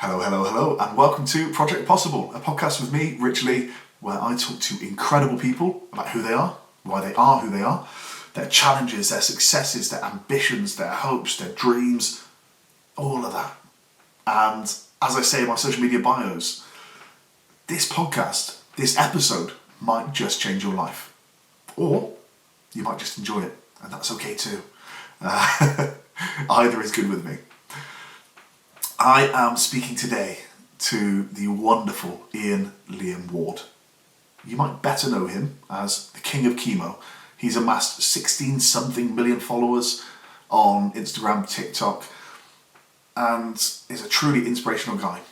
Hello, hello, hello, and welcome to Project Possible, a podcast with me, Rich Lee, where I talk to incredible people about who they are, why they are who they are, their challenges, their successes, their ambitions, their hopes, their dreams, all of that. And as I say in my social media bios, this podcast, this episode, might just change your life. Or you might just enjoy it, and that's okay too. Either is good with me. I am speaking today to the wonderful Iain Liam Ward. You might better know him as the King of Chemo. He's amassed 16-something million followers on Instagram, TikTok, and is a truly inspirational guy.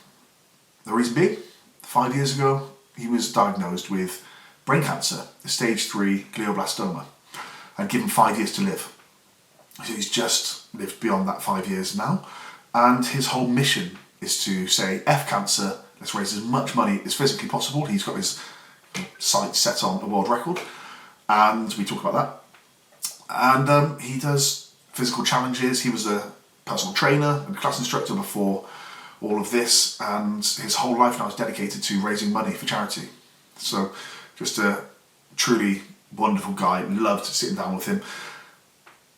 The reason being, 5 years ago, he was diagnosed with brain cancer, a stage 3 glioblastoma, and given 5 years to live. So he's just lived beyond that 5 years now. And his whole mission is to say, F cancer, let's raise as much money as physically possible. He's got his sights set on a world record, and we talk about that. And he does physical challenges. He was a personal trainer and class instructor before all of this, and his whole life now is dedicated to raising money for charity. So just a truly wonderful guy. Loved sitting down with him.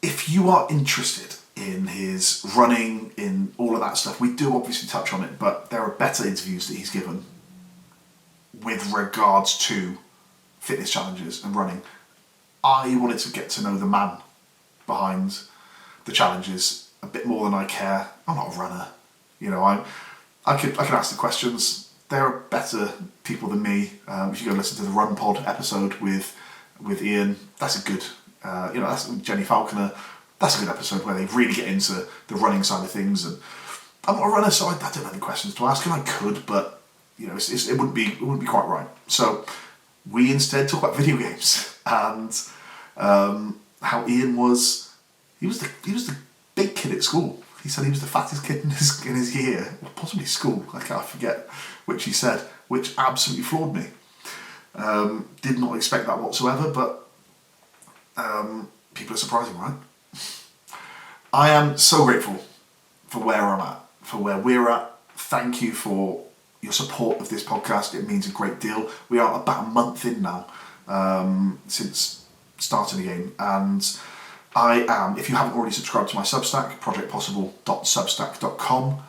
If you are interested in his running, in all of that stuff, we do obviously touch on it, but there are better interviews that he's given with regards to fitness challenges and running. I wanted to get to know the man behind the challenges a bit more than I care. I'm not a runner, you know. I could ask the questions. There are better people than me. If you go listen to the Run Pod episode with Ian, that's a good. That's Jenny Falconer. That's a good episode where they really get into the running side of things. And I'm not a runner, so I don't have any questions to ask, and I could, but you know, it wouldn't be quite right. So we instead talk about video games and how Ian was. He was the big kid at school. He said he was the fattest kid in his year, or possibly school. I forget which he said, which absolutely floored me. Did not expect that whatsoever, but people are surprising, right? I am so grateful for where I'm at, for where we're at. Thank you for your support of this podcast. It means a great deal. We are about a month in now since starting again, and I am, if you haven't already subscribed to my Substack, projectpossible.substack.com,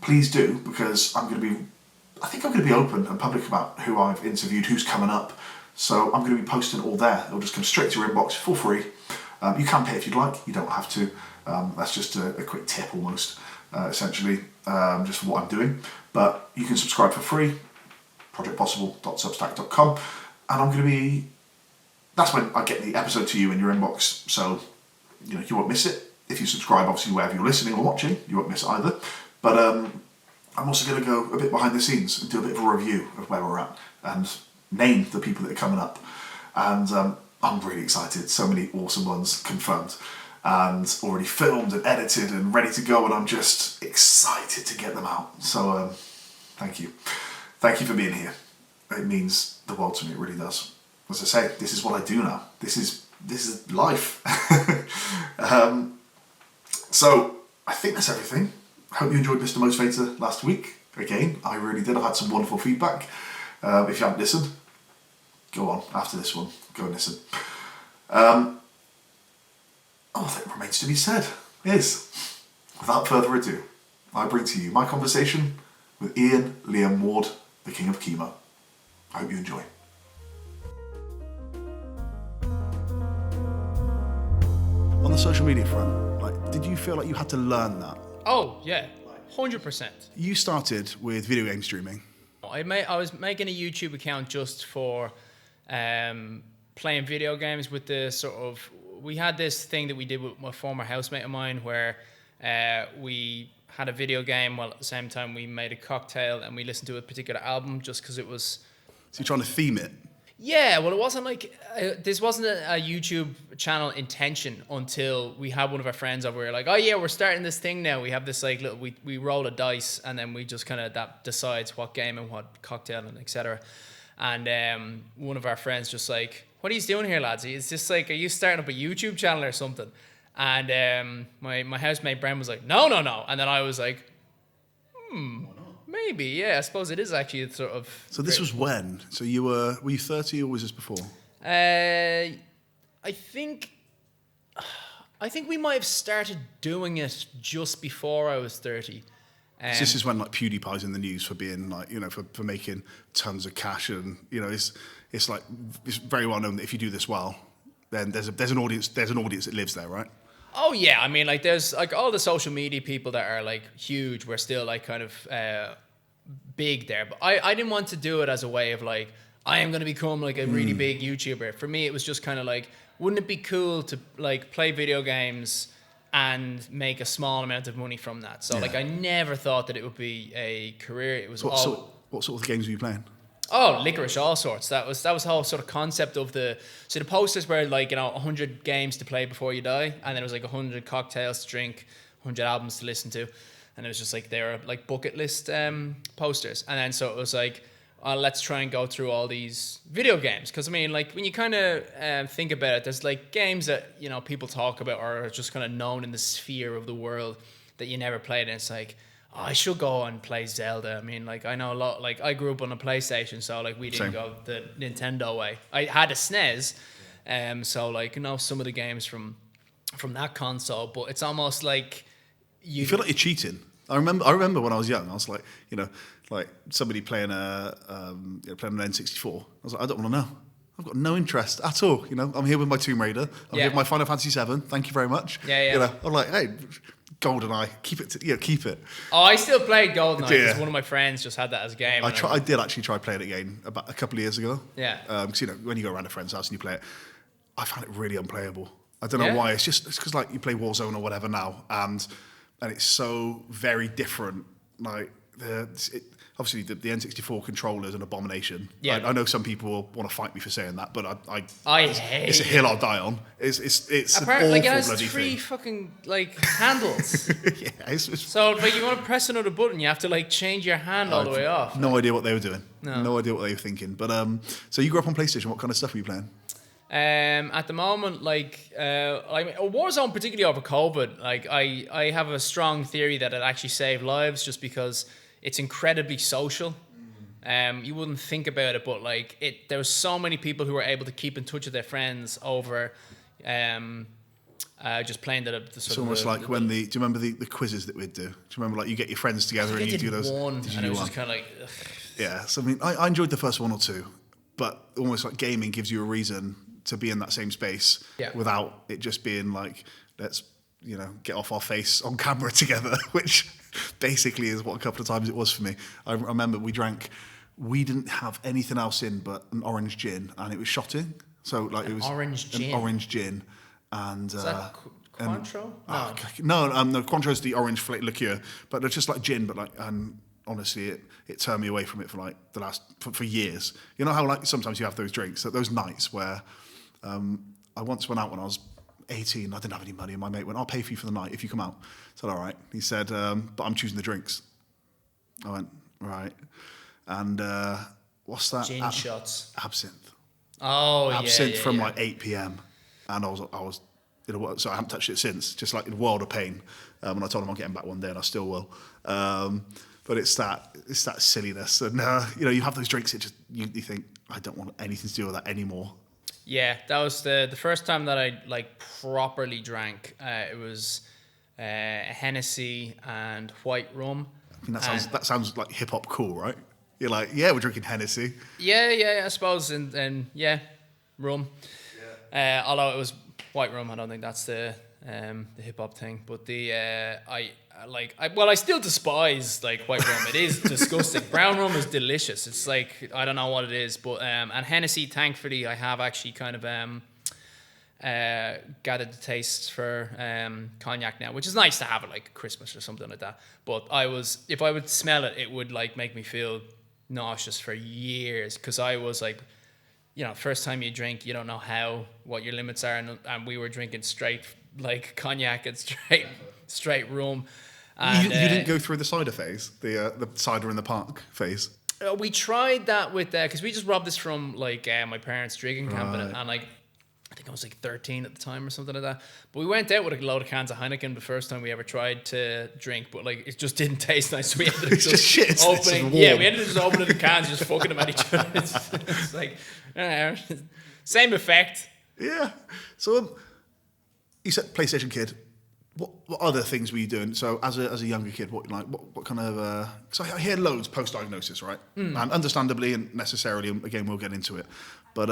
please do, because I think I'm going to be open and public about who I've interviewed, who's coming up. So I'm going to be posting it all there. It'll just come straight to your inbox for free. You can pay if you'd like. You don't have to. That's just a quick tip almost, essentially, just for what I'm doing. But you can subscribe for free, projectpossible.substack.com. And that's when I get the episode to you in your inbox. So, you know, you won't miss it. If you subscribe, obviously, wherever you're listening or watching, you won't miss it either. But I'm also going to go a bit behind the scenes and do a bit of a review of where we're at and name the people that are coming up. And I'm really excited. So many awesome ones confirmed and already filmed and edited and ready to go, and I'm just excited to get them out. So thank you. Thank you for being here. It means the world to me, it really does. As I say, this is what I do now. This is life. So I think that's everything. Hope you enjoyed Mr. Motivator last week. Again, I really did. I had some wonderful feedback. If you haven't listened, go on after this one. Go and listen. All that remains to be said is, without further ado, I bring to you my conversation with Iain Liam Ward, the King of Chemo. I hope you enjoy. On the social media front, did you feel like you had to learn that? Oh, yeah, 100%. You started with video game streaming. I was making a YouTube account just for playing video games with the sort of... We had this thing that we did with my former housemate of mine where we had a video game while at the same time we made a cocktail and we listened to a particular album just because it was... So you're trying to theme it? Yeah, well, it wasn't like... this wasn't a YouTube channel intention until we had one of our friends over. We were like, oh yeah, we're starting this thing now. We have this like little... We roll a dice and then we just kind of... That decides what game and what cocktail and etc. And one of our friends just like... What are you doing here, lads? It's just like, are you starting up a YouTube channel or something? And my housemate Bren was like, no. And then I was like, Maybe, yeah. I suppose it is actually sort of. So this was when? So were you 30 or was this before? I think we might have started doing it just before I was 30. So this is when like PewDiePie's in the news for being like, you know, for making tons of cash, and you know, it's like it's very well known that if you do this well, then there's an audience that lives there, right? Oh yeah, I mean, like there's like all the social media people that are like huge. We're still like kind of big there, but I didn't want to do it as a way of like I am going to become like a really big YouTuber. For me, it was just kind of like, wouldn't it be cool to like play video games and make a small amount of money from that? So like I never thought that it would be a career. It was what sort of games were you playing? Oh, licorice, all sorts. That was the whole sort of concept of the posters were like, you know, 100 games to play before you die, and then it was like 100 cocktails to drink, 100 albums to listen to, and it was just like they were like bucket list posters. And then so it was like, let's try and go through all these video games, because I mean, like when you kind of think about it, there's like games that, you know, people talk about or are just kind of known in the sphere of the world that you never played, and it's like, oh, I should go and play Zelda. I mean, like, I know a lot, like, I grew up on a PlayStation, so, like, we didn't go the Nintendo way. I had a SNES, so, like, you know, some of the games from that console, but it's almost like you feel like you're cheating. I remember when I was young, I was like, you know, like, somebody playing an N64. I was like, I don't want to know. I've got no interest at all, you know. I'm here with my Tomb Raider. I'm here with my Final Fantasy 7. Thank you very much. Yeah. You know, I'm like, hey, GoldenEye, keep it. Oh, I still played GoldenEye because one of my friends just had that as a game. I did actually try playing it again about a couple of years ago. Yeah. Because you know, when you go around a friend's house and you play it, I found it really unplayable. I don't know why. It's because like you play Warzone or whatever now, and it's so very different. Like obviously the N64 controller is an abomination. Yeah. I know some people will want to fight me for saying that, but I hate it's a hill I'll die on. It's an awful like it has bloody three thing. fucking like handles. Yeah. So like you want to press another button, you have to like change your hand all the way off. No idea what they were doing. No idea what they were thinking. But so you grew up on PlayStation. What kind of stuff were you playing? At the moment, like Warzone, particularly over COVID, like I have a strong theory that it actually saved lives just because it's incredibly social. You wouldn't think about it, but like there was so many people who were able to keep in touch with their friends over just playing the sort it's almost like when do you remember the quizzes that we'd do? Do you remember like you get your friends together and you do those? And it was just kind of like, ugh. Yeah. So I mean, I enjoyed the first one or two, but almost like gaming gives you a reason to be in that same space without it just being like, let's, you know, get off our face on camera together, which basically is what a couple of times it was for me. I remember we didn't have anything else in but an orange gin, and it was shotting. So like it was orange gin. And is that Cointreau? No, Cointreau's the orange flake liqueur, but it's just like gin, but like, and honestly, it turned me away from it for like for years. You know how like sometimes you have those drinks, those nights where I once went out when I was 18. I didn't have any money, and my mate went, "I'll pay for you for the night if you come out." I said, "All right." He said, "But I'm choosing the drinks." I went, "Right." And what's that? Gin shots. Absinthe. Oh, absinthe from like 8 p.m. And I was in a world, so I haven't touched it since. Just like in a world of pain. And I told him I'm getting back one day, and I still will. But it's that silliness, and you know, you have those drinks. It just you think, I don't want anything to do with that anymore. Yeah, that was the first time that I like properly drank. It was Hennessy and white rum. I mean, that sounds like hip hop cool, right? You're like, yeah, we're drinking Hennessy. Yeah, I suppose, and rum. Yeah. Although it was white rum, I don't think that's the hip hop thing. But I still despise like white rum. It is disgusting. Brown rum is delicious. It's like, I don't know what it is, but and Hennessy, thankfully, I have actually kind of gathered the taste for cognac now, which is nice to have at like Christmas or something like that. But if I would smell it, it would like make me feel nauseous for years, because I was like, you know, first time you drink, you don't know what your limits are, and we were drinking straight like cognac and straight rum. And, you didn't go through the cider phase, the cider in the park phase. We tried that with because we just robbed this from like my parents' drinking camp, and like I think I was like 13 at the time or something like that. But we went out with a load of cans of Heineken the first time we ever tried to drink, but like it just didn't taste nice. So we ended up just shit. It's opening. warm. Yeah, we ended up just opening the cans, just fucking them at each other. It's like same effect. Yeah. So you said PlayStation kid. What other things were you doing? So as a younger kid, what kind of? Because I hear loads post-diagnosis, right? And understandably and necessarily, and again we'll get into it. But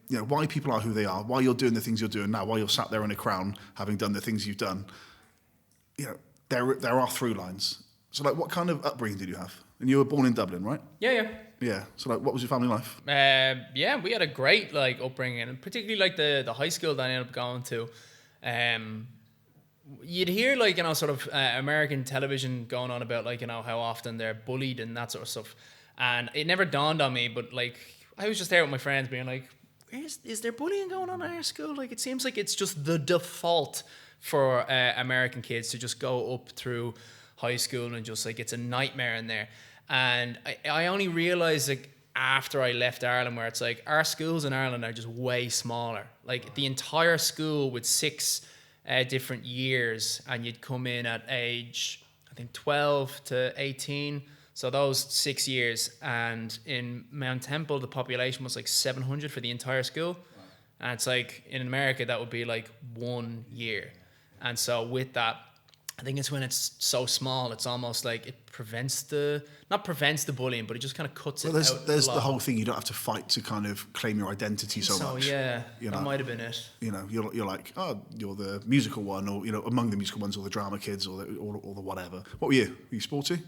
you know, why people are who they are, why you're doing the things you're doing now, why you're sat there in a crown having done the things you've done. You know, there are through lines. So like, what kind of upbringing did you have? And you were born in Dublin, right? Yeah. Yeah. So like, what was your family life? Yeah, we had a great like upbringing, and particularly like the high school that I ended up going to. You'd hear like, you know, sort of American television going on about like, you know, how often they're bullied and that sort of stuff, and it never dawned on me. But like, I was just there with my friends being like, is there bullying going on in our school? Like, it seems like it's just the default for American kids to just go up through high school and just like it's a nightmare in there. And I only realized like after I left Ireland, where it's like our schools in Ireland are just way smaller. Like the entire school with 6 different years, and you'd come in at age, I think 12 to 18. So those 6 years, and in Mount Temple, the population was like 700 for the entire school. Wow. And it's like, in America, that would be like 1 year. And so with that, I think it's when it's so small, it's almost like it not prevents the bullying, but it just kind of cuts it out. There's the whole thing, you don't have to fight to kind of claim your identity so much. Yeah, you know, that might have been it. You know, you're like, oh, you're the musical one, or, you know, among the musical ones, or the drama kids, or the whatever. What were you? Were you sporty?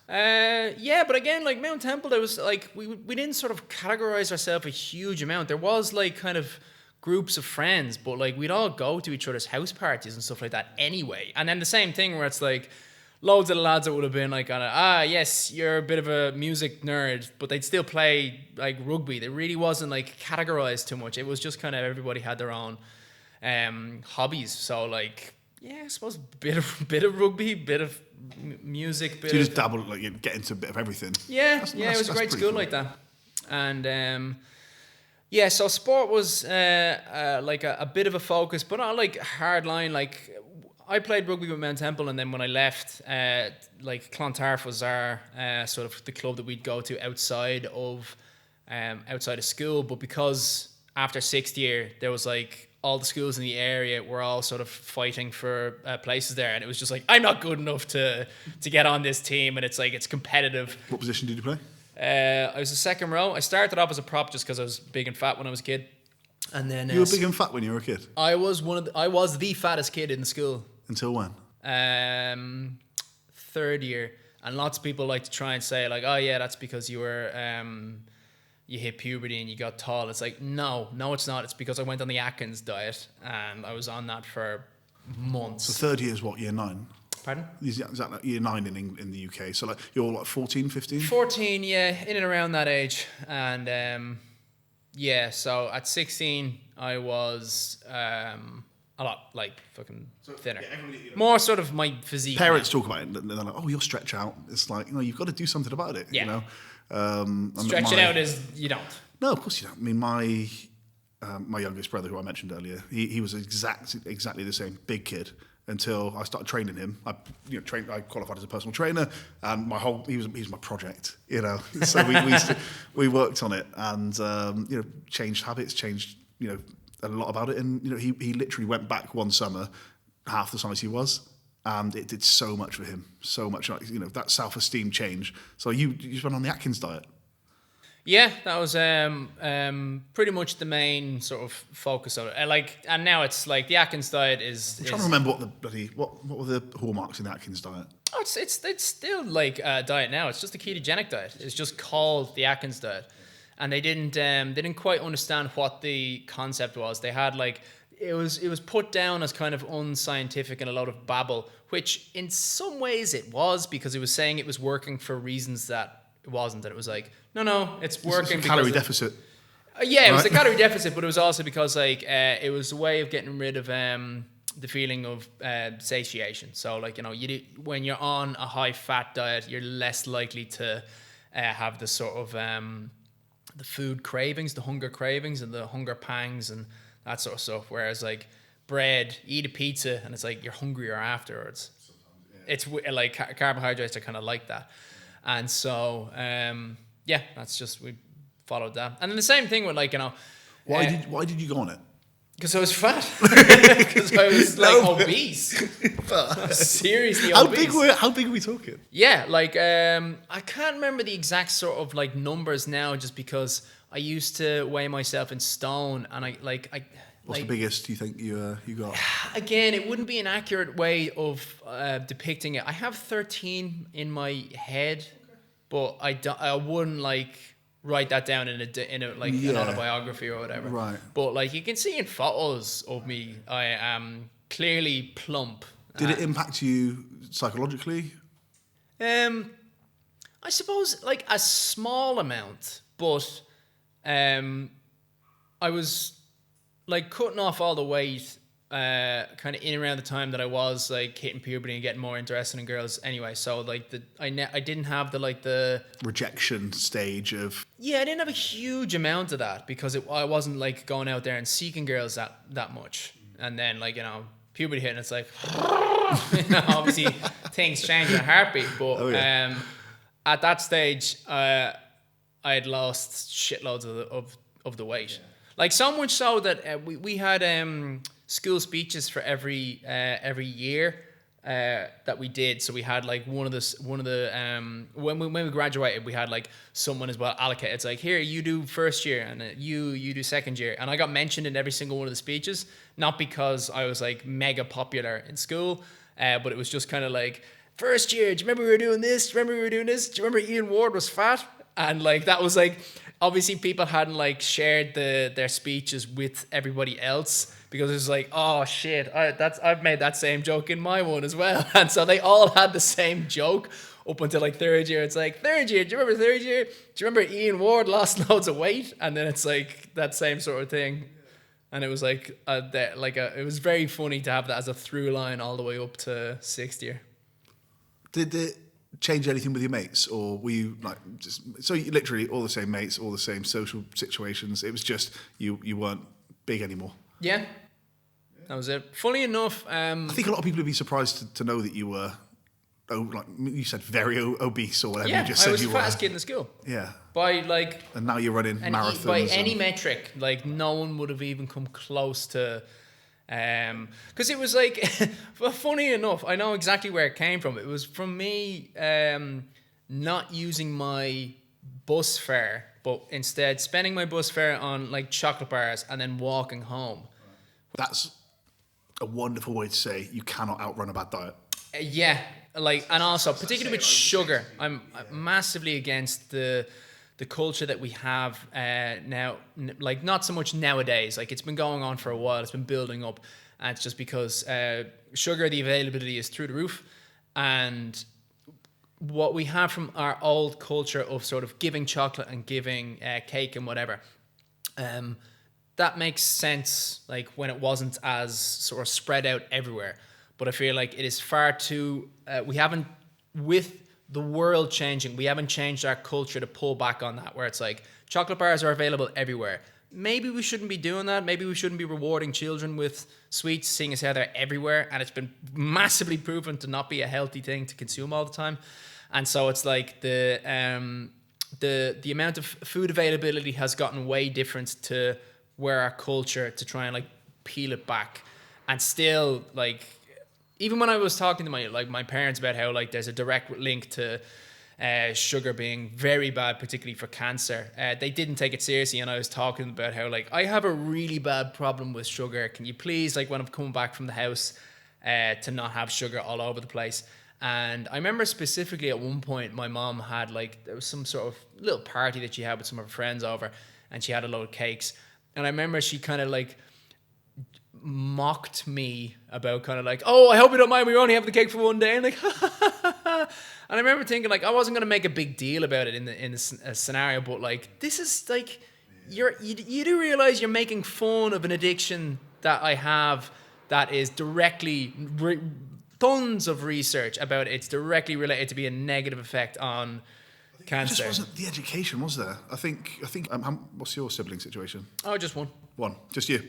Yeah, but again, like Mount Temple, there was like, we didn't sort of categorize ourselves a huge amount. There was like kind of groups of friends, but like we'd all go to each other's house parties and stuff like that anyway. And then the same thing where it's like loads of the lads that would have been like yes, you're a bit of a music nerd, but they'd still play like rugby. There really wasn't like categorized too much. It was just kind of everybody had their own hobbies. So like, yeah, I suppose bit of rugby, bit of music. So you just dabble, like you get into a bit of everything. Yeah, it was a great school like that. And yeah, so sport was like a bit of a focus, but not like hard line. Like I played rugby with Mount Temple, and then when I left, like Clontarf was our sort of the club that we'd go to outside of school. But because after 6th year, there was like all the schools in the area were all sort of fighting for places there, and it was just like, I'm not good enough to get on this team, and it's like it's competitive. What position did you play? I was a second row. I started off as a prop just because I was big and fat when I was a kid, and then you were big and fat when you were a kid. I was the fattest kid in the school. Until when? 3rd year, and lots of people like to try and say like, oh yeah, that's because you were you hit puberty and you got tall. It's like, no, it's not. It's because I went on the Atkins diet, and I was on that for months. So 3rd year is what, year 9? Pardon? Is that like year 9 in the UK? So like you're like 14, 15? 14, yeah, in and around that age. And yeah, so at 16, I was a lot like fucking thinner. Yeah, more sort of my physique. Parents talk about it, and they're like, oh, you'll stretch out. It's like, you know, you've got to do something about it. Yeah. You know? Stretching out is, you don't. No, of course you don't. I mean, my youngest brother, who I mentioned earlier, he was exactly the same, big kid, until I started training him. I qualified as a personal trainer, and he was my project, you know. So we worked on it, and you know, changed habits, changed, you know, a lot about it. And you know, he literally went back one summer, half the size he was, and it did so much for him, so much, like, you know, that self-esteem change. So you went on the Atkins diet. Yeah, that was pretty much the main sort of focus of it. And now it's like the Atkins diet is. I'm trying to remember what were the hallmarks in the Atkins diet. Oh, it's still like a diet now. It's just a ketogenic diet. It's just called the Atkins diet, and they didn't quite understand what the concept was. They had like it was put down as kind of unscientific and a lot of babble, which in some ways it was, because it was saying it was working for reasons that it wasn't. And it was like, no, it's working. It's a calorie deficit. Yeah, it was a calorie deficit, but it was also because like it was a way of getting rid of the feeling of satiation. So like, you know, when you're on a high fat diet, you're less likely to have the sort of the food cravings, the hunger cravings, and the hunger pangs and that sort of stuff. Whereas like bread, eat a pizza, and it's like you're hungrier afterwards. It's like carbohydrates are kind of like that, and so that's just we followed that. And then the same thing with like Why did you go on it? Because I was fat. Because I was like obese. Seriously obese. How big are we talking? Yeah, like I can't remember the exact sort of like numbers now, just because I used to weigh myself in stone, and What's the biggest you think you got? Again, it wouldn't be an accurate way of depicting it. I have 13 in my head, but I wouldn't like write that down in an autobiography or whatever. Right. But like you can see in photos of me, I am clearly plump. Did it impact you psychologically? I suppose like a small amount, but I was like cutting off all the weight kind of in around the time that I was like hitting puberty and getting more interested in girls anyway. So like I didn't have the rejection stage of... Yeah, I didn't have a huge amount of that because I wasn't like going out there and seeking girls that much. And then like, puberty hit and it's like, obviously things change in a heartbeat. But at that stage, I had lost shitloads of the weight. Yeah. Like so much so that we had school speeches for every year that we did. So we had like one of the when we graduated, we had like someone as well allocated. It's like, here, you do first year, and you do second year. And I got mentioned in every single one of the speeches, not because I was like mega popular in school, but it was just kind of like, first year, do you remember we were doing this? Do you remember we were doing this? Do you remember Iain Ward was fat? And like that was like, obviously people hadn't like shared their speeches with everybody else, because it was like, oh shit, I've made that same joke in my one as well. And so they all had the same joke up until like third year. It's like, third year, do you remember third year? Do you remember Iain Ward lost loads of weight? And then it's like that same sort of thing. And it was like it was very funny to have that as a through line all the way up to sixth year. Did it change anything with your mates, or were you like you literally all the same mates, all the same social situations? It was just you weren't big anymore. Yeah, that was it. Funny enough, I think a lot of people would be surprised to know that you were, like you said, very obese or whatever. Yeah, you just said I was you the fattest kid in the school. Yeah. By like, and now you're running marathons. By any metric, like no one would have even come close to. Because it was like, well, funny enough, I know exactly where it came from. It was from me not using my bus fare, but instead spending my bus fare on like chocolate bars and then walking home. That's a wonderful way to say you cannot outrun a bad diet. Yeah, like, and also particularly with sugar, I'm massively against the culture that we have now, like not so much nowadays, like it's been going on for a while, it's been building up, and it's just because sugar, the availability is through the roof, and what we have from our old culture of sort of giving chocolate and giving cake and whatever, that makes sense like when it wasn't as sort of spread out everywhere. But I feel like it is far too, we haven't, with the world changing, we haven't changed our culture to pull back on that, where it's like chocolate bars are available everywhere. Maybe we shouldn't be doing that. Maybe we shouldn't be rewarding children with sweets, seeing as how they're everywhere, and it's been massively proven to not be a healthy thing to consume all the time. And so it's like the amount of food availability has gotten way different to where our culture to try and like peel it back. And still, like, even when I was talking to my parents about how like there's a direct link to sugar being very bad, particularly for cancer, they didn't take it seriously. And I was talking about how like I have a really bad problem with sugar. Can you please, like when I'm coming back from the house, to not have sugar all over the place? And I remember specifically at one point my mom had like, there was some sort of little party that she had with some of her friends over, and she had a load of cakes. And I remember she kind of like mocked me about kind of like, oh, I hope you don't mind, we only have the cake for one day. And like, and I remember thinking like I wasn't going to make a big deal about it in the scenario, but like this is like, you do realize you're making fun of an addiction that I have that is directly, tons of research about it's directly related to be a negative effect on Cancer. It just wasn't the education, was there? I think. What's your sibling situation? Oh, just one. One, just you.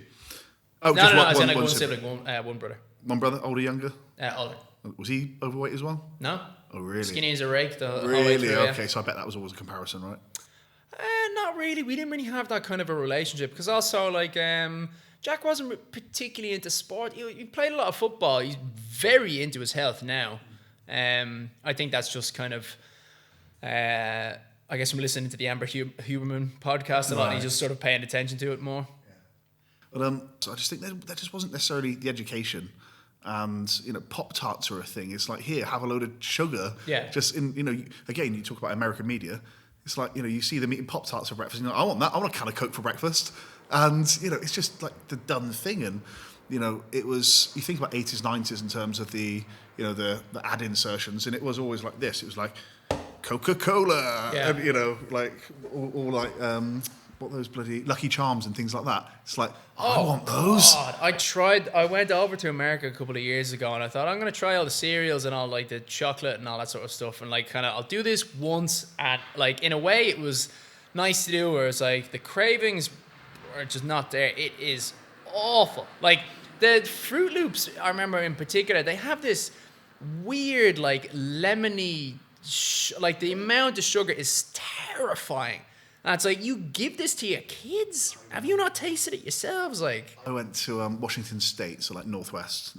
Oh, No, just I said like one sibling, one brother. One brother, older, younger. Older. Was he overweight as well? No. Oh, really? Skinny as a rake. Really? Okay, so I bet that was always a comparison, right? Not really. We didn't really have that kind of a relationship because also like Jack wasn't particularly into sport. He played a lot of football. He's very into his health now. I think that's just kind of. I guess I'm listening to the Humour podcast a lot, and he's just sort of paying attention to it more. But so I just think that just wasn't necessarily the education. And Pop-Tarts are a thing. It's like, here, have a load of sugar. Yeah. Just in again, you talk about American media. It's like, you see them eating Pop-Tarts for breakfast. I want that. I want a can of Coke for breakfast. And it's just like the done thing. And it was, you think about 80s, 90s in terms of the ad insertions, and it was always like this. It was like Coca-Cola, yeah. And like all like what those bloody Lucky Charms and things like that. It's like, I want those. God. I went over to America a couple of years ago, and I thought I'm going to try all the cereals and all like the chocolate and all that sort of stuff, and like kind of I'll do this once, and like in a way it was nice to do, where it's like the cravings are just not there. It is awful. Like the Fruit Loops, I remember in particular, they have this weird like lemony, like the amount of sugar is terrifying. And it's like, you give this to your kids? Have you not tasted it yourselves? Like, I went to Washington State, so like Northwest,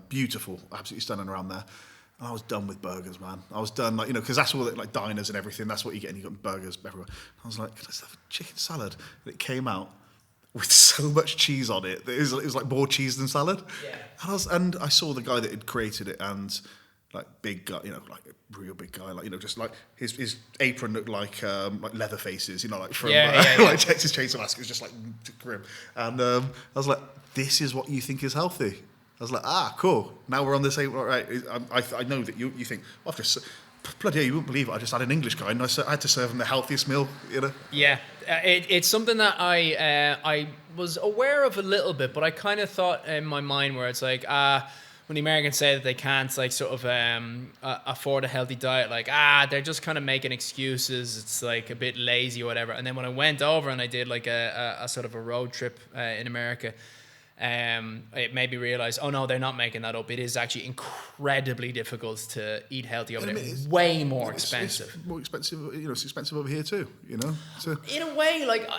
beautiful, absolutely stunning around there. And I was done with burgers, man. I was done, like, because that's all like diners and everything. That's what you get, and you got burgers everywhere. I was like, can I just have a chicken salad? And it came out with so much cheese on it. It was like more cheese than salad. Yeah. And I saw the guy that had created it, and like big guy, like a real big guy, like just like his apron looked like leather faces, like from like Texas Chainsaw Massacre. It's just like grim. And I was like, this is what you think is healthy. I was like, cool. Now we're on the same. Right, I know that you think, I've just. Bloody hell, you wouldn't believe it. I just had an English guy, and I had to serve him the healthiest meal, Yeah, it's something that I was aware of a little bit, but I kind of thought in my mind where it's like, when the Americans say that they can't like sort of afford a healthy diet, like they're just kind of making excuses. It's like a bit lazy or whatever. And then when I went over and I did like a sort of a road trip in America. It made me realize, oh no, they're not making that up. It is actually incredibly difficult to eat healthy over there. It's way more expensive. It's more expensive, it's expensive over here too, So. In a way, like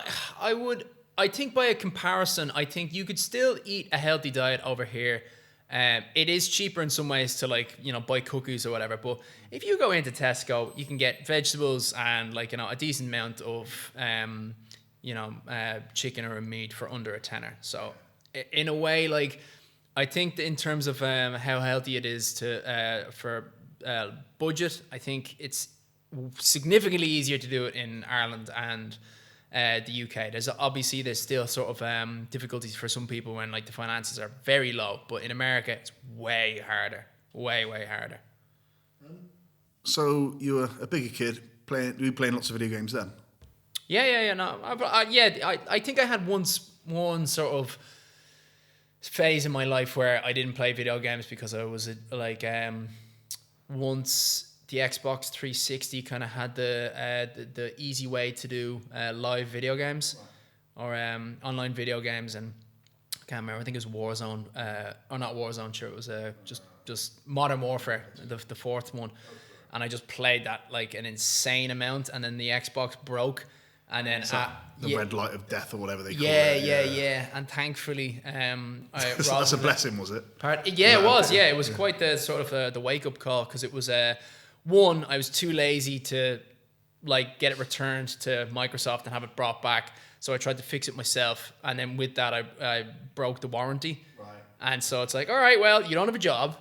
I think by a comparison, I think you could still eat a healthy diet over here. It is cheaper in some ways to like, buy cookies or whatever. But if you go into Tesco, you can get vegetables and like, a decent amount of, chicken or meat for under a tenner. So in a way, like, I think in terms of how healthy it is for budget, I think it's significantly easier to do it in Ireland and the UK. There's still sort of difficulties for some people when like the finances are very low, but in America it's way harder, way harder. So you were a bigger kid, were you playing lots of video games then? Yeah. No, I think I had one sort of phase in my life where I didn't play video games because I was once the Xbox 360 kind of had the easy way to do live video games or online video games, and I can't remember. I think it was Warzone, or not Warzone. Sure, it was just Modern Warfare, the fourth one, and I just played that like an insane amount, and then the Xbox broke. And then the red light of death or whatever they call it. Yeah. And thankfully, that's a blessing, was it? It was. Yeah, it was quite the sort of the wake up call, because it was one, I was too lazy to like get it returned to Microsoft and have it brought back, so I tried to fix it myself. And then with that, I broke the warranty. Right. And so it's like, all right, well, you don't have a job.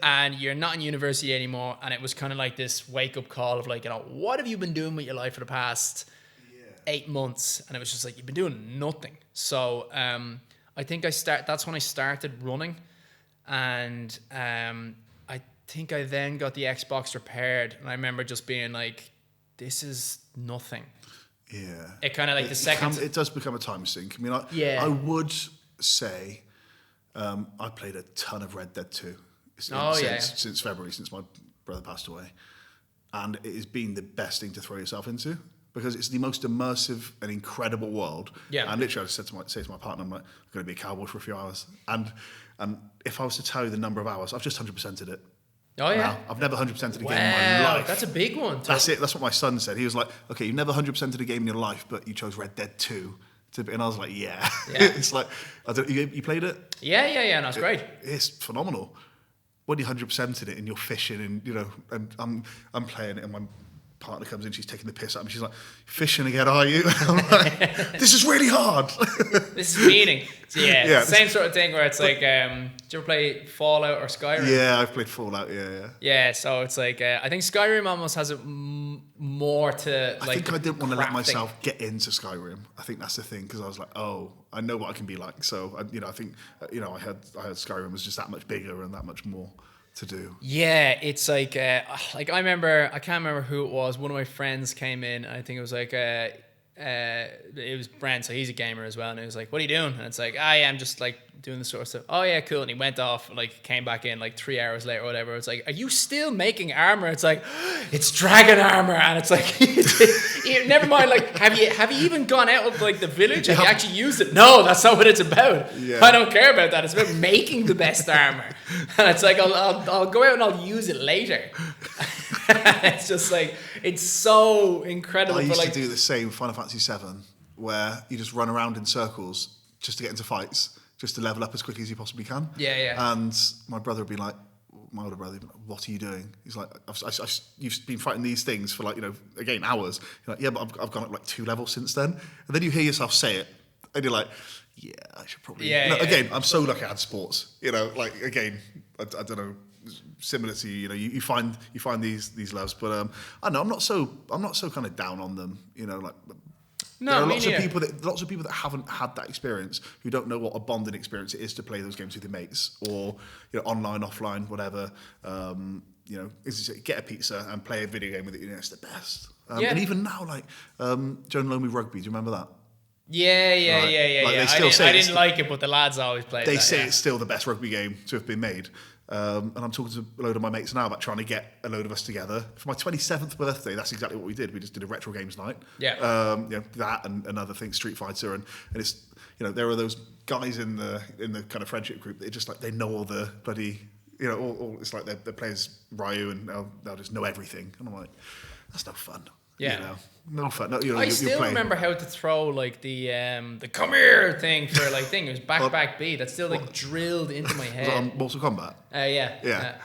And you're not in university anymore. And it was kind of like this wake up call of like, what have you been doing with your life for the past 8 months? And it was just like, you've been doing nothing. So I think that's when I started running, and I think I then got the Xbox repaired, and I remember just being like, this is nothing. Yeah, it kind of like it does become a time sink. I mean, I would say I played a ton of Red Dead 2 since February, since my brother passed away. and it has been the best thing to throw yourself into because it's the most immersive and incredible world. Yeah. And literally, I just say to my partner, I'm like, I'm going to be a cowboy for a few hours. And if I was to tell you the number of hours, I've just 100%ed it. Oh yeah. Now, I've never 100%ed a game in my Wow, life. that's a big one. That's it. That's what my son said. He was like, okay, you've never 100%ed a game in your life, but you chose Red Dead 2. And I was like, yeah. It's like, you played it? Yeah. No, it's great. It's phenomenal. When you 100%ed it and you're fishing and, and I'm playing it and my partner comes in, she's taking the piss out of me. She's like, fishing again, are you? I'm like, this is really hard. This is meaning. Yeah, same sort of thing where it's like, did you ever play Fallout or Skyrim? Yeah, I've played Fallout, yeah. Yeah, so it's like, I think Skyrim almost has more to, like, I think I didn't want to let crafting. myself get into Skyrim. I think that's the thing, because I was like, oh, I know what I can be like. So, I think, I heard Skyrim was just that much bigger and that much more to do. Yeah, it's like I can't remember who it was. One of my friends came in, and I think it was like it was Brent, so he's a gamer as well, and he was like, what are you doing? And it's like, I'm just like doing this sort of stuff. Oh yeah, cool. And he went off, like came back in like 3 hours later or whatever. It's like, are you still making armor? It's like, it's dragon armor. And it's like, never mind, like, have you even gone out of like the village? Have you actually used it? No, that's not what it's about. Yeah. I don't care about that. It's about making the best armor. And it's like, I'll go out and I'll use it later. It's just like, it's so incredible. I used like, to do the same with Final Fantasy VII, where you just run around in circles just to get into fights, just to level up as quickly as you possibly can. Yeah. And my brother would be like, my older brother, would be like, what are you doing? He's like, you've been fighting these things for like, again, hours. You're like, yeah, but I've gone up like 2 levels since then. And then you hear yourself say it, and you're like, yeah, I should probably. Again, I'm so lucky I had sports. Like again, I don't know. Similar to you find these loves, but I know I'm not so kind of down on them. Like no, there are lots of people that haven't had that experience who don't know what a bonding experience it is to play those games with your mates or online, offline, whatever. Get a pizza and play a video game with it. It's the best. And even now, like Joan Lomi Rugby, do you remember that? Yeah. Like, I didn't like it, but the lads always played. They say it's still the best rugby game to have been made. And I'm talking to a load of my mates now about trying to get a load of us together. For my 27th birthday, that's exactly what we did. We just did a retro games night. Yeah. That and other things, Street Fighter, and it's there are those guys in the kind of friendship group that just like they know all the bloody all it's like they're players Ryu and they'll just know everything. And I'm like, that's no fun. Yeah. No fun. No, I still remember how to throw like the come here thing for like thing. It was back B. That's still like drilled into my head. Was it on Mortal Kombat? Yeah.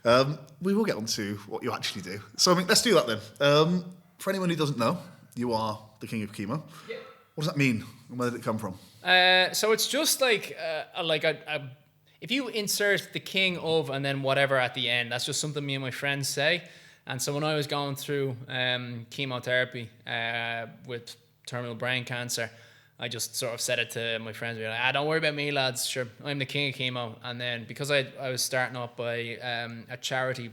God. We will get on to what you actually do. So let's do that then. For anyone who doesn't know, you are the King of Chemo. Yeah. What does that mean? And where did it come from? So it's just like if you insert the king of and then whatever at the end, that's just something me and my friends say. And so when I was going through chemotherapy with terminal brain cancer, I just sort of said it to my friends. We were like, don't worry about me, lads. Sure, I'm the king of chemo. And then because I was starting up by a charity,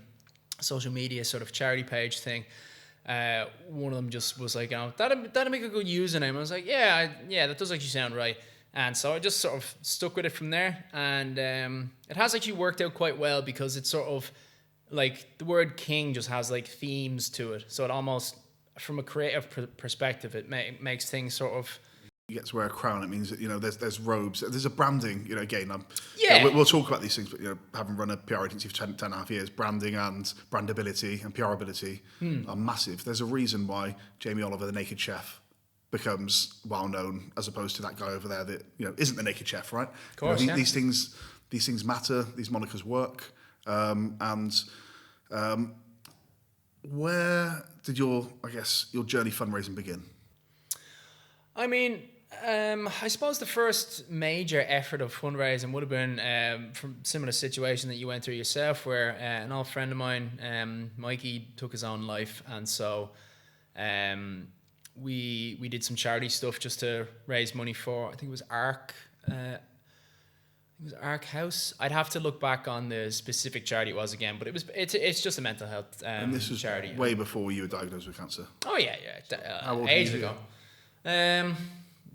social media sort of charity page thing, one of them just was like, that'd make a good username. I was like, yeah, that does actually sound right. And so I just sort of stuck with it from there. And it has actually worked out quite well because it's sort of, like the word king just has like themes to it, so it almost, from a creative perspective, it makes things sort of. You get to wear a crown. It means that there's robes. There's a branding. Again, we'll talk about these things, but having run a PR agency for 10.5 years, branding and brandability and PR ability are massive. There's a reason why Jamie Oliver, the Naked Chef, becomes well known as opposed to that guy over there that isn't the Naked Chef, right? Of course, these things matter. These monikers work. Where did your journey fundraising begin? I mean, I suppose the first major effort of fundraising would have been from similar situation that you went through yourself, where an old friend of mine, Mikey, took his own life, and so we did some charity stuff just to raise money for, I think it was Ark. It was Ark House. I'd have to look back on the specific charity it was again, but it's just a mental health and this was charity. Way before you were diagnosed with cancer. Oh yeah. How old ages were you? ago.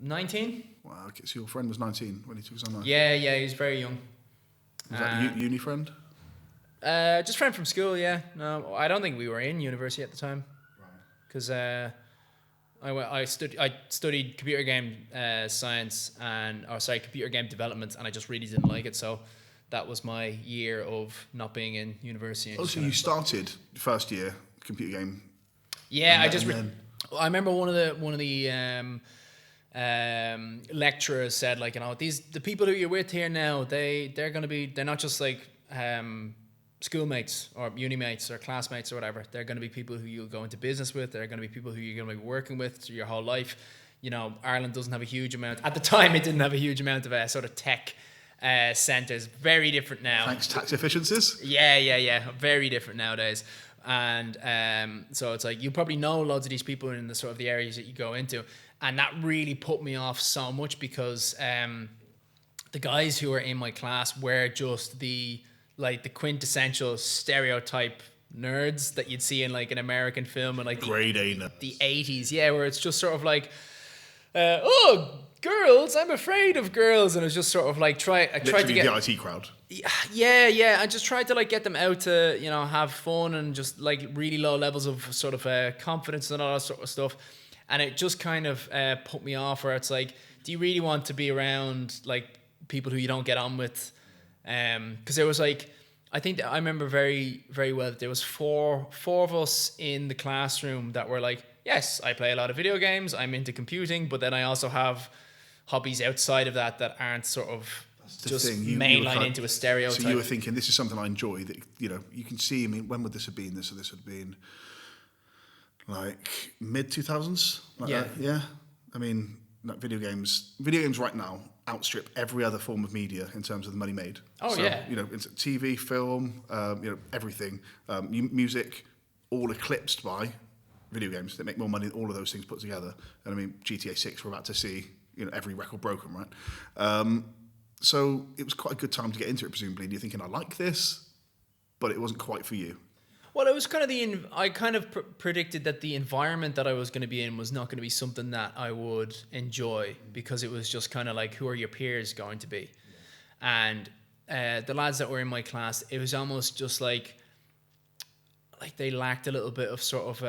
19. Wow. Okay, so your friend was 19 when he took his own life. Yeah, he was very young. Was that uni friend? Just friend from school, yeah. No, I don't think we were in university at the time. Because I studied computer game science computer game development, and I just really didn't like it. So that was my year of not being in university. And So you started first year computer game. Yeah, I I remember one of the lecturers said, like, the people who you're with here now, they're not just like schoolmates or uni mates or classmates or whatever. They're going to be people who you'll go into business with. They're going to be people who you're going to be working with through your whole life. Ireland doesn't have a huge amount. At the time, it didn't have a huge amount of sort of tech centres. Very different now. Thanks tax efficiencies. Yeah. Very different nowadays. And so it's like you probably know loads of these people in the sort of the areas that you go into. And that really put me off so much because the guys who were in my class were just the quintessential stereotype nerds that you'd see in like an American film and like Grade A nerds. The 80s, yeah, where it's just sort of like, girls, I'm afraid of girls, and it was just sort of like I tried to get the IT crowd. Yeah, I just tried to like get them out to have fun and just like really low levels of sort of confidence and all that sort of stuff, and it just kind of put me off. Where it's like, do you really want to be around like people who you don't get on with? Because there was like, I think that I remember very, very well that there was four of us in the classroom that were like, yes, I play a lot of video games, I'm into computing, but then I also have hobbies outside of that aren't sort of just mainline into a stereotype. So you were thinking, this is something I enjoy, that you can see. I mean, when would this have been? This would have been like mid 2000s. Yeah. I mean, like video games right now outstrip every other form of media in terms of the money made. It's TV, film, everything, music, all eclipsed by video games that make more money than all of those things put together. And I mean, GTA 6, we're about to see, every record broken, right? So it was quite a good time to get into it, presumably. And you're thinking, I like this, but it wasn't quite for you. Well, it was kind of I kind of predicted that the environment that I was going to be in was not going to be something that I would enjoy, because it was just kind of like, who are your peers going to be? And the lads that were in my class, it was almost just like they lacked a little bit of sort of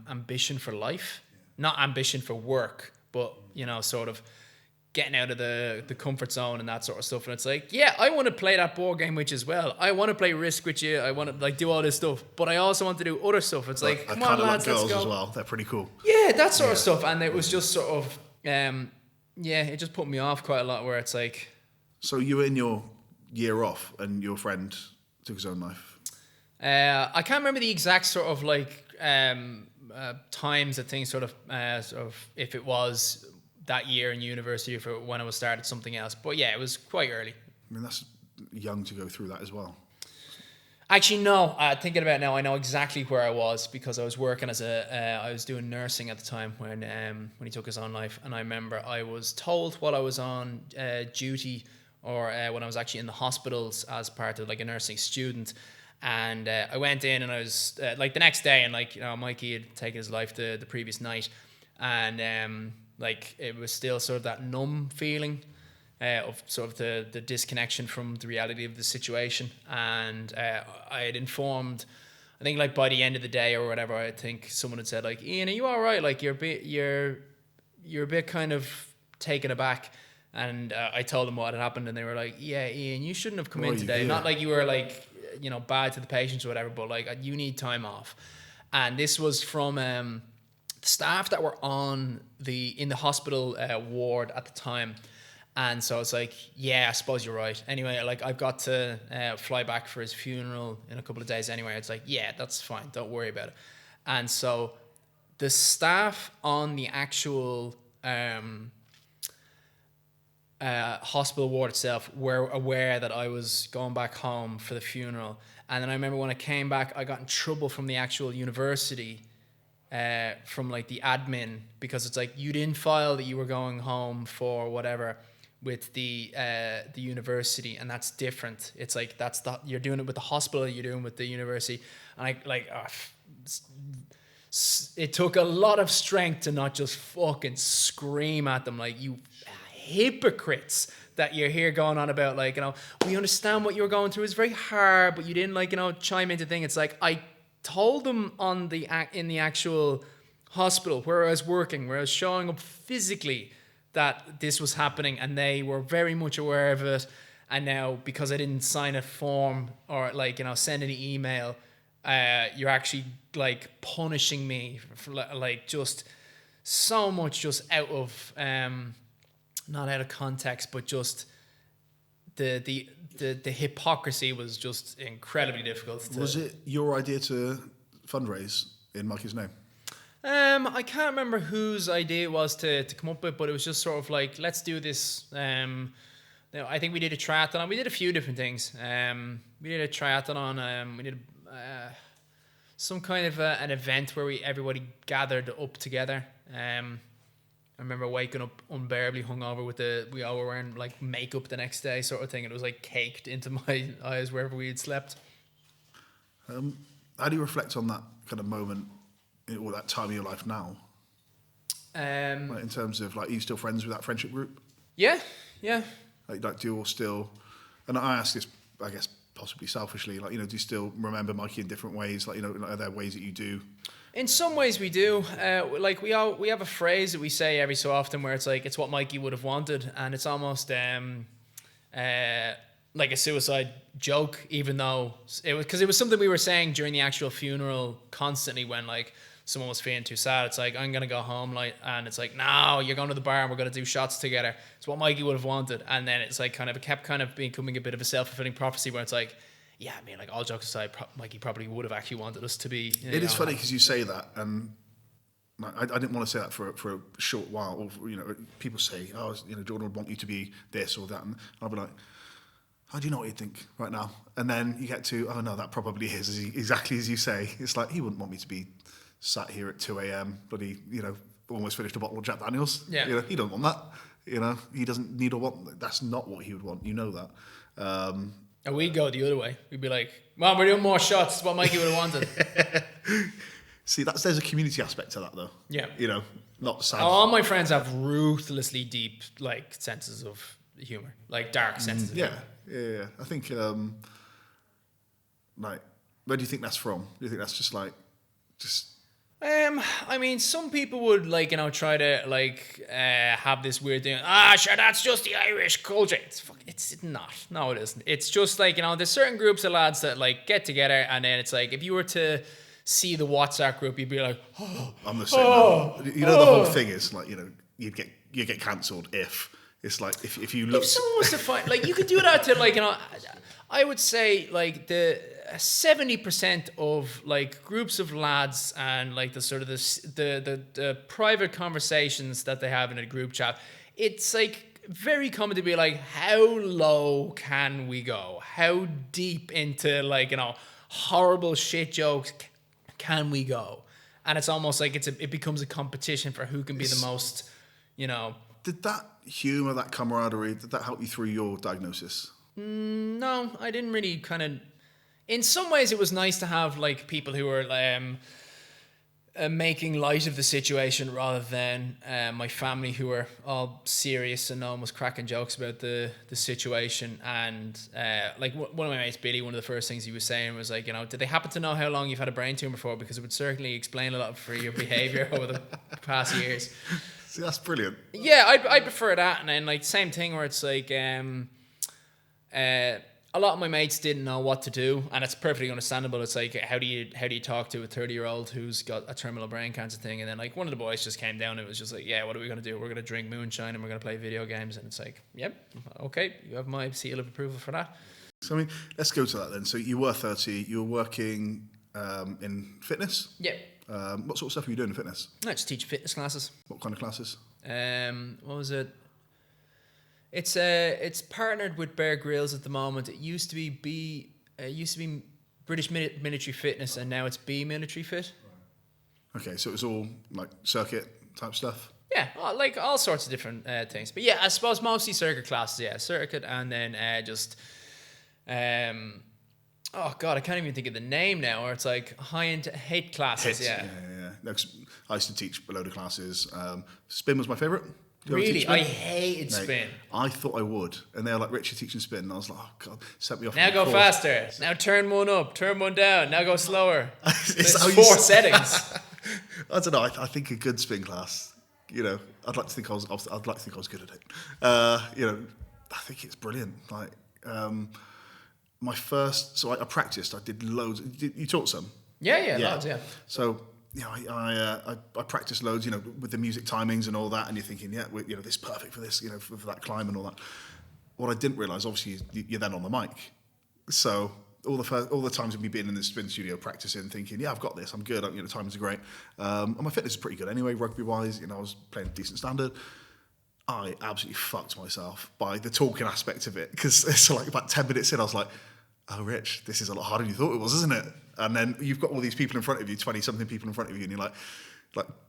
ambition for life. Not ambition for work, but, sort of getting out of the comfort zone and that sort of stuff. And it's like, yeah, I want to play that board game with you as well. I want to play Risk with you. I want to like do all this stuff, but I also want to do other stuff. It's like, come on, lads, let's go. As well. They're pretty cool. Yeah, that sort of stuff. And it was just sort of, it just put me off quite a lot, where it's like. So you were in your year off and your friend took his own life? I can't remember the exact sort of like times that things sort of if it was that year in university or when I was started something else. But yeah, it was quite early. I mean, that's young to go through that as well. Actually, no. Thinking about it now, I know exactly where I was, because I was working as I was doing nursing at the time when he took his own life. And I remember I was told while I was on duty, or when I was actually in the hospitals as part of like a nursing student. And I went in, and I was like the next day, and like, Mikey had taken his life the previous night, and like it was still sort of that numb feeling of sort of the disconnection from the reality of the situation. And I had informed, I think like by the end of the day or whatever, I think someone had said like, Ian, are you all right? Like you're a bit kind of taken aback. And I told them what had happened, and they were like, yeah, Ian, you shouldn't have come in today. Yeah. Not like you were like, bad to the patients or whatever, but like you need time off. And this was from the staff that were in the hospital ward at the time. And so it's like, yeah, I suppose you're right. Anyway, like I've got to fly back for his funeral in a couple of days anyway. It's like, yeah, that's fine. Don't worry about it. And so the staff on the actual hospital ward itself were aware that I was going back home for the funeral. And then I remember when I came back, I got in trouble from the actual university, from like the admin, because it's like, you didn't file that you were going home for whatever with the university, and that's different. It's like you're doing it with the hospital, you're doing it with the university. And it took a lot of strength to not just fucking scream at them like, you hypocrites, that you're here going on about, like, we understand what you were going through. It's very hard, but you didn't, like, chime into thing. It's like, I told them in the actual hospital where I was working, where I was showing up physically, that this was happening, and they were very much aware of it. And now, because I didn't sign a form or, like, send an email, you're actually, like, punishing me for, like, just so much just out of not out of context, but just the hypocrisy was just incredibly difficult. Was it your idea to fundraise in Mikey's name? I can't remember whose idea it was to come up with, but it was just sort of like, let's do this. I think we did a triathlon. We did a few different things. We did a triathlon. We did some kind of an event where everybody gathered up together. I remember waking up unbearably hungover we all were wearing, like, makeup the next day, sort of thing, and it was, like, caked into my eyes wherever we had slept. How do you reflect on that kind of moment or that time of your life now? Like, in terms of, like, are you still friends with that friendship group? Yeah. Like do you all still? And I ask this, I guess, possibly selfishly. Like, do you still remember Mikey in different ways? Like, are there ways that you do? In some ways we do. Like, we have a phrase that we say every so often where it's like, it's what Mikey would have wanted, and it's almost like a suicide joke, even though it was something we were saying during the actual funeral constantly when, like, someone was feeling too sad. It's like, I'm gonna go home, like, and it's like, no, you're going to the bar and we're gonna do shots together. It's what Mikey would have wanted. And then it's like it kept kind of becoming a bit of a self-fulfilling prophecy where it's like, yeah, I mean, like, all jokes aside, Mikey probably would have actually wanted us to be. It is funny because you say that, and I didn't want to say that for a short while. Or, people say, oh, Jordan would want you to be this or that, and I'll be like, how do you know what he'd think right now? And then you get to, oh no, that probably is exactly as you say. It's like, he wouldn't want me to be sat here at 2 a.m. but he, almost finished a bottle of Jack Daniels. Yeah. He don't want that. He doesn't need or want. That's not what he would want. You know that. And we'd go the other way. We'd be like, Mom, we're doing more shots. It's what Mikey would have wanted. See, there's a community aspect to that, though. Yeah. Not sad. All my friends have ruthlessly deep, like, senses of humor, like dark senses of humor. Yeah. I think, like, where do you think that's from? Do you think that's just I mean, some people would, like, try to, like, have this weird thing. Sure, that's just the Irish culture. It's not. No, it isn't. It's just like, there's certain groups of lads that, like, get together, and then it's like, if you were to see the WhatsApp group, you'd be like, oh, I'm the same. The whole thing is like, you get cancelled if it's like if you look. If someone was to find, like, you could do that to, like, I would say, like, the 70% of, like, groups of lads and, like, the sort of the private conversations that they have in a group chat, it's, like, very common to be like, how low can we go? How deep into, like, horrible shit jokes can we go? And it's almost like it becomes a competition for who can be the most, Did that humour, that camaraderie, did that help you through your diagnosis? No, I didn't really kind of. In some ways, it was nice to have, like, people who were making light of the situation rather than my family, who were all serious and almost cracking jokes about the situation. And like, one of my mates, Billy, one of the first things he was saying was like, did they happen to know how long you've had a brain tumor for? Because it would certainly explain a lot for your behaviour over the past years. See, that's brilliant. Yeah, I prefer that. And then, like, same thing where it's like, a lot of my mates didn't know what to do, and it's perfectly understandable. It's like, how do you talk to a 30-year-old who's got a terminal brain cancer thing? And then, like, one of the boys just came down and it was just like, yeah, what are we going to do? We're going to drink moonshine and we're going to play video games. And it's like, yep, okay, you have my seal of approval for that. So, I mean, let's go to that then. So you were 30, you were working in fitness? Yeah. What sort of stuff were you doing in fitness? I just teach fitness classes. What kind of classes? What was it? It's partnered with Bear Grylls at the moment. It used to be British Military Fitness, and now it's B Military Fit. Okay, so it was all like circuit type stuff. Yeah, like all sorts of different things. But yeah, I suppose mostly circuit classes. Yeah, circuit, and then just oh god, I can't even think of the name now. Or it's like high-end HIIT classes. HIIT, yeah. No, 'cause I used to teach a load of classes. Spin was my favourite. Do you ever teach Really? spin? I hated Mate, spin. I thought I would, and they were like, Richard teaching spin, and I was like, oh god, set me off. Now on a go course. faster. Now turn one up, turn one down. Now go slower. It's There's how you 4 say- settings. I don't know. I think a good spin class. You know, I'd like to think I was good at it. You know, I think it's brilliant. Like my first, so I practiced. I did loads. You taught some. Yeah, lads, yeah. So you know, I practiced loads. You know, with the music timings and all that, and you're thinking, yeah, you know, this is perfect for this. You know, for that climb and all that. What I didn't realise, obviously, is you're then on the mic. So all the times of me being in the spin studio practicing, thinking, yeah, I've got this, I'm good, you know, times are great, and my fitness is pretty good anyway, rugby wise. You know, I was playing a decent standard. I absolutely fucked myself by the talking aspect of it, because it's like about 10 minutes in, I was like, oh, Rich, this is a lot harder than you thought it was, isn't it? And then you've got all these people in front of you, 20-something people in front of you, and you're like,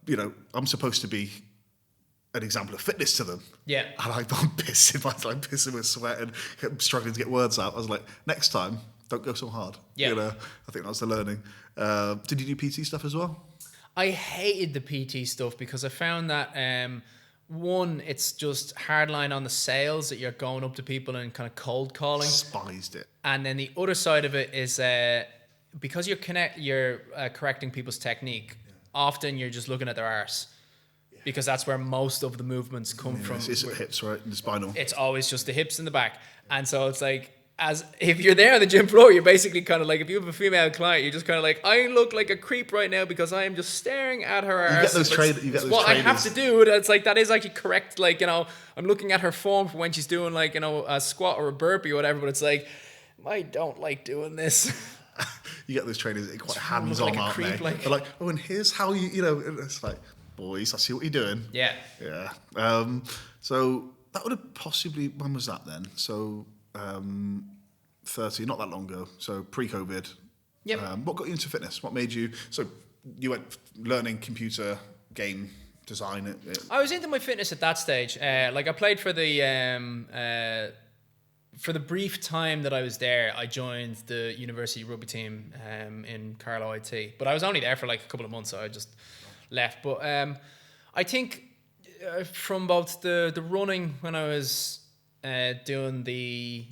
you know, I'm supposed to be an example of fitness to them. Yeah. And I'm pissing with sweat and struggling to get words out. I was like, next time, don't go so hard. Yeah. You know, I think that's the learning. Did you do PT stuff as well? I hated the PT stuff because I found that one, it's just hardline on the sales, that you're going up to people and kind of cold calling. Despised it. And then the other side of it is because you're correcting people's technique, often you're just looking at their arse. Because that's where most of the movements come from. It's the hips, right? And the spinal. It's always just the hips and the back. And so it's like, as if you're there on the gym floor, you're basically kind of like, if you have a female client, you're just kind of like, I look like a creep right now because I am just staring at her arse. You get those trainers. What I have to do, it's like, that is actually correct. Like, you know, I'm looking at her form for when she's doing, like, you know, a squat or a burpee or whatever, but it's like, I don't like doing this. You get those trainers that are quite hands-on, like aren't they? They're like, oh, and here's how you know, it's like, boys, I see what you're doing. Yeah. Yeah. So that would have possibly, when was that then? So 30, not that long ago. So pre-COVID. Yep. What got you into fitness? What made you, so you went learning computer game design? I was into my fitness at that stage. Like I played for the brief time that I was there, I joined the university rugby team in Carlow IT. But I was only there for like a couple of months, so I just left. But I think from both the running when I was doing the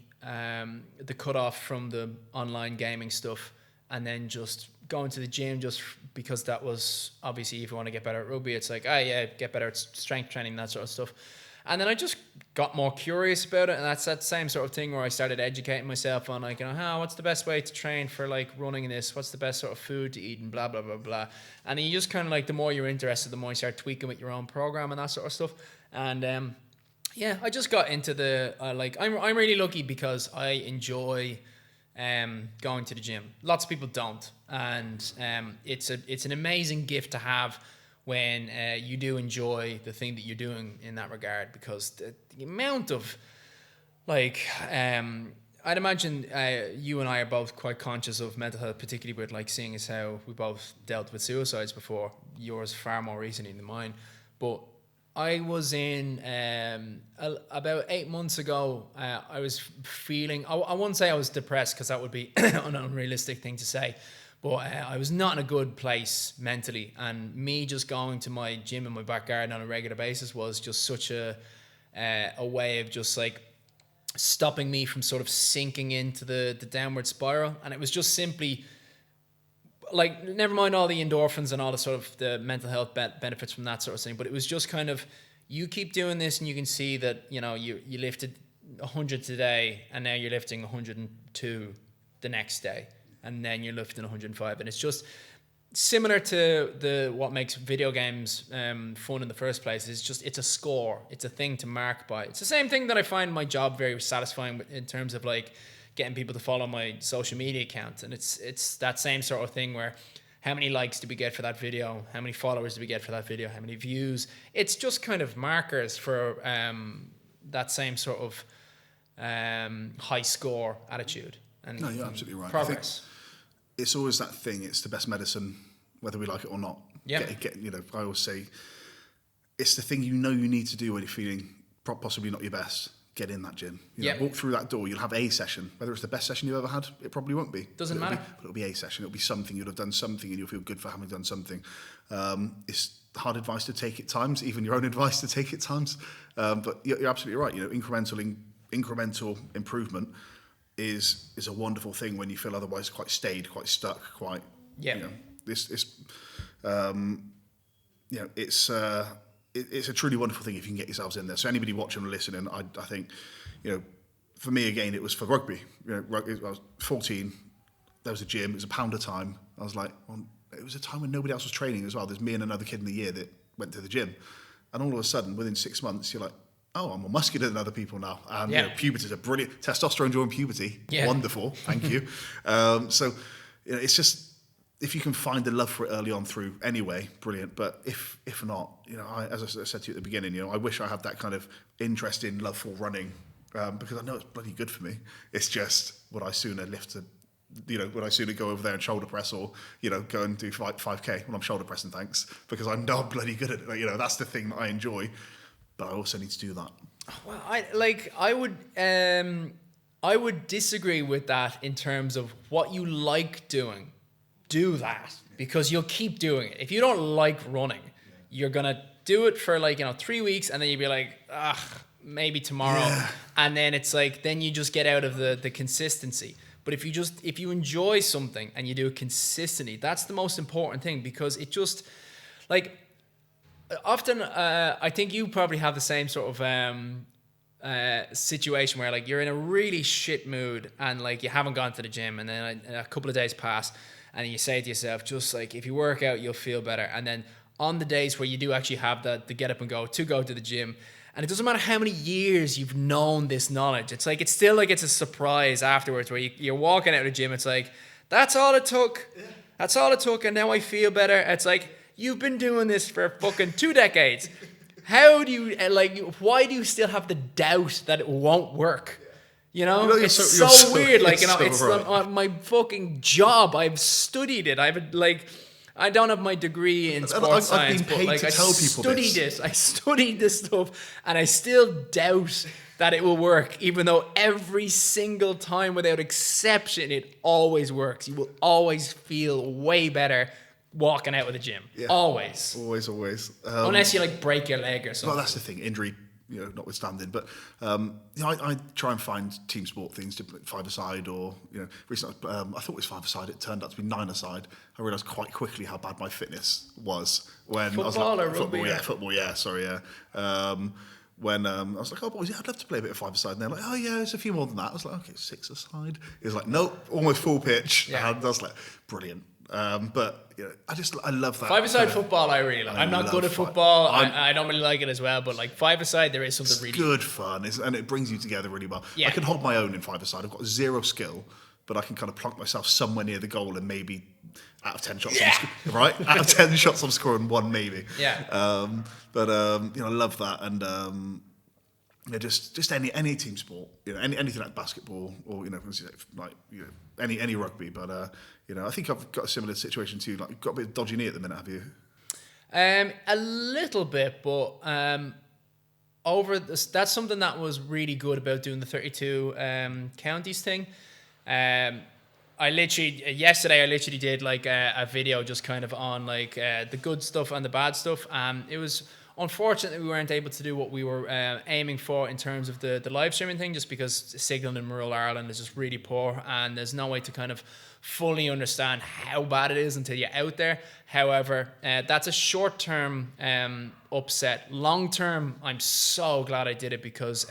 cutoff from the online gaming stuff, and then just going to the gym just because that was obviously, if you want to get better at rugby, it's like, get better at strength training, that sort of stuff. And then I just got more curious about it, and that's that same sort of thing where I started educating myself on, like, you know, what's the best way to train for like running this? What's the best sort of food to eat, and blah blah blah blah. And then you just kind of like, the more you're interested, the more you start tweaking with your own program and that sort of stuff. And I just got into the I'm really lucky because I enjoy going to the gym. Lots of people don't, and it's an amazing gift to have when you do enjoy the thing that you're doing in that regard, because the amount of, like, I'd imagine you and I are both quite conscious of mental health, particularly with, like, seeing as how we both dealt with suicides before, yours far more recently than mine. But I was in, about 8 months ago, I was feeling, I wouldn't say I was depressed because that would be an unrealistic thing to say, but I was not in a good place mentally, and me just going to my gym in my back garden on a regular basis was just such a way of just like stopping me from sort of sinking into the downward spiral. And it was just simply like, never mind all the endorphins and all the sort of the mental health benefits from that sort of thing, but it was just kind of, you keep doing this and you can see that, you know, you lifted 100 today and now you're lifting 102 the next day, and then you're lifting 105, and it's just similar to what makes video games fun in the first place. It's a score, it's a thing to mark by. It's the same thing that I find my job very satisfying in terms of like getting people to follow my social media account, and it's that same sort of thing where, how many likes do we get for that video, how many followers do we get for that video, how many views. It's just kind of markers for that same sort of high score attitude and no, you're absolutely right. Progress. It's always that thing. It's the best medicine, whether we like it or not. Yeah. You know, I always say, it's the thing you need to do when you're feeling possibly not your best. Get in that gym. You know, walk through that door. You'll have a session. Whether it's the best session you've ever had, it probably won't be. Doesn't matter. But it'll be a session. It'll be something. You'll have done something, and you'll feel good for having done something. It's hard advice to take at times, even your own advice to take at times. But you're absolutely right. Incremental improvement is a wonderful thing when you feel otherwise quite stayed, quite stuck, quite. Yeah. It's a truly wonderful thing if you can get yourselves in there. So anybody watching or listening, I think, for me again, it was for rugby. I was 14. There was a gym. It was £1 a time. I was like, it was a time when nobody else was training as well. There's me and another kid in the year that went to the gym, and all of a sudden, within 6 months, you're like, oh, I'm more muscular than other people now. And puberty is a brilliant testosterone during puberty. Yeah. Wonderful. Thank you. It's just, if you can find the love for it early on through anyway, brilliant. But if not, as I said to you at the beginning, I wish I had that kind of interest in love for running, because I know it's bloody good for me. It's just, would I sooner would I sooner go over there and shoulder press or, go and do 5K when I'm shoulder pressing, thanks, because I know I'm bloody good at it. That's the thing that I enjoy, but I also need to do that. Well, I would disagree with that in terms of what you like doing. Do that, because you'll keep doing it. If you don't like running, you're gonna do it for 3 weeks, and then you'll be like, maybe tomorrow, and then it's then you just get out of the consistency. But if you enjoy something and you do it consistently, that's the most important thing, because it just often I think you probably have the same sort of situation where you're in a really shit mood and you haven't gone to the gym, and then a couple of days pass and you say to yourself, just if you work out, you'll feel better. And then on the days where you do actually have the get up and go to the gym, and it doesn't matter how many years you've known this knowledge, it's it's still it's a surprise afterwards where you're walking out of the gym, it's that's all it took. That's all it took, and now I feel better. It's you've been doing this for fucking 2 decades. How do you, why do you still have the doubt that it won't work? It's so weird. It's right. My fucking job. I've studied it. I don't have my degree in sports science, I've been paid to tell people this. I studied this stuff, and I still doubt that it will work, even though every single time, without exception, it always works. You will always feel way better walking out of the gym. Yeah. Always. Always. Unless you break your leg or something. Well, that's the thing. Injury, notwithstanding. But I try and find team sport things to 5-a-side or, recently I thought it was 5-a-side. It turned out to be 9-a-side. I realised quite quickly how bad my fitness was when football I was or rugby? Football, when I was like, oh boys, I'd love to play a bit of 5-a-side, and they're like, oh yeah, it's a few more than that. I was like, okay, 6-a-side. It was nope, almost full pitch. Yeah. And I was like, brilliant. But I love that. 5-a-side football, I really like. I'm not good at football. I don't really like it as well. But 5-a-side, there is something really good fun, and it brings you together really well. Yeah. I can hold my own in 5-a-side. I've got zero skill, but I can kind of plonk myself somewhere near the goal, and maybe out of 10 shots, right? Out of 10 shots, I'm scoring 1 maybe. Yeah. I love that, and just any team sport, anything like basketball or any rugby. But I think I've got a similar situation to you. You've got a bit of dodgy knee at the minute, have you? A little bit, but that's something that was really good about doing the 32 counties thing. Yesterday I literally did a video just kind of on the good stuff and the bad stuff. It was unfortunately we weren't able to do what we were aiming for in terms of the live streaming thing, just because signal in rural Ireland is just really poor, and there's no way to kind of fully understand how bad it is until you're out there. However, that's a short-term upset. Long-term, I'm so glad I did it, because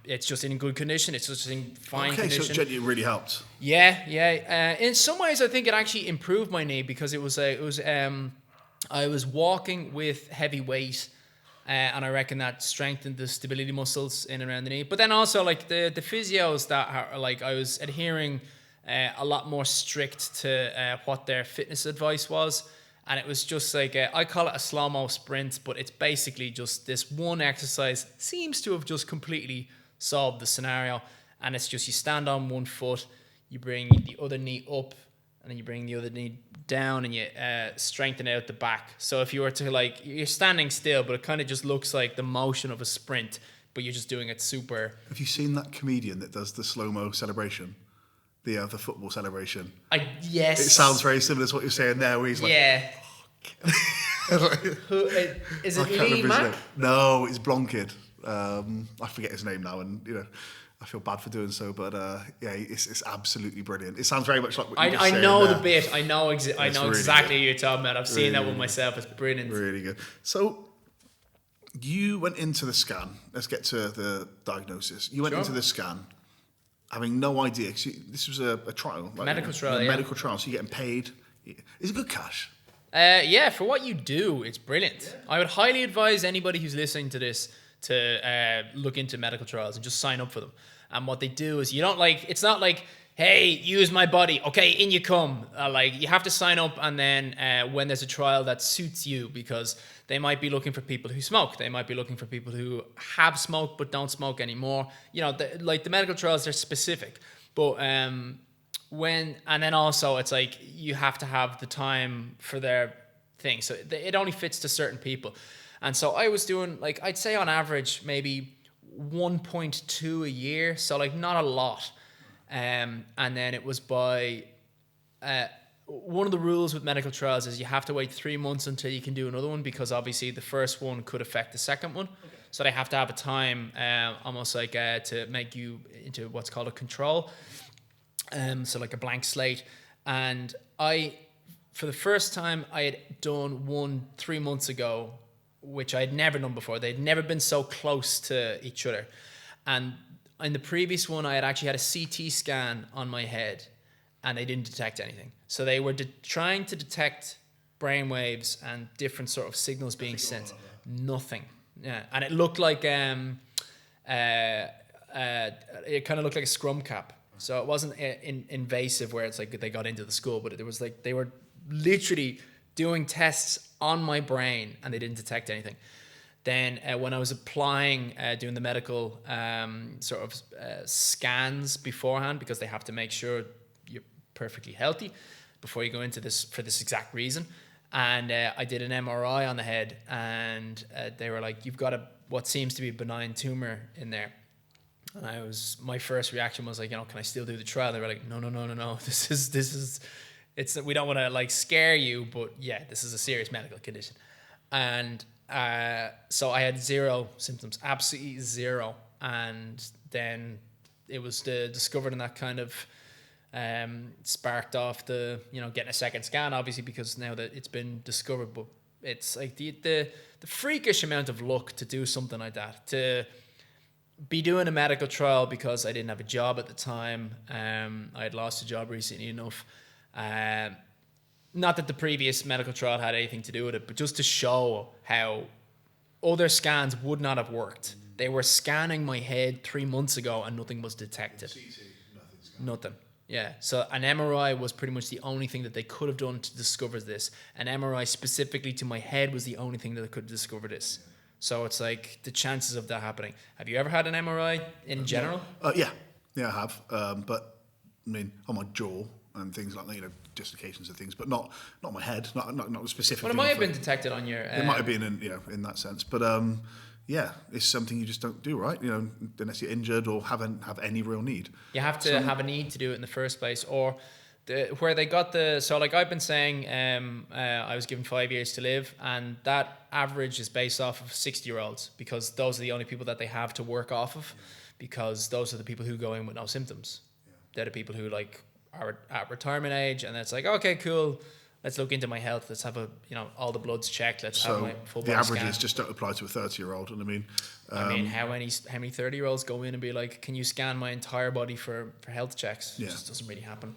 it's just in good condition. It's just in fine condition. So it really helped. Yeah. In some ways, I think it actually improved my knee, because I was walking with heavy weight, and I reckon that strengthened the stability muscles in and around the knee. But then also the physios that are I was adhering a lot more strict to what their fitness advice was. And it was just I call it a slow-mo sprint, but it's basically just this one exercise seems to have just completely solved the scenario. And it's just you stand on one foot, you bring the other knee up, and then you bring the other knee down, and you strengthen out the back. So if you were to you're standing still, but it kind of just looks like the motion of a sprint, but you're just doing it super. Have you seen that comedian that does the slow-mo celebration? The football celebration. Yes. It sounds very similar to what you're saying there, where he's like, yeah. Who is I it? can't Lee remember his Mack? name. No, it's Blomkid. I forget his name now, and I feel bad for doing so, but yeah, it's absolutely brilliant. It sounds very much like what you just I saying know there. the bit. I know It's exactly really what good. you're talking about. I've seen that Really one good. myself. It's brilliant. Really good. So you went into the scan. Let's get to the diagnosis. You went Sure. into the scan having no idea. 'Cause this was a trial. Right? Medical trial, A yeah. medical trial, so you're getting paid. Is it good cash? Yeah, for what you do, it's brilliant. I would highly advise anybody who's listening to this to look into medical trials and just sign up for them. And what they do is it's not like, hey, use my body, okay, in you come. You have to sign up, and then when there's a trial that suits you, because they might be looking for people who smoke. They might be looking for people who have smoked but don't smoke anymore. The medical trials, they're specific. But and then also it's like you have to have the time for their thing, so it only fits to certain people. And so I was doing, I'd say on average maybe 1.2 a year, so not a lot. And then it was by one of the rules with medical trials is you have to wait 3 months until you can do another one, because obviously the first one could affect the second one. So they have to have a time almost to make you into what's called a control. So like a blank slate. And for the first time, I had done one 3 months ago, which I had never done before. They'd never been so close to each other. And in the previous one, I had actually had a CT scan on my head, and they didn't detect anything. So they were trying to detect brainwaves and different sort of signals being sent. Nothing. Yeah, and it looked like it kind of looked like a scrum cap. So it wasn't invasive where it's like they got into the skull, but it was like they were literally doing tests on my brain and they didn't detect anything. Then when I was applying, doing the medical scans beforehand, because they have to make sure you're perfectly healthy before you go into this for this exact reason. And I did an MRI on the head, and they were like, "You've got what seems to be a benign tumor in there." And my first reaction was like, can I still do the trial? They were like, no. This is, we don't want to scare you, but yeah, this is a serious medical condition. And so I had zero symptoms, absolutely zero. And then it was discovered, and that kind of sparked off the, getting a second scan, obviously, because now that it's been discovered. But it's like the freakish amount of luck to do something like that, to be doing a medical trial, because I didn't have a job at the time. I had lost a job recently enough. Not that the previous medical trial had anything to do with it, but just to show how other scans would not have worked. They were scanning my head 3 months ago and nothing was detected. Nothing. Yeah. So an MRI was pretty much the only thing that they could have done to discover this. An MRI specifically to my head was the only thing that could discover this. So it's like the chances of that happening. Have you ever had an MRI in general? Yeah, I have. But I mean, on my jaw and things like that, dislocations and things, but not my head, not specifically. Well, it might have been detected on your. It might have been in that sense, but yeah, it's something you just don't do, right? Unless you're injured or have any real need. You have to have a need to do it in the first place, or where they got I've been saying, I was given 5 years to live, and that average is based off of 60-year-olds, because those are the only people that they have to work off of, because those are the people who go in with no symptoms. They're the people who are at retirement age, and it's like, okay, cool, let's look into my health, let's have all the bloods checked, let's have my full body the averages scan. just don't apply to a 30-year-old, and I mean, how many 30-year-olds go in and be like, can you scan my entire body for health checks? It just doesn't really happen.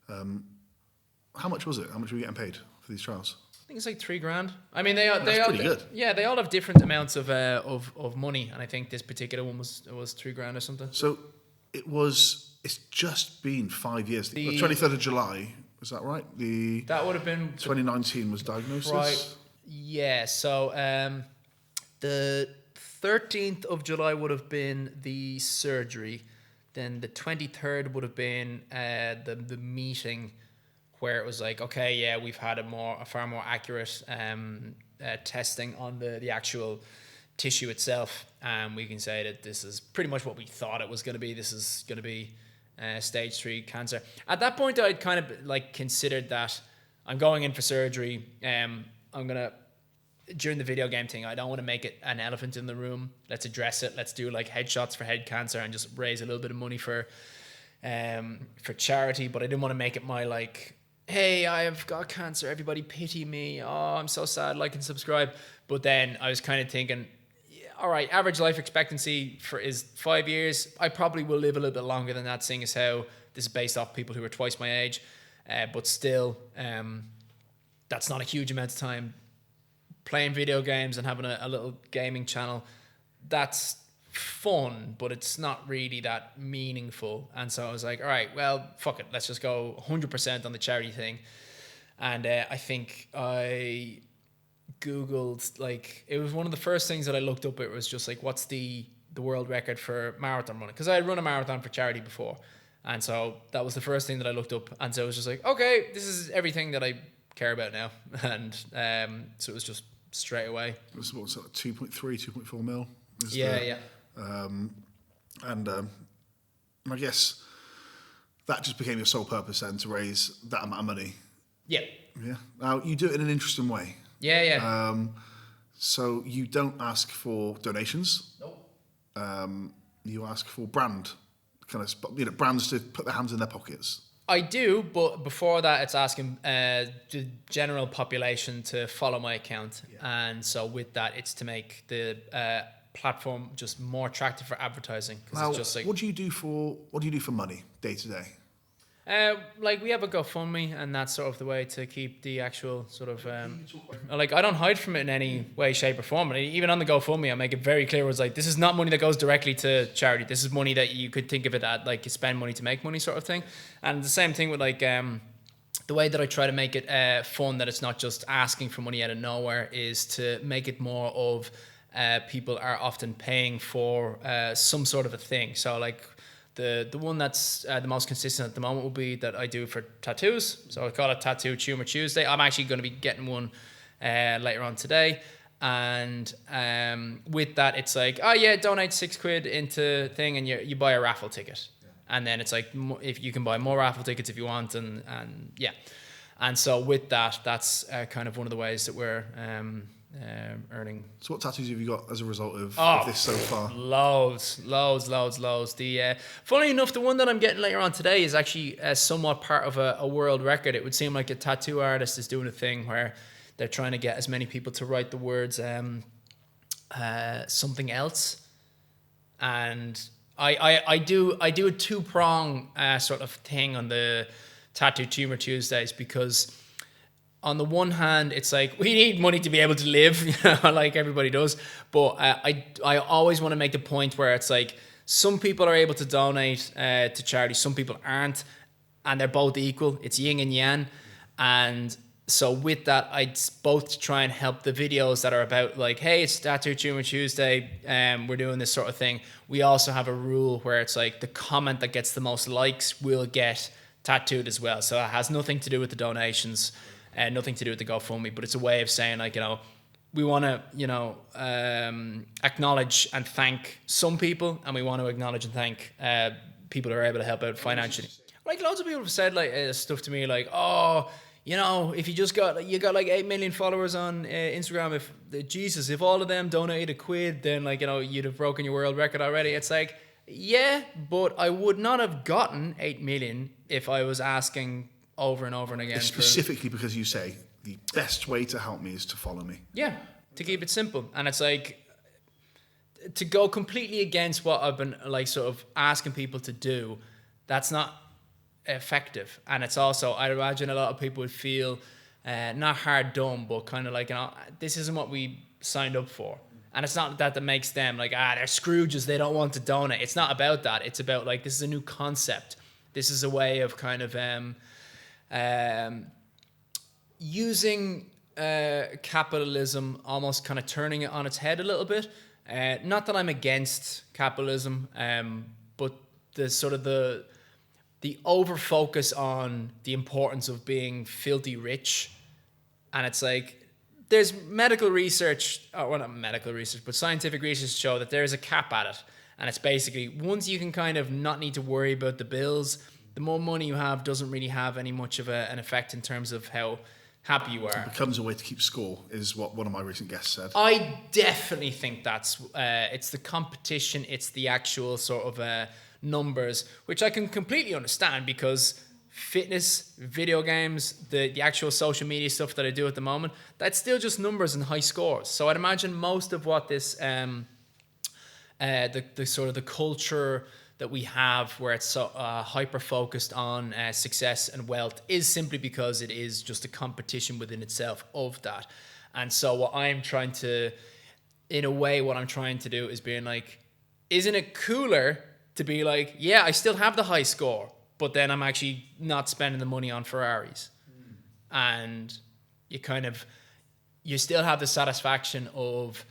How much was it? How much were you getting paid for these trials? I think it's like $3,000. I mean, they all pretty good. Yeah, they all have different amounts of money, and I think this particular one was $3,000 or something. So it's just been 5 years. The 23rd of July, is that right? That would have been 2019 was diagnosis. Right. Yeah. So the 13th of July would have been the surgery. Then the 23rd would have been the meeting, where it was like, okay, yeah, we've had a far more accurate testing on the actual tissue itself, and we can say that this is pretty much what we thought it was going to be. This is going to be stage 3 cancer. At that point, I'd kind of considered that I'm going in for surgery. I'm gonna during the video game thing, I don't want to make it an elephant in the room. Let's address it. Let's do like headshots for head cancer and just raise a little bit of money for charity. But I didn't want to make it my like, hey, I have got cancer. Everybody pity me. Oh, I'm so sad. Like and subscribe. But then I was kind of thinking, yeah, all right, average life expectancy is 5 years. I probably will live a little bit longer than that, seeing as how this is based off people who are twice my age. But still, that's not a huge amount of time. Playing video games and having a little gaming channel, that's fun, but it's not really that meaningful. And so I was like, all right, well, fuck it. Let's just go 100% on the charity thing. And I think I Googled, like, it was one of the first things that I looked up. It was just like, what's the world record for marathon running? Because I had run a marathon for charity before. And so that was the first thing that I looked up. And so it was just like, okay, this is everything that I care about now. And so it was just straight away. It was what's that, 2.3, 2.4 mil? Yeah. And I guess that just became your sole purpose then, to raise that amount of money. Yeah. Yeah. Now, you do it in an interesting way. Yeah. So you don't ask for donations. Nope. You ask for brands to put their hands in their pockets. I do, but before that, it's asking the general population to follow my account, and so with that, it's to make the platform just more attractive for advertising. Now, it's just like, what do you do for money day to day? like we have a GoFundMe, and that's sort of the way to keep the actual sort of like I don't hide from it in any way, shape, or form. And even on the GoFundMe, I make it very clear. It's like, this is not money that goes directly to charity. This is money that you could think of it at, like, you spend money to make money sort of thing. And the same thing with like the way that I try to make it fun, that it's not just asking for money out of nowhere, is to make it more of people are often paying for some sort of a thing. So like, the one that's the most consistent at the moment will be that I do for tattoos. So I call it Tattoo Humour Tuesday. I'm actually going to be getting one later on today. And with that, it's like, oh yeah, donate £6 into thing, and you buy a raffle ticket. Yeah. And then it's like, if you can buy more raffle tickets if you want, and yeah. And so with that, that's kind of one of the ways that we're earning. So what tattoos have you got as a result of this so far? Loads. The funny enough, the one that I'm getting later on today is actually somewhat part of a world record. It would seem like a tattoo artist is doing a thing where they're trying to get as many people to write the words something else. And I do a 2-prong sort of thing on the Tattoo Humour Tuesdays, because on the one hand, it's like, we need money to be able to live, you know, like everybody does. But I always want to make the point where it's like, some people are able to donate to charity, some people aren't, and they're both equal. It's yin and yang. And so with that, I both try and help the videos that are about like, hey, it's Tattoo Humour Tuesday, we're doing this sort of thing. We also have a rule where it's like, the comment that gets the most likes will get tattooed as well. So it has nothing to do with the donations. Nothing to do with the GoFundMe, but it's a way of saying, like, you know, we want to, you know, acknowledge and thank some people, and we want to acknowledge and thank people who are able to help out financially. Like, loads of people have said like stuff to me like, oh, you know, if you got like 8 million followers on Instagram, if all of them donated £1, then, like, you know, you'd have broken your world record already. It's like, yeah, but I would not have gotten 8 million if I was asking over and over and again. Specifically because you say the best way to help me is to follow me. Yeah, to keep it simple. And it's like, to go completely against what I've been like sort of asking people to do, that's not effective. And it's also, I imagine a lot of people would feel not hard done, but kind of like, you know, this isn't what we signed up for. And it's not that makes them like, they're Scrooges, they don't want to donate. It's not about that. It's about like, this is a new concept. This is a way of kind of using capitalism, almost kind of turning it on its head a little bit. Not that I'm against capitalism, but the sort of the over focus on the importance of being filthy rich. And it's like, there's medical research, well, not medical research, but scientific research show that there's a cap at it. And it's basically, once you can kind of not need to worry about the bills, the more money you have doesn't really have any much of an effect in terms of how happy you are. Becomes a way to keep score, is what one of my recent guests said. I definitely think that's it's the competition, it's the actual sort of numbers, which I can completely understand, because fitness, video games, the actual social media stuff that I do at the moment, that's still just numbers and high scores. So I'd imagine most of what this the sort of the culture that we have, where it's so hyper focused on success and wealth, is simply because it is just a competition within itself of that. And so what I'm trying to do is being like, isn't it cooler to be like, yeah, I still have the high score, but then I'm actually not spending the money on Ferraris. And you still have the satisfaction of,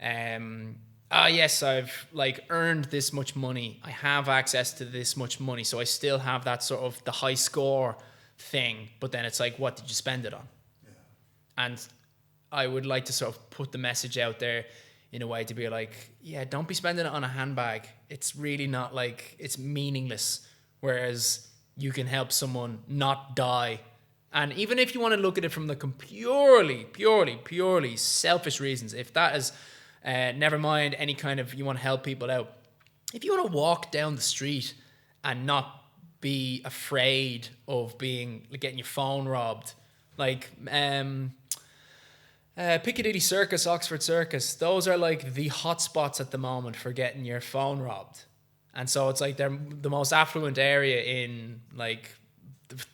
yes, I've like earned this much money. I have access to this much money. So I still have that sort of the high score thing. But then it's like, what did you spend it on? Yeah. And I would like to sort of put the message out there in a way to be like, yeah, don't be spending it on a handbag. It's really not like, it's meaningless. Whereas you can help someone not die. And even if you want to look at it from the purely selfish reasons, if that is, never mind any kind of, you want to help people out. If you want to walk down the street and not be afraid of getting your phone robbed, like Piccadilly Circus, Oxford Circus, those are like the hot spots at the moment for getting your phone robbed. And so it's like they're the most affluent area in like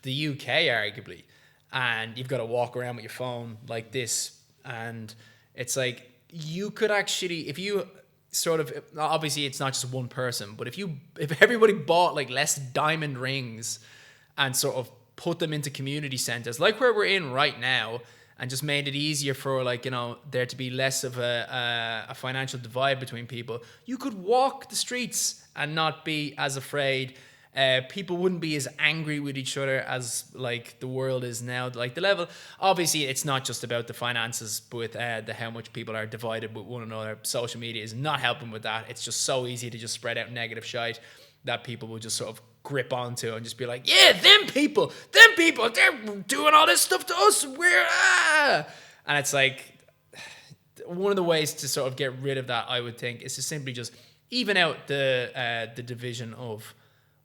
the UK, arguably. And you've got to walk around with your phone like this. And it's like, you could actually, if you sort of, obviously it's not just one person, but if everybody bought like less diamond rings and sort of put them into community centers, like where we're in right now, and just made it easier for there to be less of a financial divide between people, you could walk the streets and not be as afraid. People wouldn't be as angry with each other as like the world is now. Like the level, obviously it's not just about the finances, but with how much people are divided with one another. Social media is not helping with that. It's just so easy to just spread out negative shite that people will just sort of grip onto and just be like, yeah, them people, they're doing all this stuff to us. And it's like, one of the ways to sort of get rid of that, I would think, is to simply just even out the division of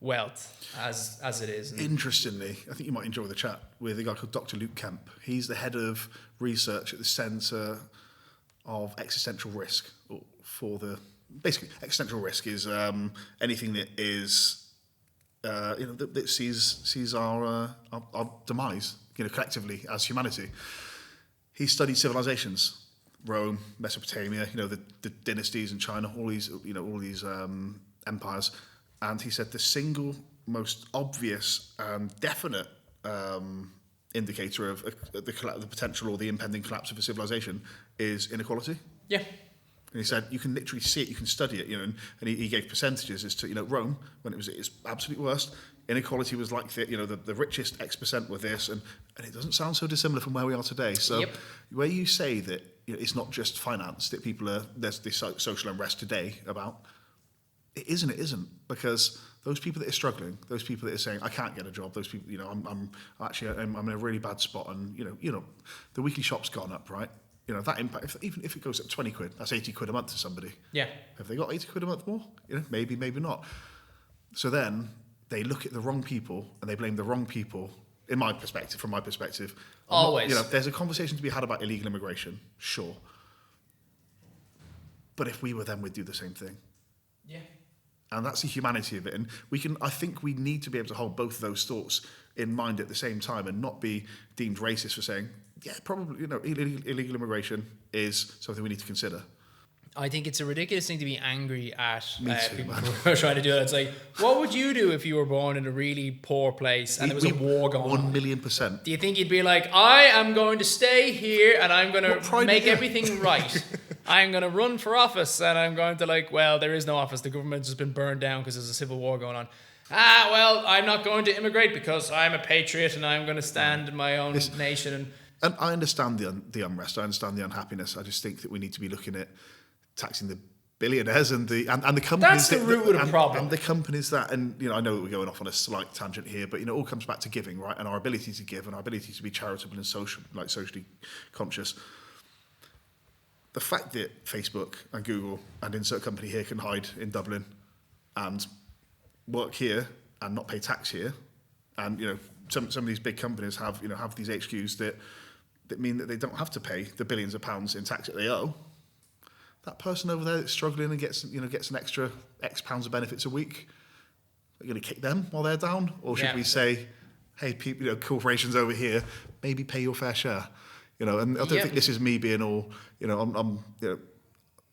wealth as it is. Interestingly, I think you might enjoy the chat with a guy called Dr. Luke Kemp. He's the head of research at the Centre of Existential Risk. Basically, existential risk is anything that is, that sees our demise, collectively as humanity. He studied civilizations, Rome, Mesopotamia, the dynasties in China, all these empires. And he said the single most obvious and definite indicator of the potential or the impending collapse of a civilization is inequality. Yeah. And he said you can literally see it, you can study it, and he gave percentages as to Rome when it was at its absolute worst. Inequality was like the richest X% were this, and it doesn't sound so dissimilar from where we are today. So where you say that it's not just finance that there's this social unrest today about. It isn't, because those people that are struggling, those people that are saying, I can't get a job, those people, I'm in a really bad spot, and the weekly shop's gone up, right? That impact, even if it goes up 20 quid, that's 80 quid a month to somebody. Yeah. Have they got 80 quid a month more? Maybe not. So then they look at the wrong people and they blame the wrong people, from my perspective. Always. There's a conversation to be had about illegal immigration, sure. But if we were them, we'd do the same thing. Yeah. And that's the humanity of it. And I think we need to be able to hold both of those thoughts in mind at the same time and not be deemed racist for saying, yeah, probably, illegal immigration is something we need to consider. I think it's a ridiculous thing to be angry at people who are trying to do it. It's like, what would you do if you were born in a really poor place and there was a war going on? 1,000,000%. Do you think you'd be like, I am going to stay here and I'm going to make everything right? I'm going to run for office and I'm going to there is no office. The government's just been burned down because there's a civil war going on. I'm not going to immigrate because I'm a patriot and I'm going to stand in my own nation. And I understand the unrest. I understand the unhappiness. I just think that we need to be looking at taxing billionaires and the companies. That's the root of the problem. And the companies that, and I know we're going off on a slight tangent here, but it all comes back to giving, right? And our ability to give and our ability to be charitable and socially conscious. The fact that Facebook and Google and insert company here can hide in Dublin and work here and not pay tax here, and some of these big companies have these HQs that mean that they don't have to pay the billions of pounds in tax that they owe. That person over there that's struggling and gets an extra X pounds of benefits a week, are you going to kick them while they're down, or should we say, hey, people, corporations over here, maybe pay your fair share? And I don't think this is me being all, I'm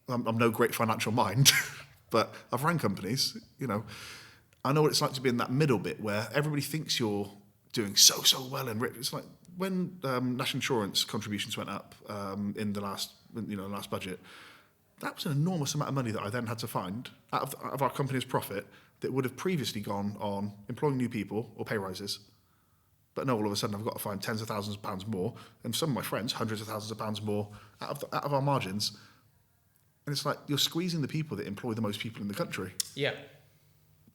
no great financial mind, but I've run companies. I know what it's like to be in that middle bit where everybody thinks you're doing so well and rich. It's like when national insurance contributions went up in the last budget. That was an enormous amount of money that I then had to find out of our company's profit that would have previously gone on employing new people or pay rises. But no, all of a sudden I've got to find tens of thousands of pounds more, and some of my friends, hundreds of thousands of pounds more out of our margins. And it's like you're squeezing the people that employ the most people in the country. Yeah.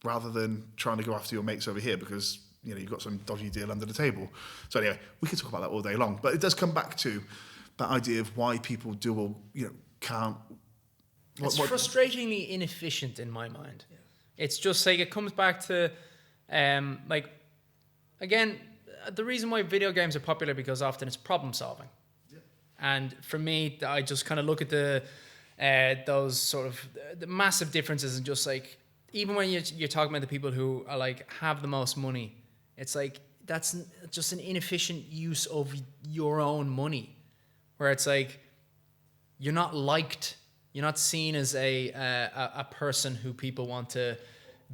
Rather than trying to go after your mates over here because you've got some dodgy deal under the table. So anyway, we could talk about that all day long, but it does come back to that idea of why people do or can't. It's frustratingly inefficient in my mind. Yeah. It's just like it comes back to, again, the reason why video games are popular because often it's problem solving. Yeah. And for me, I just kind of look at those sort of the massive differences and just like, even when you're talking about the people who are like have the most money, it's like that's just an inefficient use of your own money, where it's like you're not liked. You're not seen as a person who people want to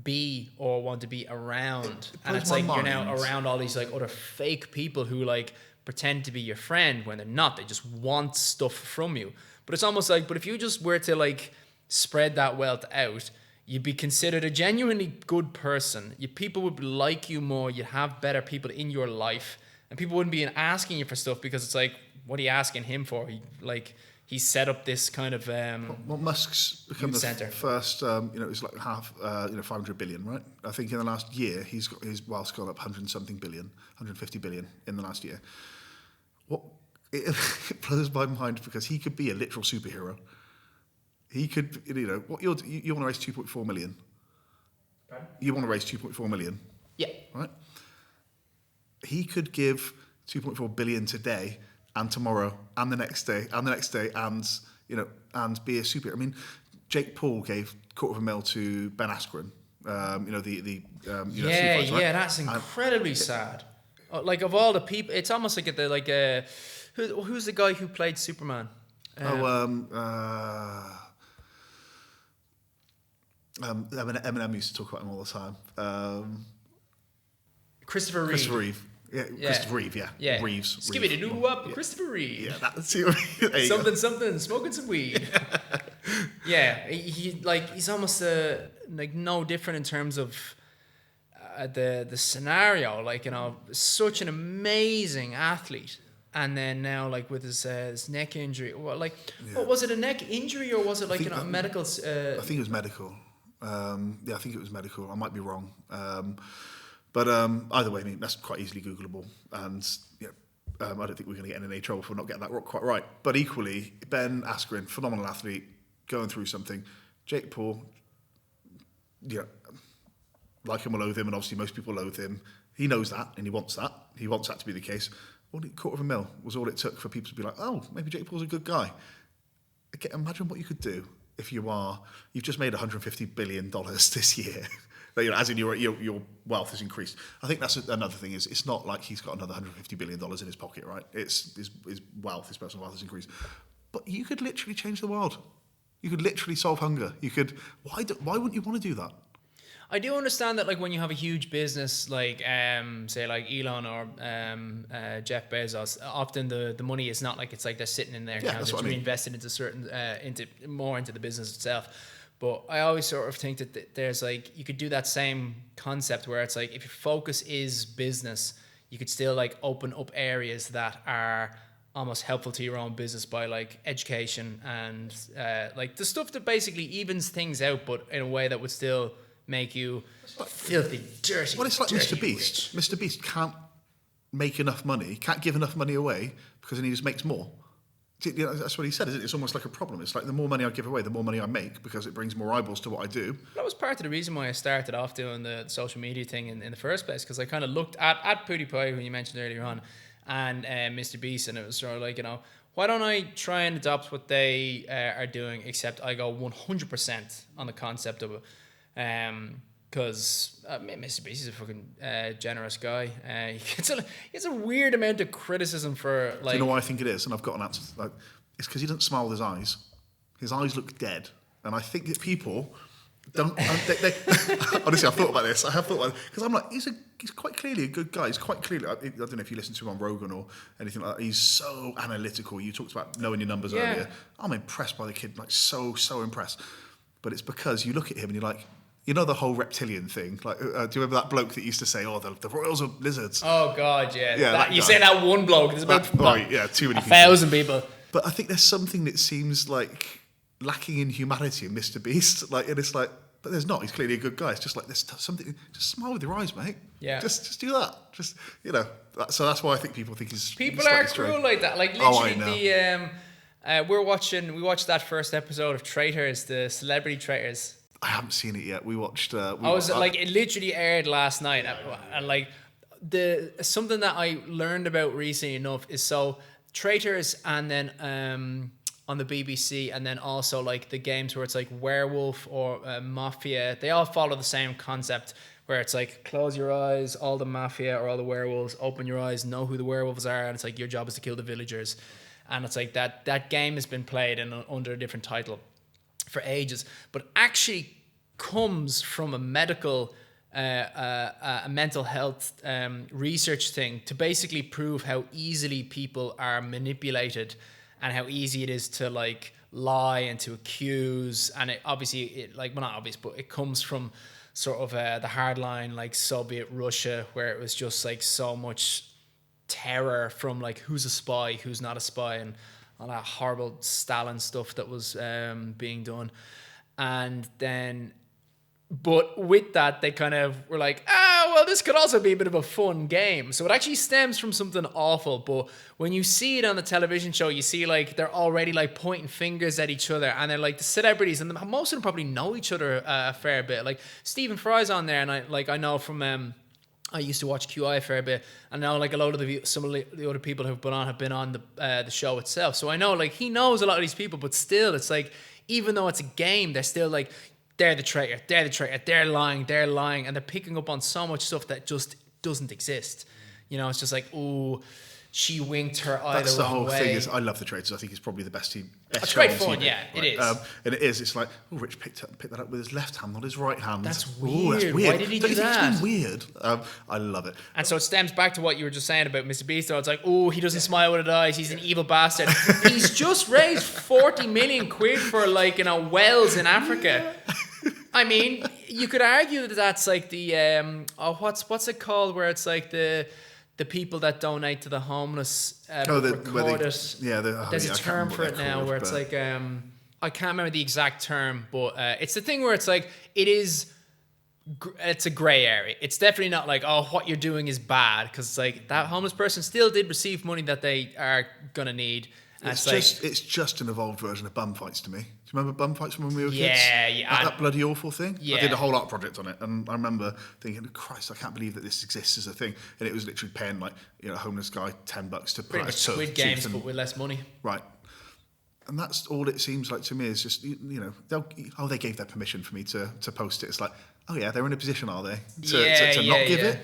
be or want to be around. And it's like you're now around all these like other fake people who like pretend to be your friend when they're not. They just want stuff from you. But it's almost like, but if you just were to like spread that wealth out, you'd be considered a genuinely good person. People would like you more. You'd have better people in your life. And people wouldn't be asking you for stuff because it's like, what are you asking him for? He set up this kind of Musk's become the center. First, it's like half, 500 billion, right? I think in the last year he's got his wealth's gone up 100-something billion, 150 billion in the last year. It blows my mind because he could be a literal superhero. He could, what you want to raise 2.4 million. Pardon? You want to raise 2.4 million. Yeah. Right. He could give 2.4 billion today. And tomorrow, and the next day, and be a superhero. I mean, Jake Paul gave $250,000 to Ben Askren. UFC fights, right? That's incredibly sad. Like of all the people, it's almost like who's the guy who played Superman? Eminem used to talk about him all the time. Christopher Reeve. Christopher Reeve. Yeah, Christopher Reeve, yeah. Reeves. Give it a new up, Christopher Reeve. Yeah, that's something, smoking some weed. Yeah, he's almost no different in terms of the scenario. Such an amazing athlete, and then now with his neck injury. What was it, a neck injury or was it a medical? I think it was medical. I think it was medical. I might be wrong. But either way, that's quite easily Googleable, and I don't think we're going to get in any trouble for not getting that quite right. But equally, Ben Askren, phenomenal athlete, going through something. Jake Paul, like him or loathe him, and obviously most people loathe him. He knows that, and he wants that. He wants that to be the case. $250,000 was all it took for people to be like, oh, maybe Jake Paul's a good guy. Imagine what you could do if you've just made $150 billion this year. As in your wealth has increased. I think that's another thing. Is it's not like he's got another $150 billion in his pocket, right? It's his wealth, his personal wealth has increased. But you could literally change the world. You could literally solve hunger. You could. Why wouldn't you want to do that? I do understand that, when you have a huge business say Elon or Jeff Bezos, often the money is not it's like they're sitting in their account. It's reinvested into into the business itself. But I always sort of think that there's you could do that same concept where it's if your focus is business, you could still open up areas that are almost helpful to your own business by like education and like the stuff that basically evens things out, but in a way that would still make you filthy, dirty. Well, it's like dirty Mr. Beast. Mr. Beast can't make enough money, can't give enough money away because then he just makes more. You know, that's what he said, isn't it? It's almost like a problem. It's like the more money I give away, the more money I make because it brings more eyeballs to what I do. That was part of the reason why I started off doing the social media thing in the first place, because I kind of looked at PewDiePie, who you mentioned earlier on, and Mr. Beast, and it was sort of like, you know, why don't I try and adopt what they are doing, except I go 100% on the concept of it. Because Mr. Beast is a fucking generous guy. He gets a weird amount of criticism for like. Do you know why I think it is? And I've got an answer. Like, it's because he doesn't smile with his eyes. His eyes look dead, and I think that people don't. They honestly, I've thought about this. I have thought about it because I'm like, he's quite clearly a good guy. He's quite clearly. I don't know if you listen to him on Rogan or anything like that. He's so analytical. You talked about knowing your numbers earlier. I'm impressed by the kid. Like so impressed. But it's because you look at him and you're like. You know the whole reptilian thing? Like, do you remember that bloke that used to say, "Oh, the royals are lizards"? Oh God, yeah. Yeah, you say that one bloke. There's about too many 1,000 people. But I think there's something that seems like lacking in humanity in Mr. Beast. Like, and it's like, but there's not. He's clearly a good guy. It's just like there's something. Just smile with your eyes, mate. Yeah. Just do that. Just So that's why I think people think he's. People are cruel like that. Like literally, we watched that first episode of Traitors, the celebrity traitors. I haven't seen it yet. We watched. It literally aired last night, and like something that I learned about recently enough is so Traitors, and then on the BBC, and then also like the games where it's like Werewolf or Mafia. They all follow the same concept where it's like close your eyes, all the Mafia or all the werewolves, open your eyes, know who the werewolves are, and it's like your job is to kill the villagers, and it's like that game has been played under a different title for ages, but actually comes from a medical, a mental health research thing to basically prove how easily people are manipulated and how easy it is to like lie and to accuse. And it obviously, not obvious, but it comes from sort of the hardline like Soviet Russia, where it was just like so much terror from like who's a spy, who's not a spy, and all that horrible Stalin stuff that was being done. And then, but with that, they kind of were like, well, this could also be a bit of a fun game. So it actually stems from something awful. But when you see it on the television show, you see like they're already like pointing fingers at each other, and they're like the celebrities, and most of them probably know each other a fair bit. Like Stephen Fry's on there, and I know from I used to watch QI a fair bit, and now like a lot of some of the other people who've been on the show itself. So I know like he knows a lot of these people, but still, it's like even though it's a game, they're still like they're the traitor, they're lying, and they're picking up on so much stuff that just doesn't exist. You know, it's just like, ooh, she winked her eye That's the the wrong whole way. thing. Is I love the Traitors. I think it's probably the best team. It's great fun, yeah, right? it is. And it is. It's like, Rich picked that up with his left hand, not his right hand. That's Ooh, weird. Why did he do that? It's weird. I love it. And so it stems back to what you were just saying about Mr. Beast. It's like, oh, he doesn't smile with his eyes. He's an evil bastard. He's just raised 40 million quid for like, wells in Africa. I mean, you could argue that that's like the what's it called, where it's like the people that donate to the homeless record it. Yeah, there's a term for it now where it's like I can't remember the exact term, but it's the thing where it's like it's a grey area. It's definitely not like, oh, what you're doing is bad, because it's like that homeless person still did receive money that they are gonna need. It's just an evolved version of bum fights to me. Do you remember bum fights from when we were kids? Yeah. That bloody awful thing? Yeah. I did a whole art project on it, and I remember thinking, Christ, I can't believe that this exists as a thing. And it was literally paying a homeless guy $10 to pretty much Squid Games, but with less money. Right. And that's all it seems like to me is just, they gave their permission for me to post it. It's like, oh yeah, they're in a position, are they? To not give it?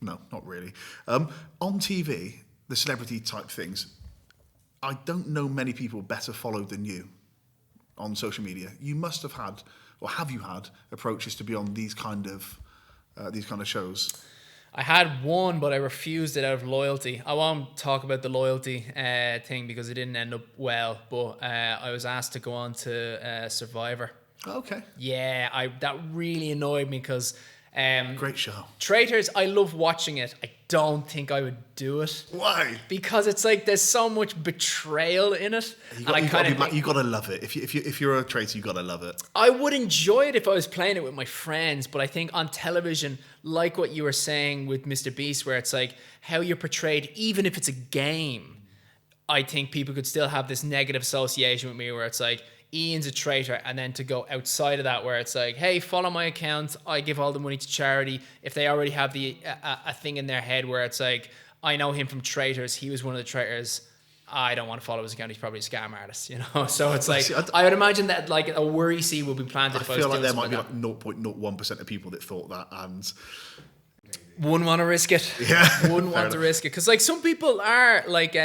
No, not really. On TV, the celebrity type things, I don't know many people better followed than you on social media. You must have had, or have you had, approaches to be on these kind of shows? I had one, but I refused it out of loyalty. I won't talk about the loyalty thing because it didn't end up well, but I was asked to go on to Survivor. Okay. Yeah, that really annoyed me because Great show. Traitors, I love watching it. I don't think I would do it. Why? Because it's like there's so much betrayal in it. You got to love it. If you're a traitor, you got to love it. I would enjoy it if I was playing it with my friends, but I think on television, like what you were saying with Mr. Beast, where it's like how you're portrayed, even if it's a game, I think people could still have this negative association with me where it's like, Ian's a traitor, and then to go outside of that where it's like, hey, follow my account, I give all the money to charity. If they already have a thing in their head where it's like, I know him from Traitors, he was one of the traitors, I don't want to follow his account, he's probably a scam artist, you know? So it's like, I would imagine that like a worry seed would be planted. I feel like there might be like 0.01% of people that thought that, and wouldn't want to risk it. Yeah. Wouldn't want to risk it. Because like some people are like,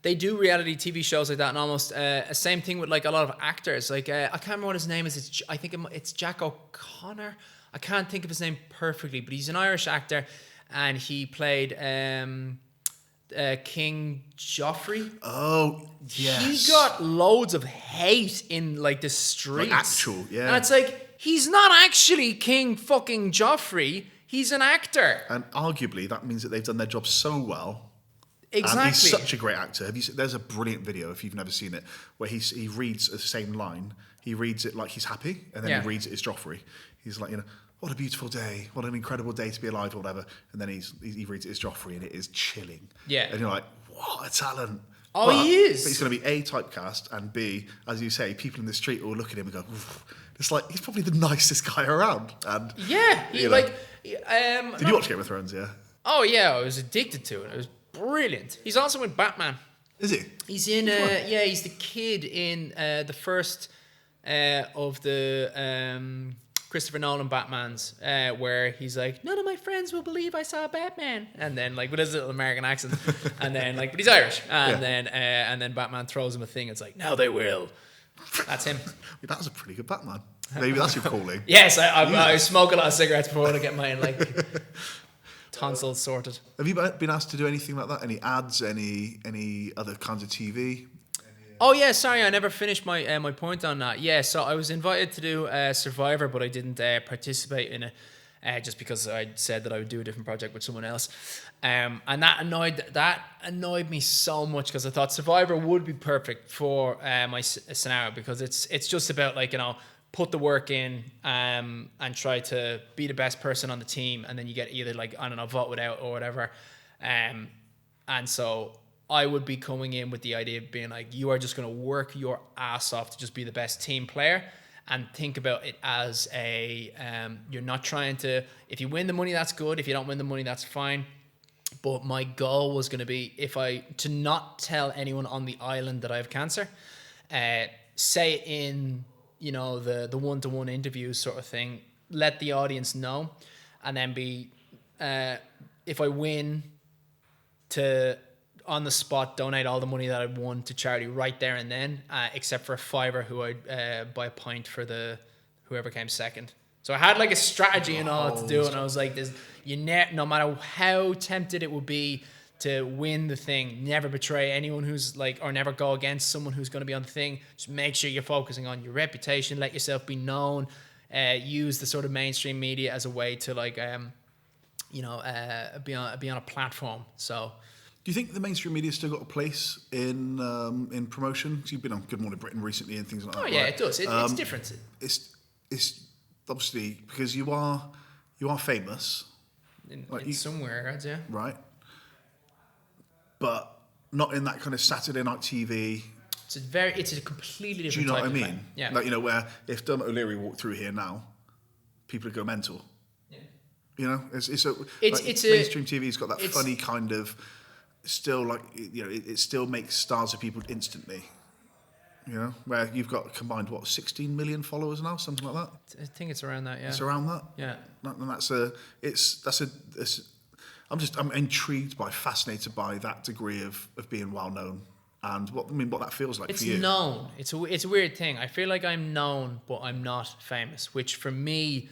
they do reality TV shows like that, and almost same thing with like a lot of actors. Like I can't remember what his name is. I think it's Jack O'Connor. I can't think of his name perfectly, but he's an Irish actor, and he played King Joffrey. Oh, yes. He got loads of hate in like the streets. Like actual, yeah. And it's like, he's not actually King fucking Joffrey. He's an actor. And arguably, that means that they've done their job so well. Exactly. And he's such a great actor. There's a brilliant video, if you've never seen it, where he reads the same line. He reads it like he's happy, and then he reads it as Joffrey. He's like, you know, what a beautiful day, what an incredible day to be alive, or whatever. And then he reads it as Joffrey, and it is chilling. Yeah. And you're like, what a talent. Oh, he is. But he's going to be A, typecast, and B, as you say, people in the street will look at him and go, oof. It's like, he's probably the nicest guy around. And yeah, he like... Did you watch Game of Thrones, yeah? Oh, yeah, I was addicted to it. It was brilliant. He's also in Batman. Is he? He's in... he's the kid in the first of the Christopher Nolan Batmans, where he's like, none of my friends will believe I saw Batman. And then, like, with his little American accent. And then, like, but he's Irish. And then Batman throws him a thing. It's like, now they will. That's him. That was a pretty good Batman. Maybe that's your calling. Yes, I smoke a lot of cigarettes before I get my like tonsils sorted. Have you been asked to do anything like that? Any ads? Any other kinds of TV? Oh yeah, sorry, I never finished my my point on that. Yeah, so I was invited to do Survivor, but I didn't participate in it just because I said that I would do a different project with someone else. And that annoyed me so much because I thought Survivor would be perfect for my scenario, because it's just about, like, you know, put the work in and try to be the best person on the team, and then you get either, like, I don't know, voted out or whatever. And so I would be coming in with the idea of being like, you are just going to work your ass off to just be the best team player, and think about it as a you're not trying to, if you win the money, that's good. If you don't win the money, that's fine. But my goal was going to be to not tell anyone on the island that I have cancer. Say it in, you know, the one-to-one interviews sort of thing. Let the audience know, and then be if I win, to on the spot donate all the money that I won to charity right there and then, except for a $5 who I'd buy a pint for whoever came second. So I had like a strategy and all to do, and I was like, no matter how tempted it would be to win the thing, never betray anyone who's like, or never go against someone who's going to be on the thing. Just make sure you're focusing on your reputation, let yourself be known, use the sort of mainstream media as a way to, like, be on a platform. So, do you think the mainstream media still got a place in promotion? Because you've been on Good Morning Britain recently and things like that. Oh yeah, right? it does. It's different. It's obviously because you are famous in some regards, yeah. Right. But not in that kind of Saturday night TV. It's a completely different. Do you know type what I of mean? thing. Yeah. Like, you know, where if Dermot O'Leary walked through here now, people would go mental. Yeah. You know, it's mainstream TV's got that funny kind of, still, like, you know, it still makes stars of people instantly. You know, where you've got combined 16 million followers now, something like that. I think it's around that. Yeah. It's around that. Yeah. And I'm intrigued fascinated by that degree of being well known, and what that feels like for you. It's known. It's a weird thing. I feel like I'm known, but I'm not famous, which for me,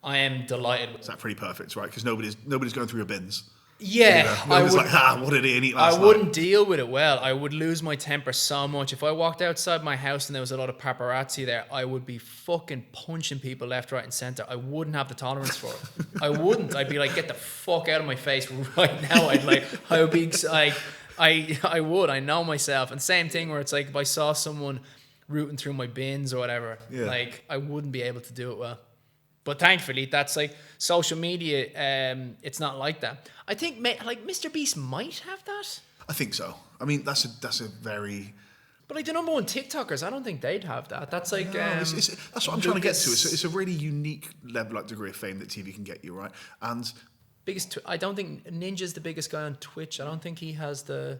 I am delighted with. Is that pretty perfect, right? Because nobody's going through your bins. Yeah, I It's would. like, what did Ian eat last I night? wouldn't deal with it well. I would lose my temper so much. If I walked outside my house and there was a lot of paparazzi there, I would be fucking punching people left, right, and center. I wouldn't have the tolerance for it. I wouldn't. I'd be like, get the fuck out of my face right now. I would be like, I would. I know myself. And same thing where it's like if I saw someone rooting through my bins or whatever, like I wouldn't be able to do it well. But thankfully, that's like social media. It's not like that. I think like Mr. Beast might have that. I think so. I mean, that's a very... But like the number one TikTokers, I don't think they'd have that. That's like that's what I'm trying to get to. It's a really unique level, like degree of fame that TV can get you, right? And I don't think Ninja's the biggest guy on Twitch. I don't think he has the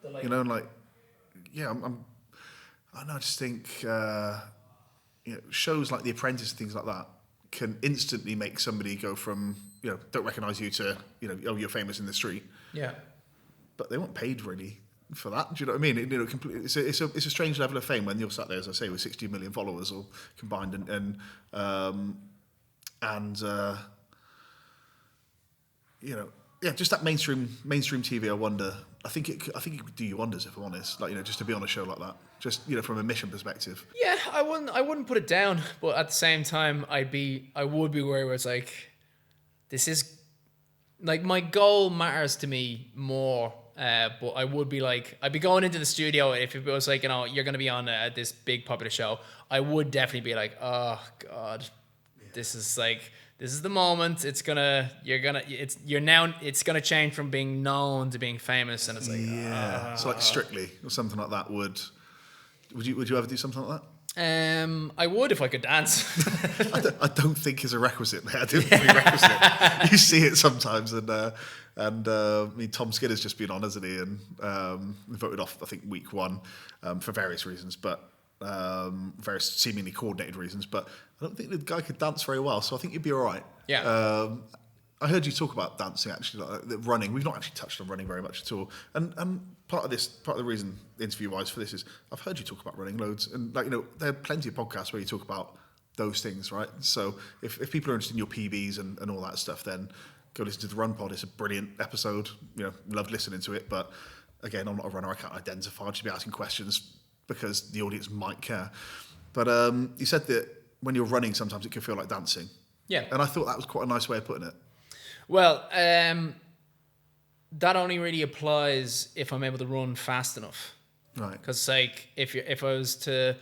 like, you know, like, yeah, I just think shows like The Apprentice and things like that can instantly make somebody go from don't recognise you to oh, you're famous in the street. Yeah. But they weren't paid really for that. Do you know what I mean? Completely, it's a strange level of fame when you're sat there, as I say, with 60 million followers all combined, and just that mainstream TV. I wonder. I think it could do you wonders, if I'm honest. Like just to be on a show like that, just from a mission perspective. Yeah, I wouldn't put it down, but at the same time, I would be worried where it's like, this is like my goal matters to me more. But I would be like, I'd be going into the studio if it was like, you're going to be on this big popular show. I would definitely be like, oh God, this is the moment. It's gonna change from being known to being famous, and it's like, So like Strictly or something like that. Would you ever do something like that? I would if I could dance. I don't think it's a requisite. I don't think it's a requisite. You see it sometimes, and I mean, Tom Skinner's just been on, hasn't he? And voted off, I think, week one for various reasons, but various seemingly coordinated reasons. But I don't think the guy could dance very well, so I think you'd be all right. Yeah. I heard you talk about dancing, actually, like the running. We've not actually touched on running very much at all. And part of the reason, interview-wise, for this is I've heard you talk about running loads. And, there are plenty of podcasts where you talk about those things, right? So if people are interested in your PBs and all that stuff, then go listen to the Run Pod. It's a brilliant episode. Loved listening to it. But, again, I'm not a runner. I can't identify. I'll just be asking questions because the audience might care. But you said that when you're running, sometimes it can feel like dancing. Yeah. And I thought that was quite a nice way of putting it. Well, that only really applies if I'm able to run fast enough. Right. Because if I was to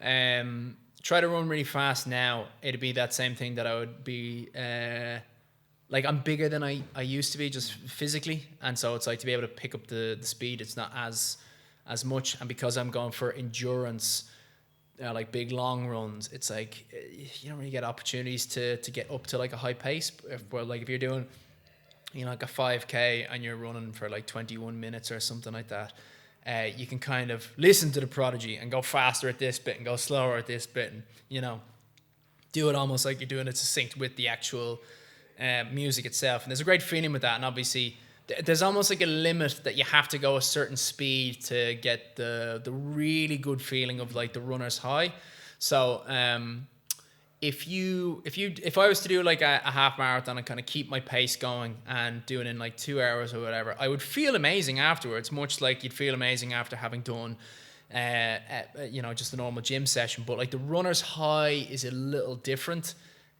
try to run really fast now, it'd be that same thing that I would be I'm bigger than I used to be just physically, and so it's like to be able to pick up the speed, it's not as much, and because I'm going for endurance. Like big long runs, it's like you don't really get opportunities to get up to like a high pace. If you're doing like a 5K and you're running for like 21 minutes or something like that, you can kind of listen to the Prodigy and go faster at this bit and go slower at this bit, and do it almost like you're doing it synced with the actual music itself. And there's a great feeling with that, and obviously there's almost like a limit that you have to go a certain speed to get the really good feeling of like the runner's high. So if I was to do like a half marathon and kind of keep my pace going and do it in like 2 hours or whatever, I would feel amazing afterwards, much like you'd feel amazing after having done just a normal gym session. But like the runner's high is a little different.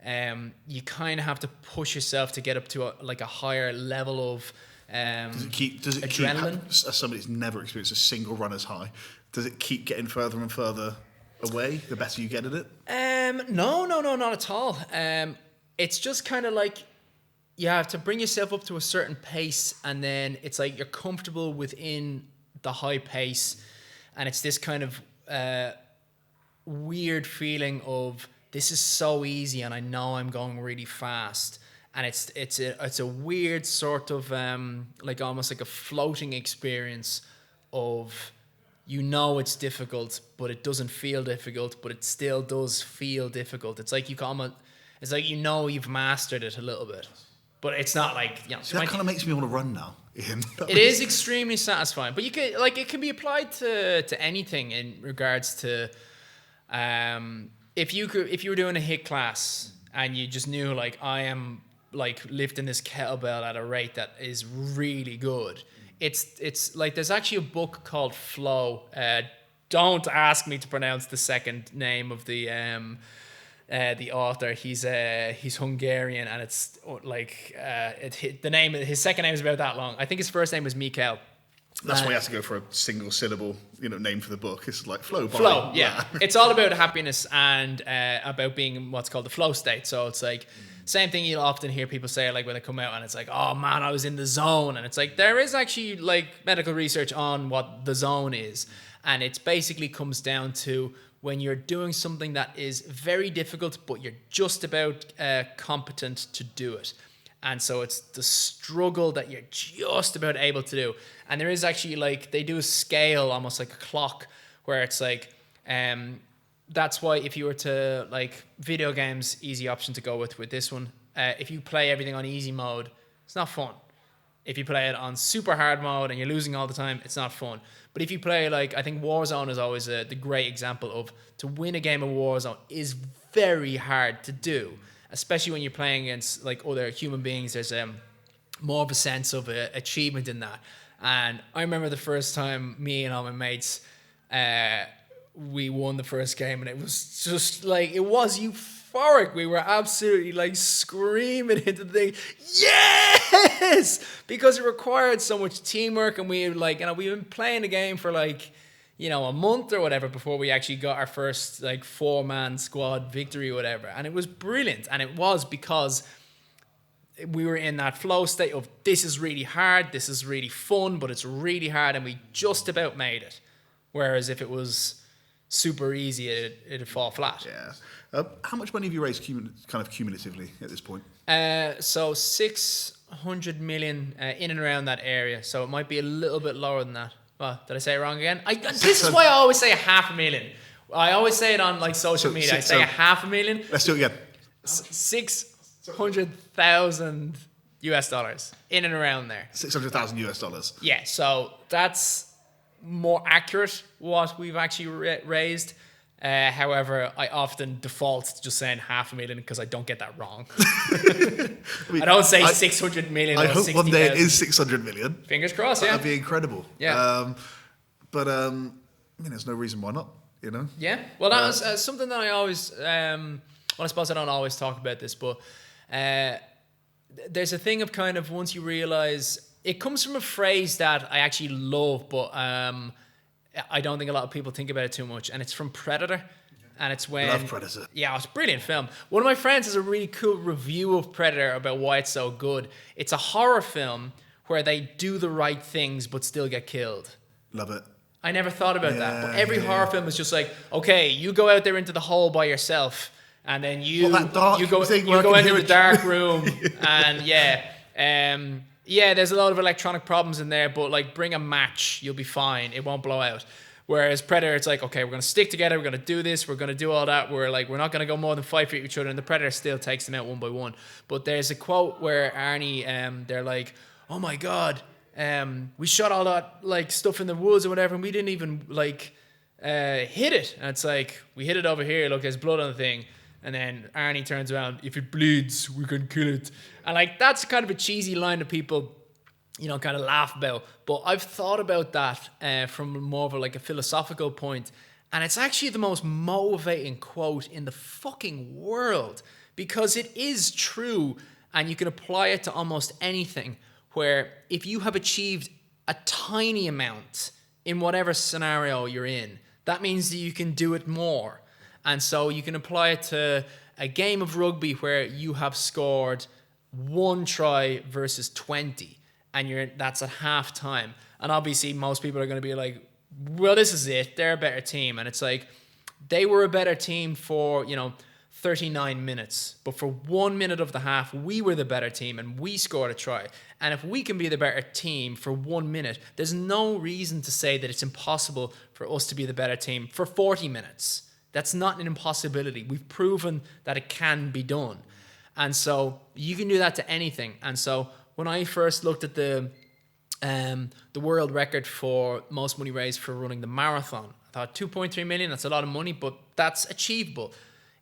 You kind of have to push yourself to get up to a higher level of does it keep adrenaline. As somebody who's never experienced a single runner's high, does it keep getting further and further away the better you get at it? No, not at all. It's just kind of like you have to bring yourself up to a certain pace, and then it's like you're comfortable within the high pace, and it's this kind of weird feeling of this is so easy and I know I'm going really fast. And it's a weird sort of like almost like a floating experience of it's difficult, but it doesn't feel difficult, but it still does feel difficult. It's like you've mastered it a little bit, but it's not like So that kind of makes me want to run now, Ian. It is extremely satisfying, but you can it can be applied to anything in regards to if you were doing a HIIT class and you just knew like I am like lifting this kettlebell at a rate that is really good. It's like there's actually a book called Flow. Don't ask me to pronounce the second name of the author. He's Hungarian, and it's like his second name is about that long. I think his first name was Mikhail. That's why you have to go for a single syllable, name for the book. It's like flow. Flow, yeah. It's all about happiness and about being in what's called the flow state. So it's like same thing you'll often hear people say like when they come out and it's like, oh man, I was in the zone. And it's like there is actually like medical research on what the zone is. And it basically comes down to when you're doing something that is very difficult, but you're just about competent to do it. And so it's the struggle that you're just about able to do. And there is actually like, they do a scale, almost like a clock, where it's like, that's why if you were to like video games, easy option to go with this one. If you play everything on easy mode, it's not fun. If you play it on super hard mode and you're losing all the time, it's not fun. But if you play like, I think Warzone is always the great example of to win a game of Warzone is very hard to do. Especially when you're playing against like other human beings, there's more of a sense of achievement in that. And I remember the first time me and all my mates, we won the first game, and it was just like, it was euphoric. We were absolutely like screaming into the thing, yes! Because it required so much teamwork, and we like, we've been playing the game for like, a month or whatever before we actually got our first like 4-man squad victory or whatever. And it was brilliant. And it was because we were in that flow state of this is really hard, this is really fun, but it's really hard, and we just about made it. Whereas if it was super easy, it'd fall flat. Yeah. How much money have you raised kind of cumulatively at this point? So 600 million in and around that area. So it might be a little bit lower than that. Well, did I say it wrong again? This is why I always say 500,000. I always say it on like social media. I say 500,000. Let's do it again. $600,000 US in and around there. $600,000 US. Yeah, so that's more accurate what we've actually raised. However, I often default to just saying 500,000 because I don't get that wrong. I don't say 600 million. I or hope 60, one day it 000. is 600 million. Fingers crossed, yeah. That'd be incredible. Yeah. There's no reason why not, Yeah. Well, that was something that I always, well, I suppose I don't always talk about this, but there's a thing of kind of once you realize, it comes from a phrase that I actually love, but I don't think a lot of people think about it too much, and it's from Predator. And it's when... I love Predator. Yeah, it's a brilliant film. One of my friends has a really cool review of Predator about why it's so good. It's a horror film where they do the right things but still get killed. Love it. I never thought about that. But every horror film is just like, okay, you go out there into the hole by yourself, and then you go into the dark room, and there's a lot of electronic problems in there, but like bring a match, you'll be fine. It won't blow out. Whereas Predator, it's like, okay, we're going to stick together, we're going to do this, we're going to do all that. We're not going to go more than 5 feet with each other, and the Predator still takes them out one by one. But there's a quote where Arnie, they're like, oh my God, we shot all that like stuff in the woods or whatever, and we didn't even like hit it. And it's like, we hit it over here, look, there's blood on the thing. And then Arnie turns around, if it bleeds, we can kill it. And like, that's kind of a cheesy line that people, kind of laugh about. But I've thought about that from more of a philosophical point. And it's actually the most motivating quote in the fucking world. Because it is true, and you can apply it to almost anything. Where if you have achieved a tiny amount in whatever scenario you're in, that means that you can do it more. And so you can apply it to a game of rugby where you have scored 1 try versus 20, and that's at half time. And obviously most people are going to be like, well, this is it. They're a better team. And it's like, they were a better team for, 39 minutes. But for 1 minute of the half, we were the better team and we scored a try. And if we can be the better team for 1 minute, there's no reason to say that it's impossible for us to be the better team for 40 minutes. That's not an impossibility. We've proven that it can be done. And so you can do that to anything. And so when I first looked at the world record for most money raised for running the marathon, I thought 2.3 million, that's a lot of money, but that's achievable.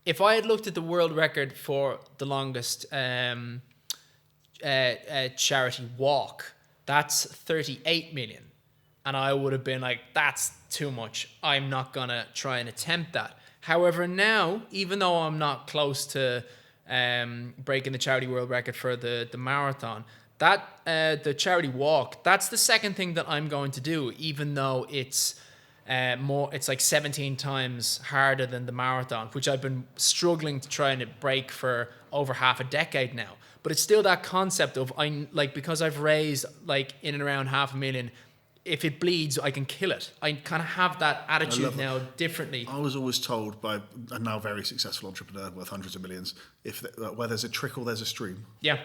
If I had looked at the world record for the longest charity walk, that's 38 million. And I would have been like, that's too much. I'm not going to try and attempt that. However, now, even though I'm not close to breaking the charity world record for the marathon, that the charity walk, that's the second thing that I'm going to do, even though it's it's like 17 times harder than the marathon, which I've been struggling to try and break for over half a decade now. But it's still that concept of, because I've raised like in and around 500,000, if it bleeds, I can kill it. I kind of have that attitude now differently. I was always told by a now very successful entrepreneur worth hundreds of millions, where there's a trickle, there's a stream. Yeah.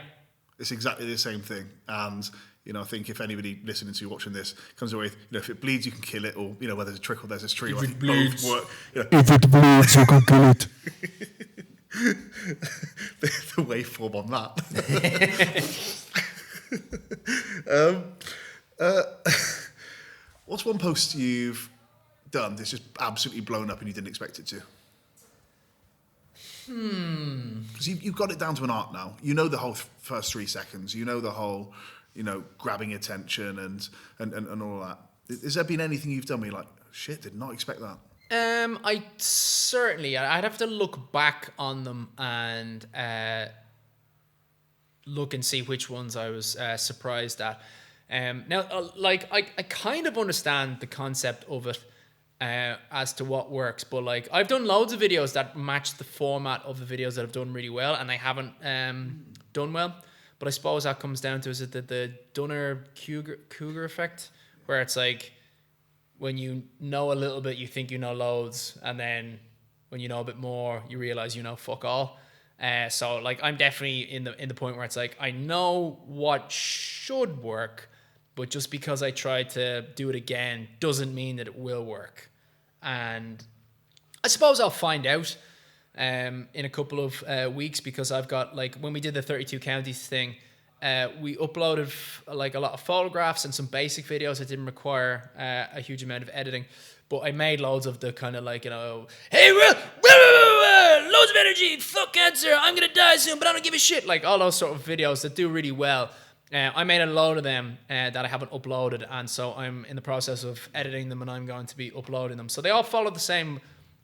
It's exactly the same thing. And, I think if anybody listening to you watching this comes away with, if it bleeds, you can kill it, or, where there's a trickle, there's a stream. If it bleeds. If it bleeds, you can kill it. the waveform on that. What's one post you've done that's just absolutely blown up and you didn't expect it to? Because you've got it down to an art now. You know the whole first 3 seconds. You know the whole, grabbing attention and all that. Has there been anything you've done where you're like, shit, did not expect that? I'd have to look back on them and look and see which ones I was surprised at. I kind of understand the concept of it as to what works, but I've done loads of videos that match the format of the videos that have done really well, and I haven't done well. But I suppose that comes down to, is it the Dunner-Kruger effect, where it's like, when you know a little bit, you think you know loads, and then when you know a bit more, you realize you know fuck all. So I'm definitely in the point where it's like, I know what should work, but just because I try to do it again doesn't mean that it will work. And I suppose I'll find out in a couple of weeks, because I've got, when we did the 32 counties thing, we uploaded a lot of photographs and some basic videos that didn't require a huge amount of editing. But I made loads of the kind of hey, loads of energy, fuck cancer, I'm going to die soon, but I don't give a shit. All those sort of videos that do really well. I made a load of them that I haven't uploaded, and so I'm in the process of editing them, and I'm going to be uploading them. So they all follow the same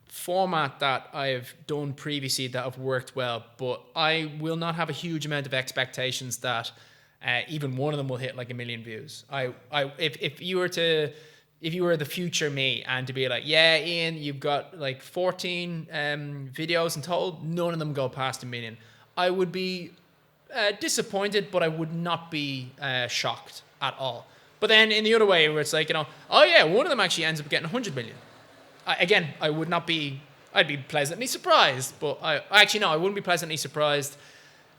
format that I've done previously that have worked well, but I will not have a huge amount of expectations that even one of them will hit 1 million views. If you were the future me and to be like, yeah, Ian, you've got 14 videos in total, none of them go past 1 million, I would be disappointed, but I would not be shocked at all. But then in the other way, where it's oh yeah, one of them actually ends up getting 100 million. I would not be, I'd be pleasantly surprised, but I wouldn't be pleasantly surprised.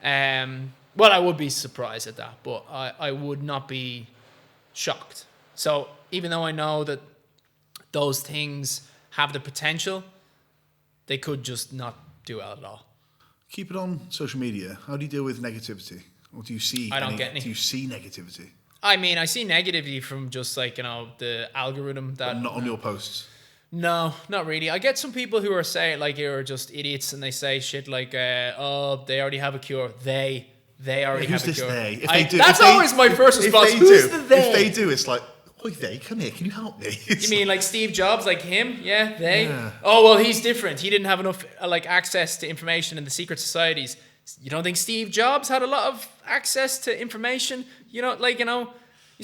I would be surprised at that, but I would not be shocked. So even though I know that those things have the potential, they could just not do well at all. Keep it on social media. How do you deal with negativity? Or do you see I don't get any. Do you see negativity? I mean, I see negativity from just the algorithm that... But not on your posts? No, not really. I get some people who are saying, you're just idiots, and they say shit oh, they already have a cure. They already have a cure. They? If they do, that's always my first response. Who's the they? If they do, it's like, oi, they, come here, can you help me? You mean Steve Jobs, him? Yeah, they? Yeah. Oh, well, he's different. He didn't have enough access to information in the secret societies. You don't think Steve Jobs had a lot of access to information? You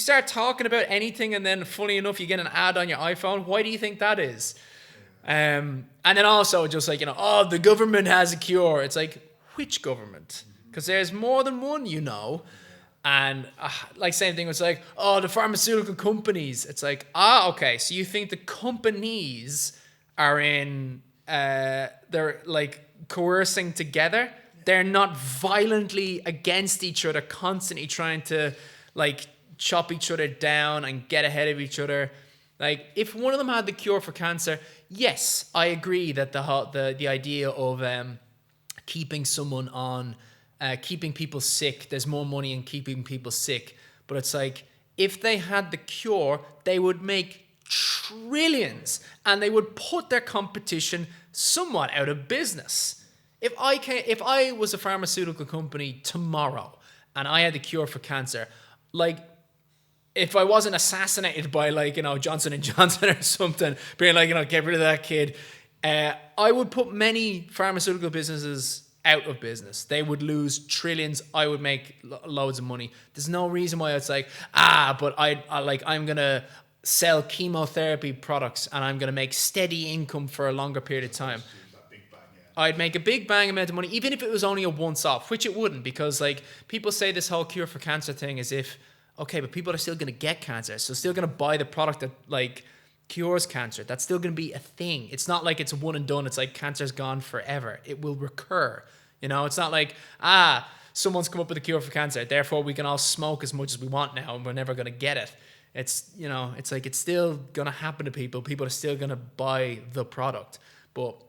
start talking about anything, and then, funny enough, you get an ad on your iPhone. Why do you think that is? And then also just oh, the government has a cure. It's which government? Because there's more than one, And same thing, it's oh, the pharmaceutical companies. It's okay, so you think the companies are they're coercing together? They're not violently against each other, constantly trying to chop each other down and get ahead of each other. If one of them had the cure for cancer, yes, I agree that the idea of keeping someone on, keeping people sick, there's more money in keeping people sick. But it's if they had the cure, they would make trillions, and they would put their competition somewhat out of business. If I was a pharmaceutical company tomorrow, and I had the cure for cancer, like, if I wasn't assassinated by, like, Johnson and Johnson or something, being like, get rid of that kid, I would put many pharmaceutical businesses out of business. They would lose trillions. I would make loads of money. There's no reason why it's like, but I'm gonna sell chemotherapy products and I'm gonna make steady income for a longer period of time. I'd make a big bang amount of money, even if it was only a once-off, which it wouldn't, because, like, people say this whole cure for cancer thing as if, okay, but people are still going to get cancer, so still going to buy the product that, like, cures cancer. That's still going to be a thing. It's not like it's one and done. It's like cancer's gone forever. It will recur. It's not like, someone's come up with a cure for cancer, therefore we can all smoke as much as we want now and we're never going to get it. It's, it's like it's still going to happen to people. People are still going to buy the product. But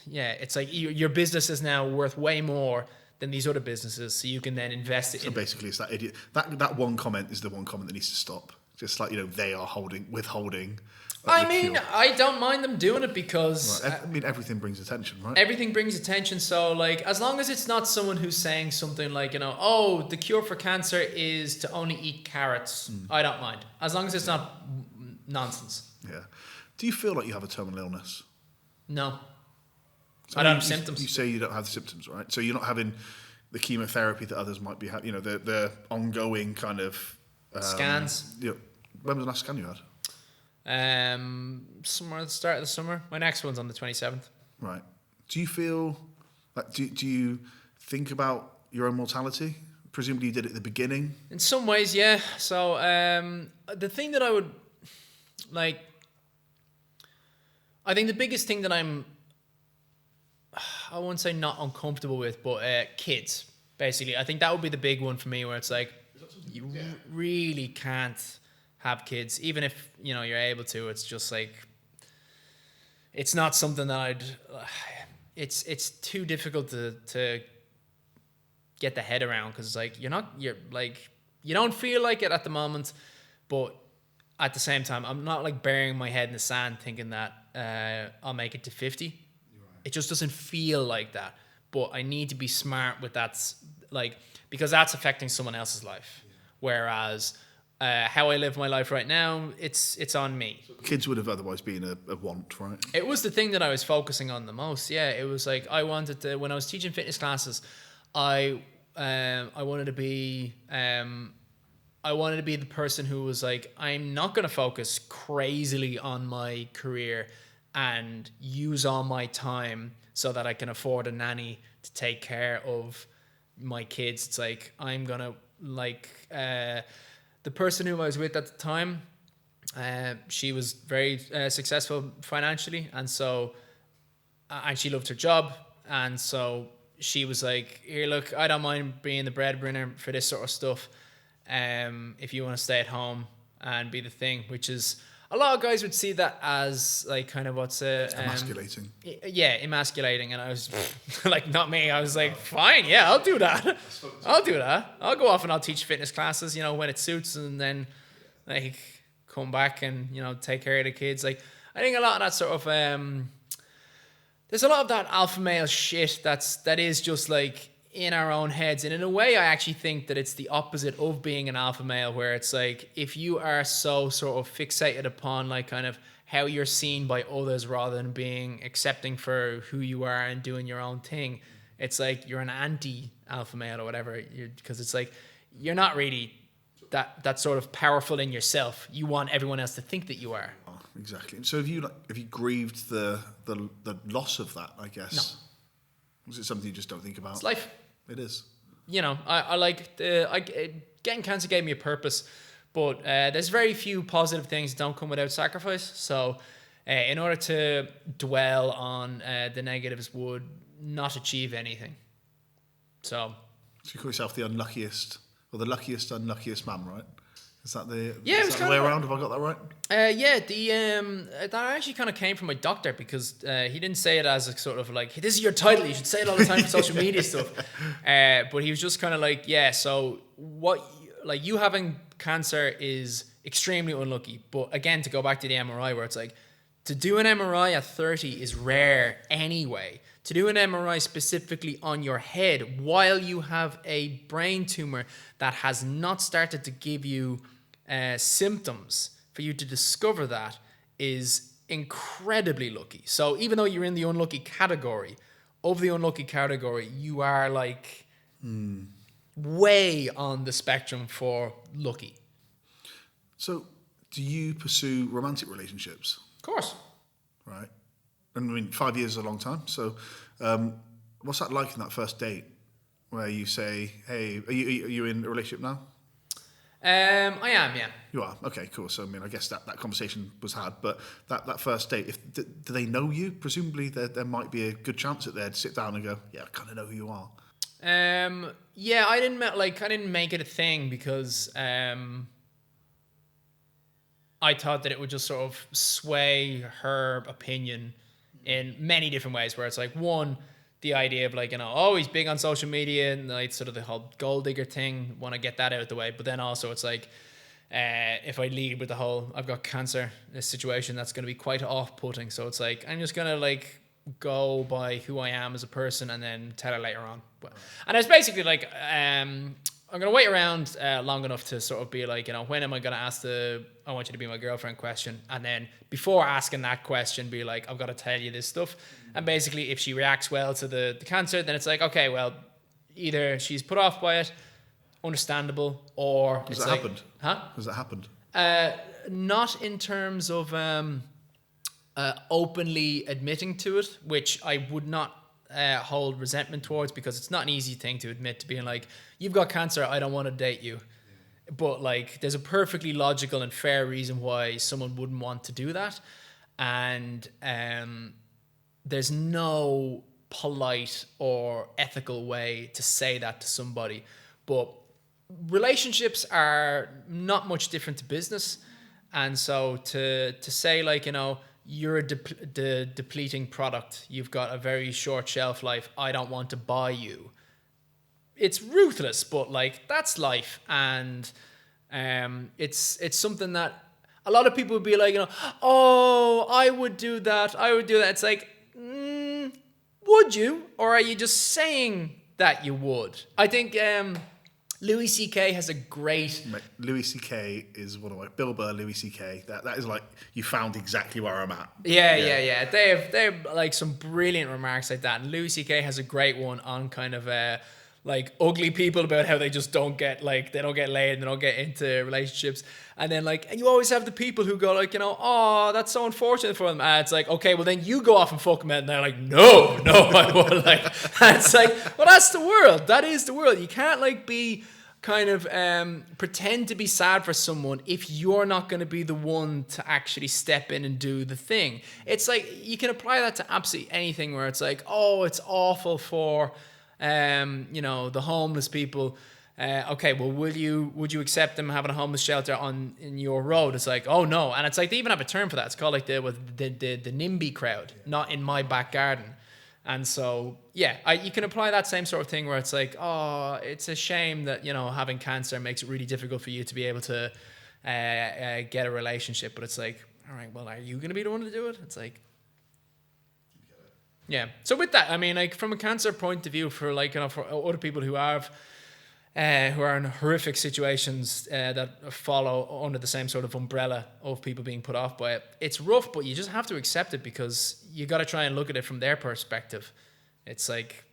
yeah, it's like your business is now worth way more than these other businesses, so you can then invest it in. So basically, it's that idiot. That one comment is the one comment that needs to stop. Just like, they are withholding. I mean, I don't mind them doing it because... Right. I mean, everything brings attention, right? Everything brings attention, so, like, as long as it's not someone who's saying something like, the cure for cancer is to only eat carrots, I don't mind. As long as it's not nonsense. Yeah. Do you feel like you have a terminal illness? No. So I don't have symptoms. You say you don't have the symptoms, right? So you're not having the chemotherapy that others might be having, the ongoing kind of... scans. When was the last scan you had? Somewhere at the start of the summer. My next one's on the 27th. Right. Do you feel... like? Do you think about your own mortality? Presumably you did it at the beginning? In some ways, yeah. So the thing that I would... like... I think the biggest thing that I wouldn't say not uncomfortable with, but kids, basically. I think that would be the big one for me, where it's like, you really can't have kids, even if, you're able to. It's just like, it's not something that it's too difficult to get the head around, because it's like, you don't feel like it at the moment, but at the same time, I'm not like burying my head in the sand thinking that I'll make it to 50. It just doesn't feel like that. But I need to be smart with that, like, because that's affecting someone else's life. Yeah. Whereas how I live my life right now, it's on me. Kids would have otherwise been a want, right? It was the thing that I was focusing on the most. Yeah, it was like I wanted to, when I was teaching fitness classes, I wanted to be the person who was like, I'm not going to focus crazily on my career and use all my time so that I can afford a nanny to take care of my kids. It's like, I'm going to, like, the person who I was with at the time, she was very successful financially. And so, and she loved her job. And so she was like, here, look, I don't mind being the breadwinner for this sort of stuff. If you want to stay at home and be the thing, which is... a lot of guys would see that as like kind of emasculating. Yeah, emasculating. And I was like, not me. I was like, fine, yeah, I'll do that. I'll go off and I'll teach fitness classes, when it suits, and then like come back and take care of the kids. Like, I think a lot of that sort of there's a lot of that alpha male shit that is just like in our own heads. And in a way, I actually think that it's the opposite of being an alpha male, where it's like, if you are so sort of fixated upon like kind of how you're seen by others rather than being accepting for who you are and doing your own thing, it's like you're an anti-alpha male or whatever, because it's like you're not really that sort of powerful in yourself. You want everyone else to think that you are. Oh, exactly. So have you grieved the loss of that, I guess? No. Was it something you just don't think about? It's life. It is. I like getting cancer gave me a purpose, but there's very few positive things that don't come without sacrifice. So in order to dwell on the negatives would not achieve anything. So you call yourself the unluckiest, or the unluckiest man, right? Is that the way around? Have I got that right? Yeah, that actually kind of came from my doctor, because he didn't say it as a sort of like, this is your title, you should say it all the time for social media stuff. But he was just kind of like, yeah, so you having cancer is extremely unlucky. But again, to go back to the MRI, where it's like, To do an MRI at 30 is rare anyway. To do an MRI specifically on your head while you have a brain tumor that has not started to give you symptoms, for you to discover that is incredibly lucky. So even though you're in the unlucky category, of the unlucky category, you are like way on the spectrum for lucky. So, do you pursue romantic relationships? Of course. Right. And I mean, 5 years is a long time. So, what's that like in that first date where you say, hey, are you in a relationship now? I am, yeah. You are? Okay, cool. So, I mean, I guess that conversation was had. But that first date, do they know you? Presumably, there might be a good chance that they'd sit down and go, yeah, I kind of know who you are. Yeah, I didn't make it a thing because I thought that it would just sort of sway her opinion in many different ways, where it's like, one, the idea of like, you know, oh, he's big on social media and like sort of the whole gold digger thing, want to get that out of the way. But then also it's like, if I lead with the whole I've got cancer, this situation, that's going to be quite off-putting. So it's like, I'm just going to like go by who I am as a person and then tell her later on. And it's basically like, I'm going to wait around long enough to sort of be like, you know, when am I going to ask I want you to be my girlfriend question? And then before asking that question, be like, I've got to tell you this stuff. And basically, if she reacts well to the cancer, then it's like, okay, well, either she's put off by it, understandable, or Has it's that like, happened? Huh? Has that happened? Not in terms of openly admitting to it, which I would not hold resentment towards, because it's not an easy thing to admit, to being like, you've got cancer, I don't want to date you. But like, there's a perfectly logical and fair reason why someone wouldn't want to do that. And there's no polite or ethical way to say that to somebody. But relationships are not much different to business. And so to say like, you know, you're a depleting product, you've got a very short shelf life, I don't want to buy you. It's ruthless, but like, that's life. And it's something that a lot of people would be like, you know, oh, I would do that. It's like, would you? Or are you just saying that you would? I think Louis C.K. has a great... Louis C.K. is one of my... Bill Burr, Louis C.K. That is like, you found exactly where I'm at. Yeah. They have like some brilliant remarks like that. And Louis C.K. has a great one on kind of like ugly people, about how they just don't get laid, they don't get into relationships. And then like, and you always have the people who go like, you know, oh, that's so unfortunate for them. And it's like, okay, well then you go off and fuck them. And they're like, no, I won't. Like, and it's like, well, that's the world. That is the world. You can't like be kind of pretend to be sad for someone if you're not going to be the one to actually step in and do the thing. It's like, you can apply that to absolutely anything, where it's like, oh, it's awful for you know, the homeless people. Okay, well, would you accept them having a homeless shelter in your road? It's like, oh no. And it's like, they even have a term for that. It's called like the NIMBY crowd, not in my back garden. And so yeah, you can apply that same sort of thing, where it's like, oh, it's a shame that, you know, having cancer makes it really difficult for you to be able to get a relationship. But it's like, all right, well, are you going to be the one to do it? It's like, yeah. So with that, I mean, like, from a cancer point of view, for like, you know, for other people who are in horrific situations that follow under the same sort of umbrella of people being put off by it, it's rough, but you just have to accept it, because you got to try and look at it from their perspective. It's like,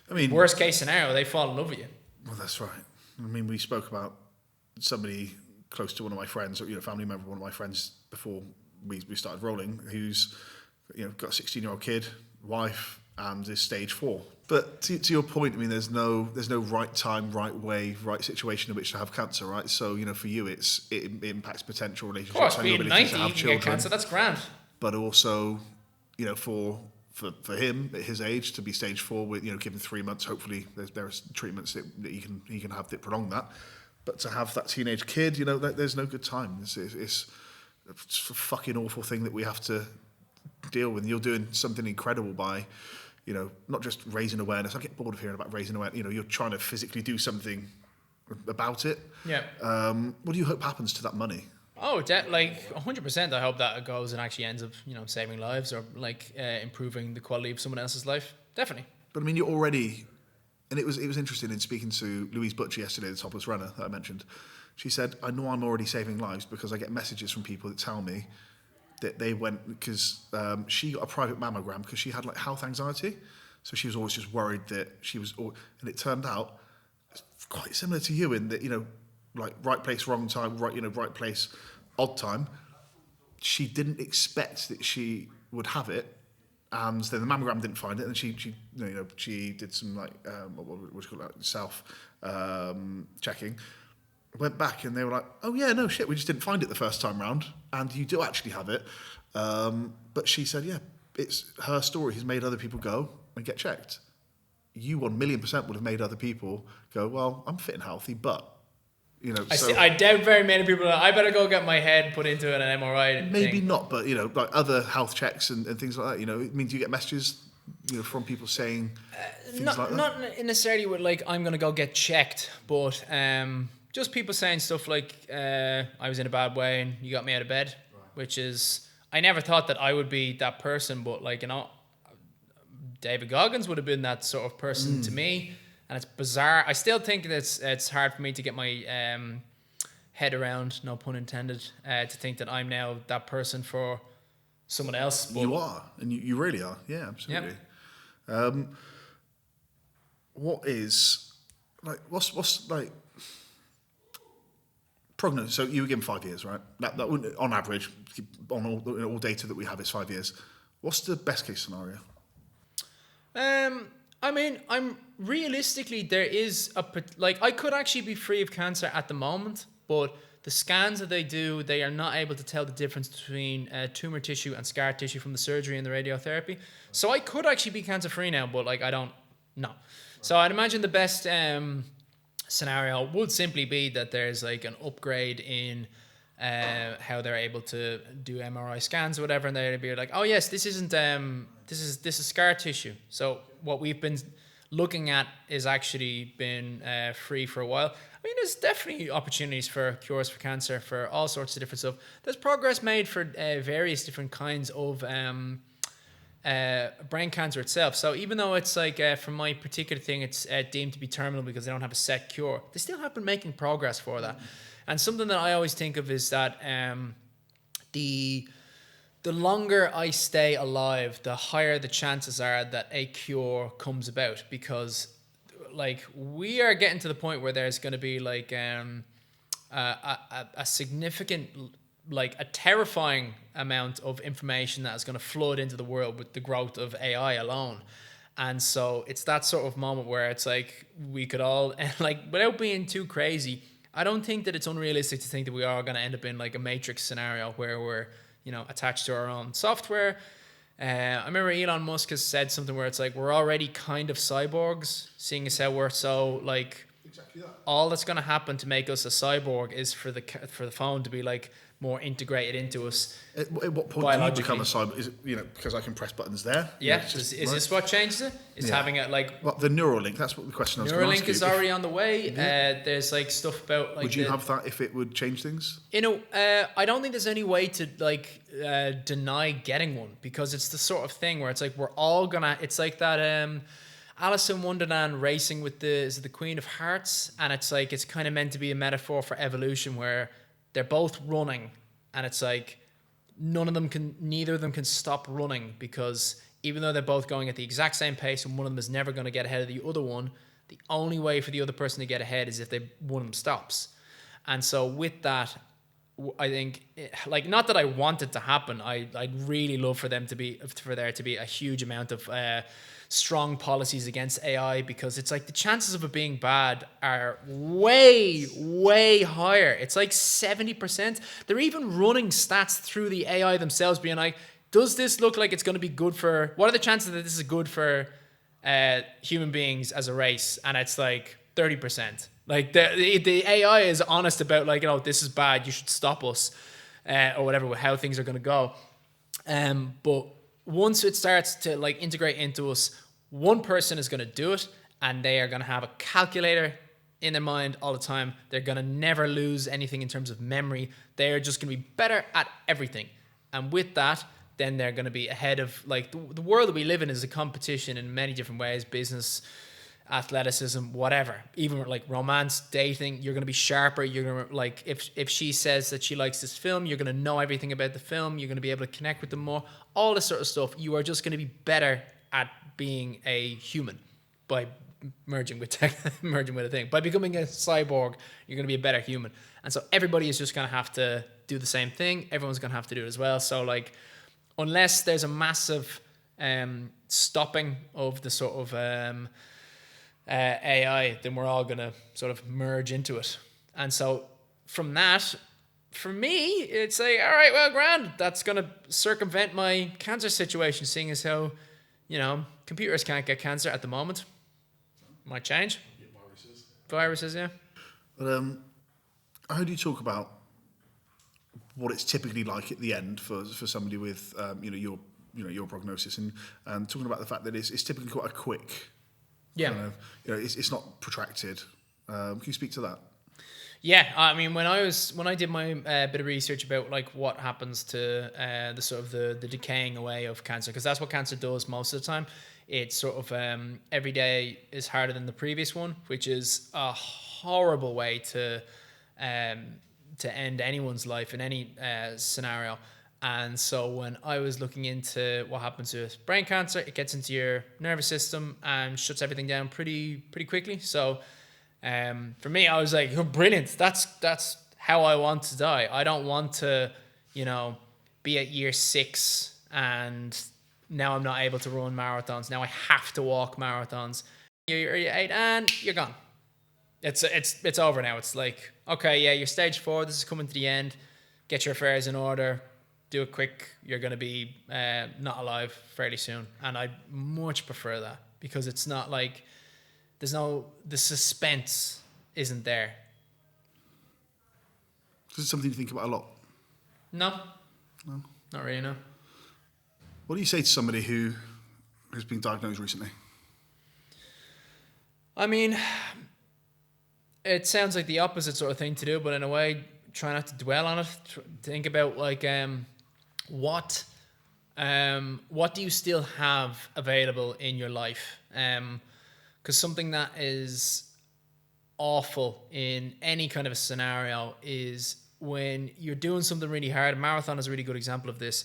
I mean, worst case scenario, they fall in love with you. Well, that's right. I mean, we spoke about somebody close to one of my friends, or, you know, family member of one of my friends before we started rolling, who's, you know, got a 16-year-old kid, wife, and is stage 4. But to your point, I mean, there's no right time, right way, right situation in which to have cancer, right? So, you know, for you, it impacts potential relationships. Of course, being 90, you can get cancer, that's grand. But also, you know, for him at his age to be stage 4 with, you know, given 3 months, hopefully there's treatments that he can have that prolong that. But to have that teenage kid, you know, there's no good time. It's a fucking awful thing that we have to deal with. And you're doing something incredible by, you know, not just raising awareness. I get bored of hearing about raising awareness. You know, you're trying to physically do something about it. Yeah. What do you hope happens to that money? Like 100%. I hope that it goes and actually ends up, saving lives or like improving the quality of someone else's life. Definitely. But I mean, you're already, and it was interesting in speaking to Louise Butcher yesterday, the topless runner that I mentioned. She said, "I know I'm already saving lives because I get messages from people that tell me that they went because she got a private mammogram because she had like health anxiety, so she was always just worried that she was, and it turned out it's quite similar to you in that like right place, wrong time, right place, odd time. She didn't expect that she would have it, and then the mammogram didn't find it, and she did some like what do you call that, self checking. Went back and they were like, oh yeah, no shit, we just didn't find it the first time round, and you do actually have it. But she said, yeah, it's her story has made other people go and get checked. You 1,000,000% would have made other people go, well, I'm fit and healthy, but I doubt very many people I better go get my head put into an MRI. Maybe not, but like other health checks and things like that. It means you get messages from people saying things like that. Not necessarily with like I'm gonna go get checked, but just people saying stuff like I was in a bad way and you got me out of bed, which is I never thought that I would be that person, but like David Goggins would have been that sort of person to me. And it's bizarre. I still think that it's hard for me to get my head around, no pun intended, to think that I'm now that person for someone else. But you are, and you really are. Yeah, absolutely. Yep. What is like? What's like prognosis? So you were given 5 years, right? That on average, on all data that we have is 5 years. What's the best case scenario? I mean, realistically, there is I could actually be free of cancer at the moment, but the scans that they do, they are not able to tell the difference between tumor tissue and scar tissue from the surgery and the radiotherapy. So I could actually be cancer free now, but like I don't know. So I'd imagine the best scenario would simply be that there's like an upgrade in how they're able to do MRI scans or whatever, and they'd be like, oh yes, this isn't this is scar tissue. So what we've been looking at is actually been free for a while. I mean, there's definitely opportunities for cures for cancer for all sorts of different stuff. There's progress made for various different kinds of brain cancer itself. So even though it's like for my particular thing, it's deemed to be terminal because they don't have a set cure, they still have been making progress for that. And something that I always think of is that the longer I stay alive, the higher the chances are that a cure comes about, because like we are getting to the point where there's going to be like a significant, like a terrifying amount of information that is going to flood into the world with the growth of AI alone. And so it's that sort of moment where it's like we could all, like, without being too crazy, I don't think that it's unrealistic to think that we are going to end up in like a Matrix scenario where we're, attached to our own software. I remember Elon Musk has said something where it's like we're already kind of cyborgs, seeing as how we're so like exactly that. All that's going to happen to make us a cyborg is for the phone to be like more integrated into us. At what point do you become a cyborg? Is it because I can press buttons there? Yeah, is this what changes it? Is having it like the Neuralink? That's what the question I was going to ask you. Neuralink is already on the way. There's like stuff about like. Would you have that if it would change things? I don't think there's any way to like deny getting one, because it's the sort of thing where it's like we're all gonna. It's like that. Alice in Wonderland racing with the Queen of Hearts, and it's like it's kind of meant to be a metaphor for evolution where they're both running, and it's like neither of them can stop running, because even though they're both going at the exact same pace and one of them is never going to get ahead of the other one, the only way for the other person to get ahead is if one of them stops. And so with that, I think, like, not that I want it to happen, I'd really love for there to be a huge amount of strong policies against AI, because it's like the chances of it being bad are way, way higher. It's like 70%. They're even running stats through the AI themselves, being like, does this look like it's going to be good for, what are the chances that this is good for human beings as a race? And it's like 30%. Like the AI is honest about like, this is bad, you should stop us, or whatever, how things are going to go. But once it starts to like integrate into us, one person is going to do it, and they are going to have a calculator in their mind all the time. They're going to never lose anything in terms of memory. They're just going to be better at everything. And with that, then they're going to be ahead of, like, the world that we live in is a competition in many different ways, business, athleticism, whatever. Even like romance, dating, you're going to be sharper. You're going to, like, if she says that she likes this film, you're going to know everything about the film. You're going to be able to connect with them more. All this sort of stuff. You are just going to be better at being a human by merging with a thing. By becoming a cyborg, you're going to be a better human. And so everybody is just going to have to do the same thing. Everyone's going to have to do it as well. So, like, unless there's a massive stopping of the sort of AI, then we're all going to sort of merge into it. And so from that, for me, it's like, all right, well, grand, that's going to circumvent my cancer situation, seeing as how, you know, computers can't get cancer at the moment. Might change. Viruses, yeah. But how do you talk about what it's typically like at the end for somebody with your prognosis, and talking about the fact that it's typically quite a quick, it's not protracted. Can you speak to that? Yeah, I mean, when I did my bit of research about, like, what happens to the sort of the decaying away of cancer, because that's what cancer does most of the time. It's sort of every day is harder than the previous one, which is a horrible way to end anyone's life in any scenario. And so when I was looking into what happens with brain cancer, it gets into your nervous system and shuts everything down pretty quickly. So for me, I was like, oh, brilliant. That's how I want to die. I don't want to, be at year 6 and now I'm not able to run marathons. Now I have to walk marathons. You're 8 and you're gone. It's over now. It's like, okay, yeah, you're stage 4. This is coming to the end. Get your affairs in order. Do it quick. You're going to be not alive fairly soon. And I much prefer that, because it's not like the suspense isn't there. Is it something you think about a lot? No, not really, no. What do you say to somebody who has been diagnosed recently? I mean, it sounds like the opposite sort of thing to do, but in a way, try not to dwell on it. Think about, like, what do you still have available in your life? Because something that is awful in any kind of a scenario is when you're doing something really hard. A marathon is a really good example of this.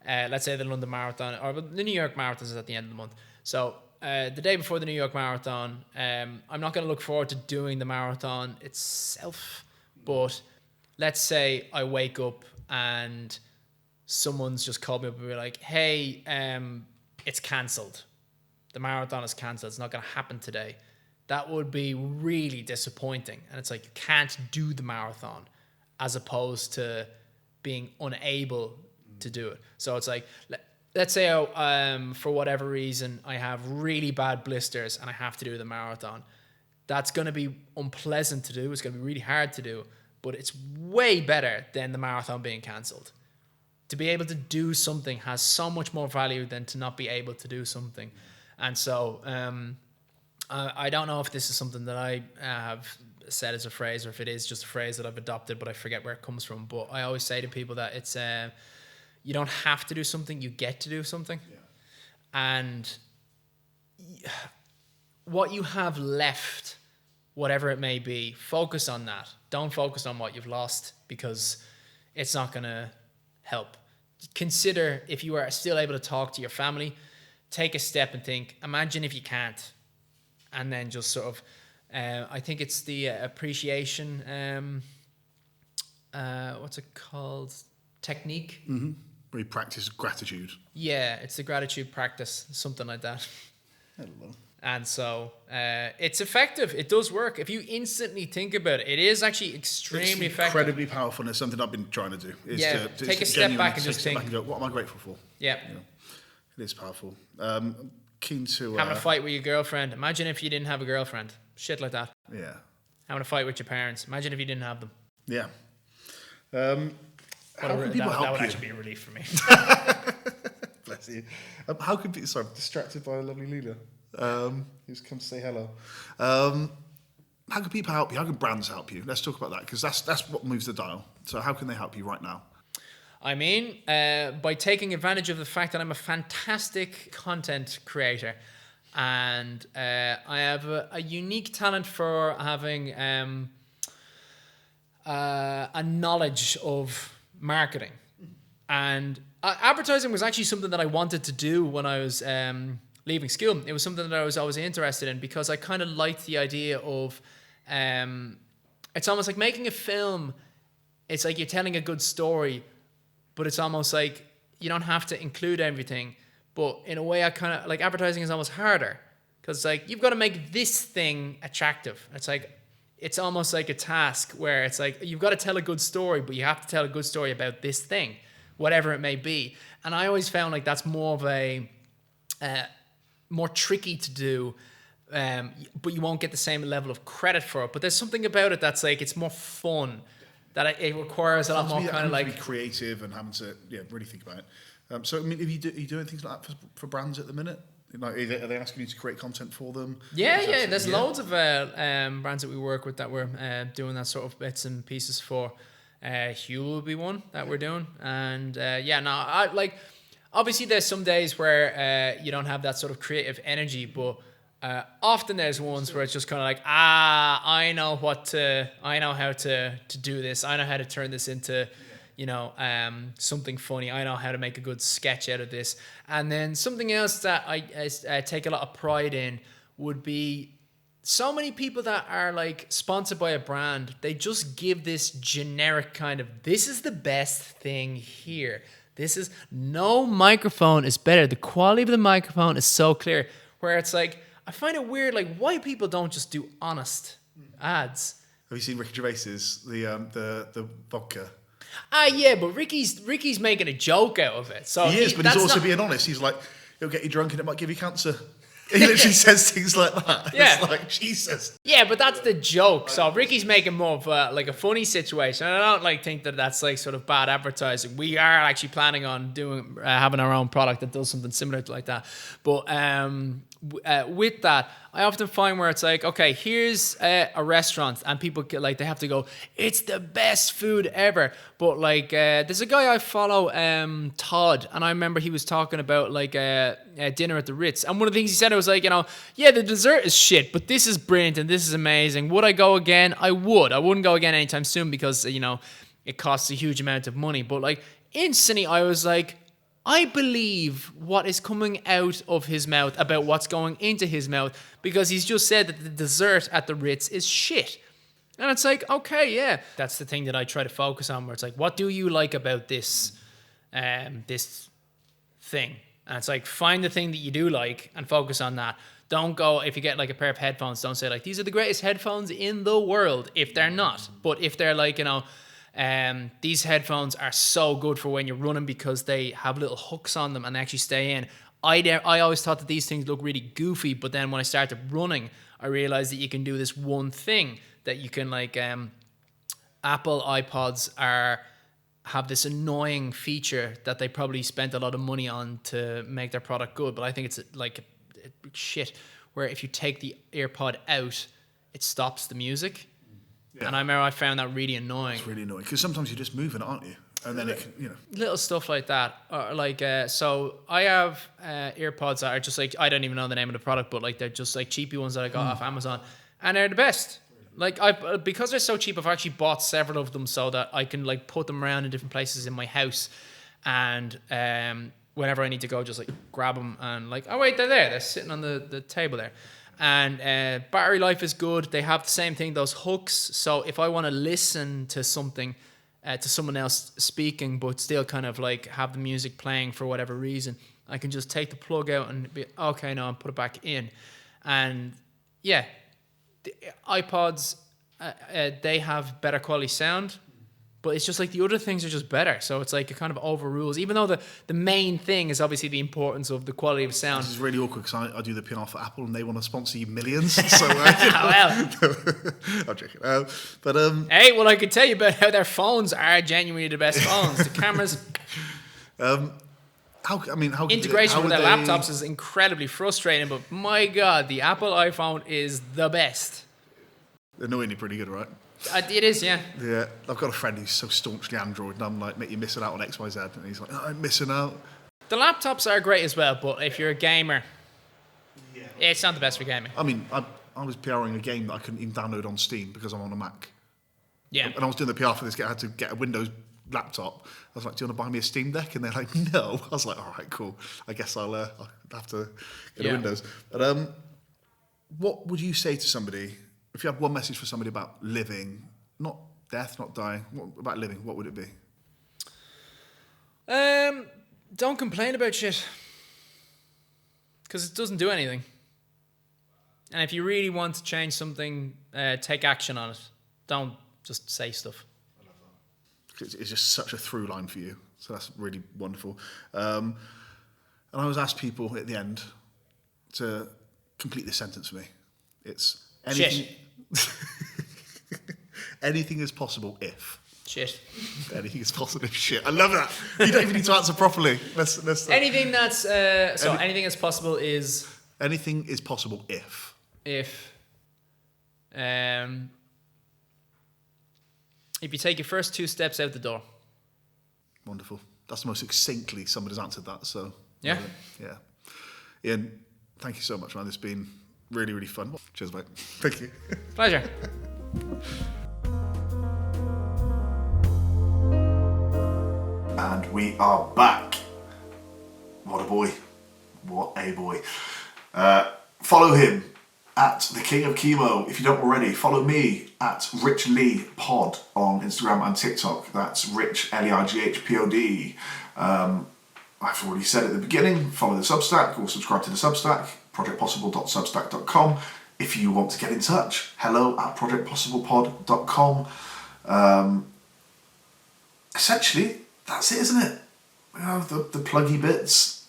Let's say the London Marathon, or the New York Marathon is at the end of the month. So the day before the New York Marathon, I'm not going to look forward to doing the marathon itself, but let's say I wake up and someone's just called me up and be like, hey, it's cancelled. The marathon is cancelled. It's not going to happen today. That would be really disappointing. And it's like, you can't do the marathon, as opposed to being unable to do it. So it's like, let's say for whatever reason I have really bad blisters and I have to do the marathon. That's going to be unpleasant to do. It's going to be really hard to do, but it's way better than the marathon being cancelled. To be able to do something has so much more value than to not be able to do something. And so I don't know if this is something that I have said as a phrase, or if it is just a phrase that I've adopted, but I forget where it comes from. But I always say to people that it's you don't have to do something, you get to do something. Yeah. And what you have left, whatever it may be, focus on that. Don't focus on what you've lost, because it's not going to help. Consider if you are still able to talk to your family, take a step and think, imagine if you can't. And then just sort of, I think it's the appreciation, what's it called? Technique. Mm-hmm. Where you practice gratitude. Yeah, it's the gratitude practice, something like that. Hello. And so it's effective. It does work. If you instantly think about it, it is actually extremely effective. Incredibly powerful, and it's something I've been trying to do. Take a step back and just think. And go, what am I grateful for? Yeah. It is powerful. Keen to... having a fight with your girlfriend. Imagine if you didn't have a girlfriend. Shit like that. Yeah. Having a fight with your parents. Imagine if you didn't have them. Yeah. How can people help you? That would actually be a relief for me. Bless you. How can people... Sorry, I'm distracted by a lovely Leela. Who's come to say hello. how can people help you? How can brands help you? Let's talk about that, because that's what moves the dial. So how can they help you right now? I mean, by taking advantage of the fact that I'm a fantastic content creator, and I have a unique talent for having a knowledge of marketing. And advertising was actually something that I wanted to do when I was leaving school. It was something that I was always interested in, because I kind of liked the idea of, it's almost like making a film. It's like you're telling a good story, but it's almost like you don't have to include everything. But in a way, I kind of like advertising is almost harder, because like you've got to make this thing attractive. It's almost like a task where it's like you've got to tell a good story, but you have to tell a good story about this thing, whatever it may be. And I always found like that's more of a more tricky to do, but you won't get the same level of credit for it. But there's something about it that's like it's more fun. That it requires a lot more kind of like be creative and having to really think about it. So I mean, are you doing things like that for brands at the minute? Like, are they asking you to create content for them? Yeah. There's loads of brands that we work with that we're doing that sort of bits and pieces for. Humour will be one that we're doing, and I like. Obviously, there's some days where you don't have that sort of creative energy, but often there's ones where it's just kind of like, I know how to do this. I know how to turn this into, something funny. I know how to make a good sketch out of this. And then something else that I take a lot of pride in would be so many people that are like sponsored by a brand. They just give this generic kind of, this is the best thing here. No microphone is better. The quality of the microphone is so clear, where it's like, I find it weird, like why people don't just do honest ads. Have you seen Ricky Gervais's the vodka? Yeah, but Ricky's making a joke out of it. So he is, but he's also being honest. He's like, it'll get you drunk and it might give you cancer. He literally says things like that. Yeah. It's like, Jesus. Yeah, but that's the joke. So Ricky's making more of like a funny situation. And I don't think that that's like sort of bad advertising. We are actually planning on doing having our own product that does something similar to like that. But with that, I often find where it's like, okay, here's a restaurant, and people get, like, they have to go, it's the best food ever. But like, there's a guy I follow, Todd, and I remember he was talking about like a dinner at the Ritz, and one of the things he said was like, yeah, the dessert is shit, but this is brilliant and this is amazing. Would I go again? I would. I wouldn't go again anytime soon because it costs a huge amount of money. But like instantly, I was like, I believe what is coming out of his mouth about what's going into his mouth, because he's just said that the dessert at the Ritz is shit. And it's like, okay, yeah. That's the thing that I try to focus on, where it's like, what do you like about this this thing? And it's like, find the thing that you do like and focus on that. Don't go, if you get like a pair of headphones, don't say like, these are the greatest headphones in the world, if they're not. But if they're like, these headphones are so good for when you're running because they have little hooks on them and they actually stay in. I always thought that these things look really goofy, but then when I started running, I realized that you can do this one thing that you can like, Apple iPods have this annoying feature that they probably spent a lot of money on to make their product good, but I think it's like shit, where if you take the AirPod out, it stops the music. Yeah. And I remember I found that really annoying. It's really annoying because sometimes you're just moving, aren't you? And then it can, little stuff like that. So I have AirPods that are just like, I don't even know the name of the product, but like they're just like cheapy ones that I got off Amazon, and they're the best. Like because they're so cheap, I've actually bought several of them so that I can like put them around in different places in my house, and whenever I need to go, just like grab them and like, oh wait, they're there. They're sitting on the table there. And battery life is good. They have the same thing, those hooks. So if I want to listen to something, to someone else speaking, but still kind of like have the music playing for whatever reason, I can just take the plug out and be, okay, no, and put it back in. And yeah, the iPods, they have better quality sound. But it's just like the other things are just better. So it's like it kind of overrules. Even though the main thing is obviously the importance of the quality of sound. This is really awkward because I do the PR for Apple and they want to sponsor you millions. So, well, I'm joking. Hey, well, I could tell you about how their phones are genuinely the best phones. The cameras. Integration with their laptops is incredibly frustrating. But my God, the Apple iPhone is the best. Annoyingly pretty good, right? It is, yeah. Yeah, I've got a friend who's so staunchly Android, and I'm like, mate, you're missing out on X, Y, Z, and he's like, oh, I'm missing out. The laptops are great as well, but if you're a gamer, it's not the best for gaming. I mean, I was PRing a game that I couldn't even download on Steam because I'm on a Mac. Yeah. And I was doing the PR for this. I had to get a Windows laptop. I was like, do you want to buy me a Steam Deck? And they're like, no. I was like, all right, cool. I guess I'll have to get a Windows. But what would you say to somebody, if you had one message for somebody about living, not death, not dying, about living, what would it be? Don't complain about shit. Because it doesn't do anything. And if you really want to change something, take action on it. Don't just say stuff. It's just such a through line for you. So that's really wonderful. And I always ask people at the end to complete this sentence for me. It's anything. Shit. Anything is possible if. Shit. Anything is possible if shit. I love that. You don't even need to answer properly. Let's anything that's anything that's possible is. Anything is possible if. If you take your first 2 steps out the door. Wonderful. That's the most succinctly somebody's answered that. So yeah. Yeah. Ian, thank you so much, man. It's been really, really fun. Cheers, mate. Thank you. Pleasure. And we are back. What a boy. What a boy. Follow him at the King of Chemo. If you don't already, follow me at Rich Lee Pod on Instagram and TikTok. That's Rich LEIGHPOD. I've already said at the beginning, follow the Substack or subscribe to the Substack, projectpossible.substack.com. If you want to get in touch, hello@projectpossiblepod.com. Essentially, that's it, isn't it? You know, the pluggy bits.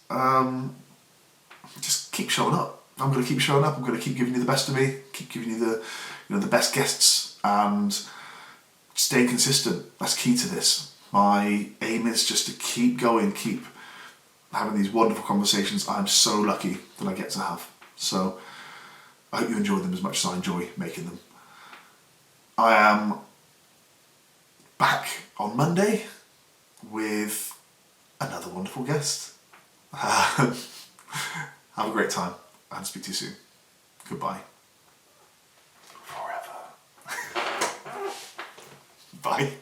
Just keep showing up. I'm going to keep showing up. I'm going to keep giving you the best of me. Keep giving you the best guests and stay consistent. That's key to this. My aim is just to keep going, keep having these wonderful conversations I'm so lucky that I get to have. So I hope you enjoy them as much as I enjoy making them. I am back on Monday with another wonderful guest. Have a great time and speak to you soon. Goodbye. Forever. Bye.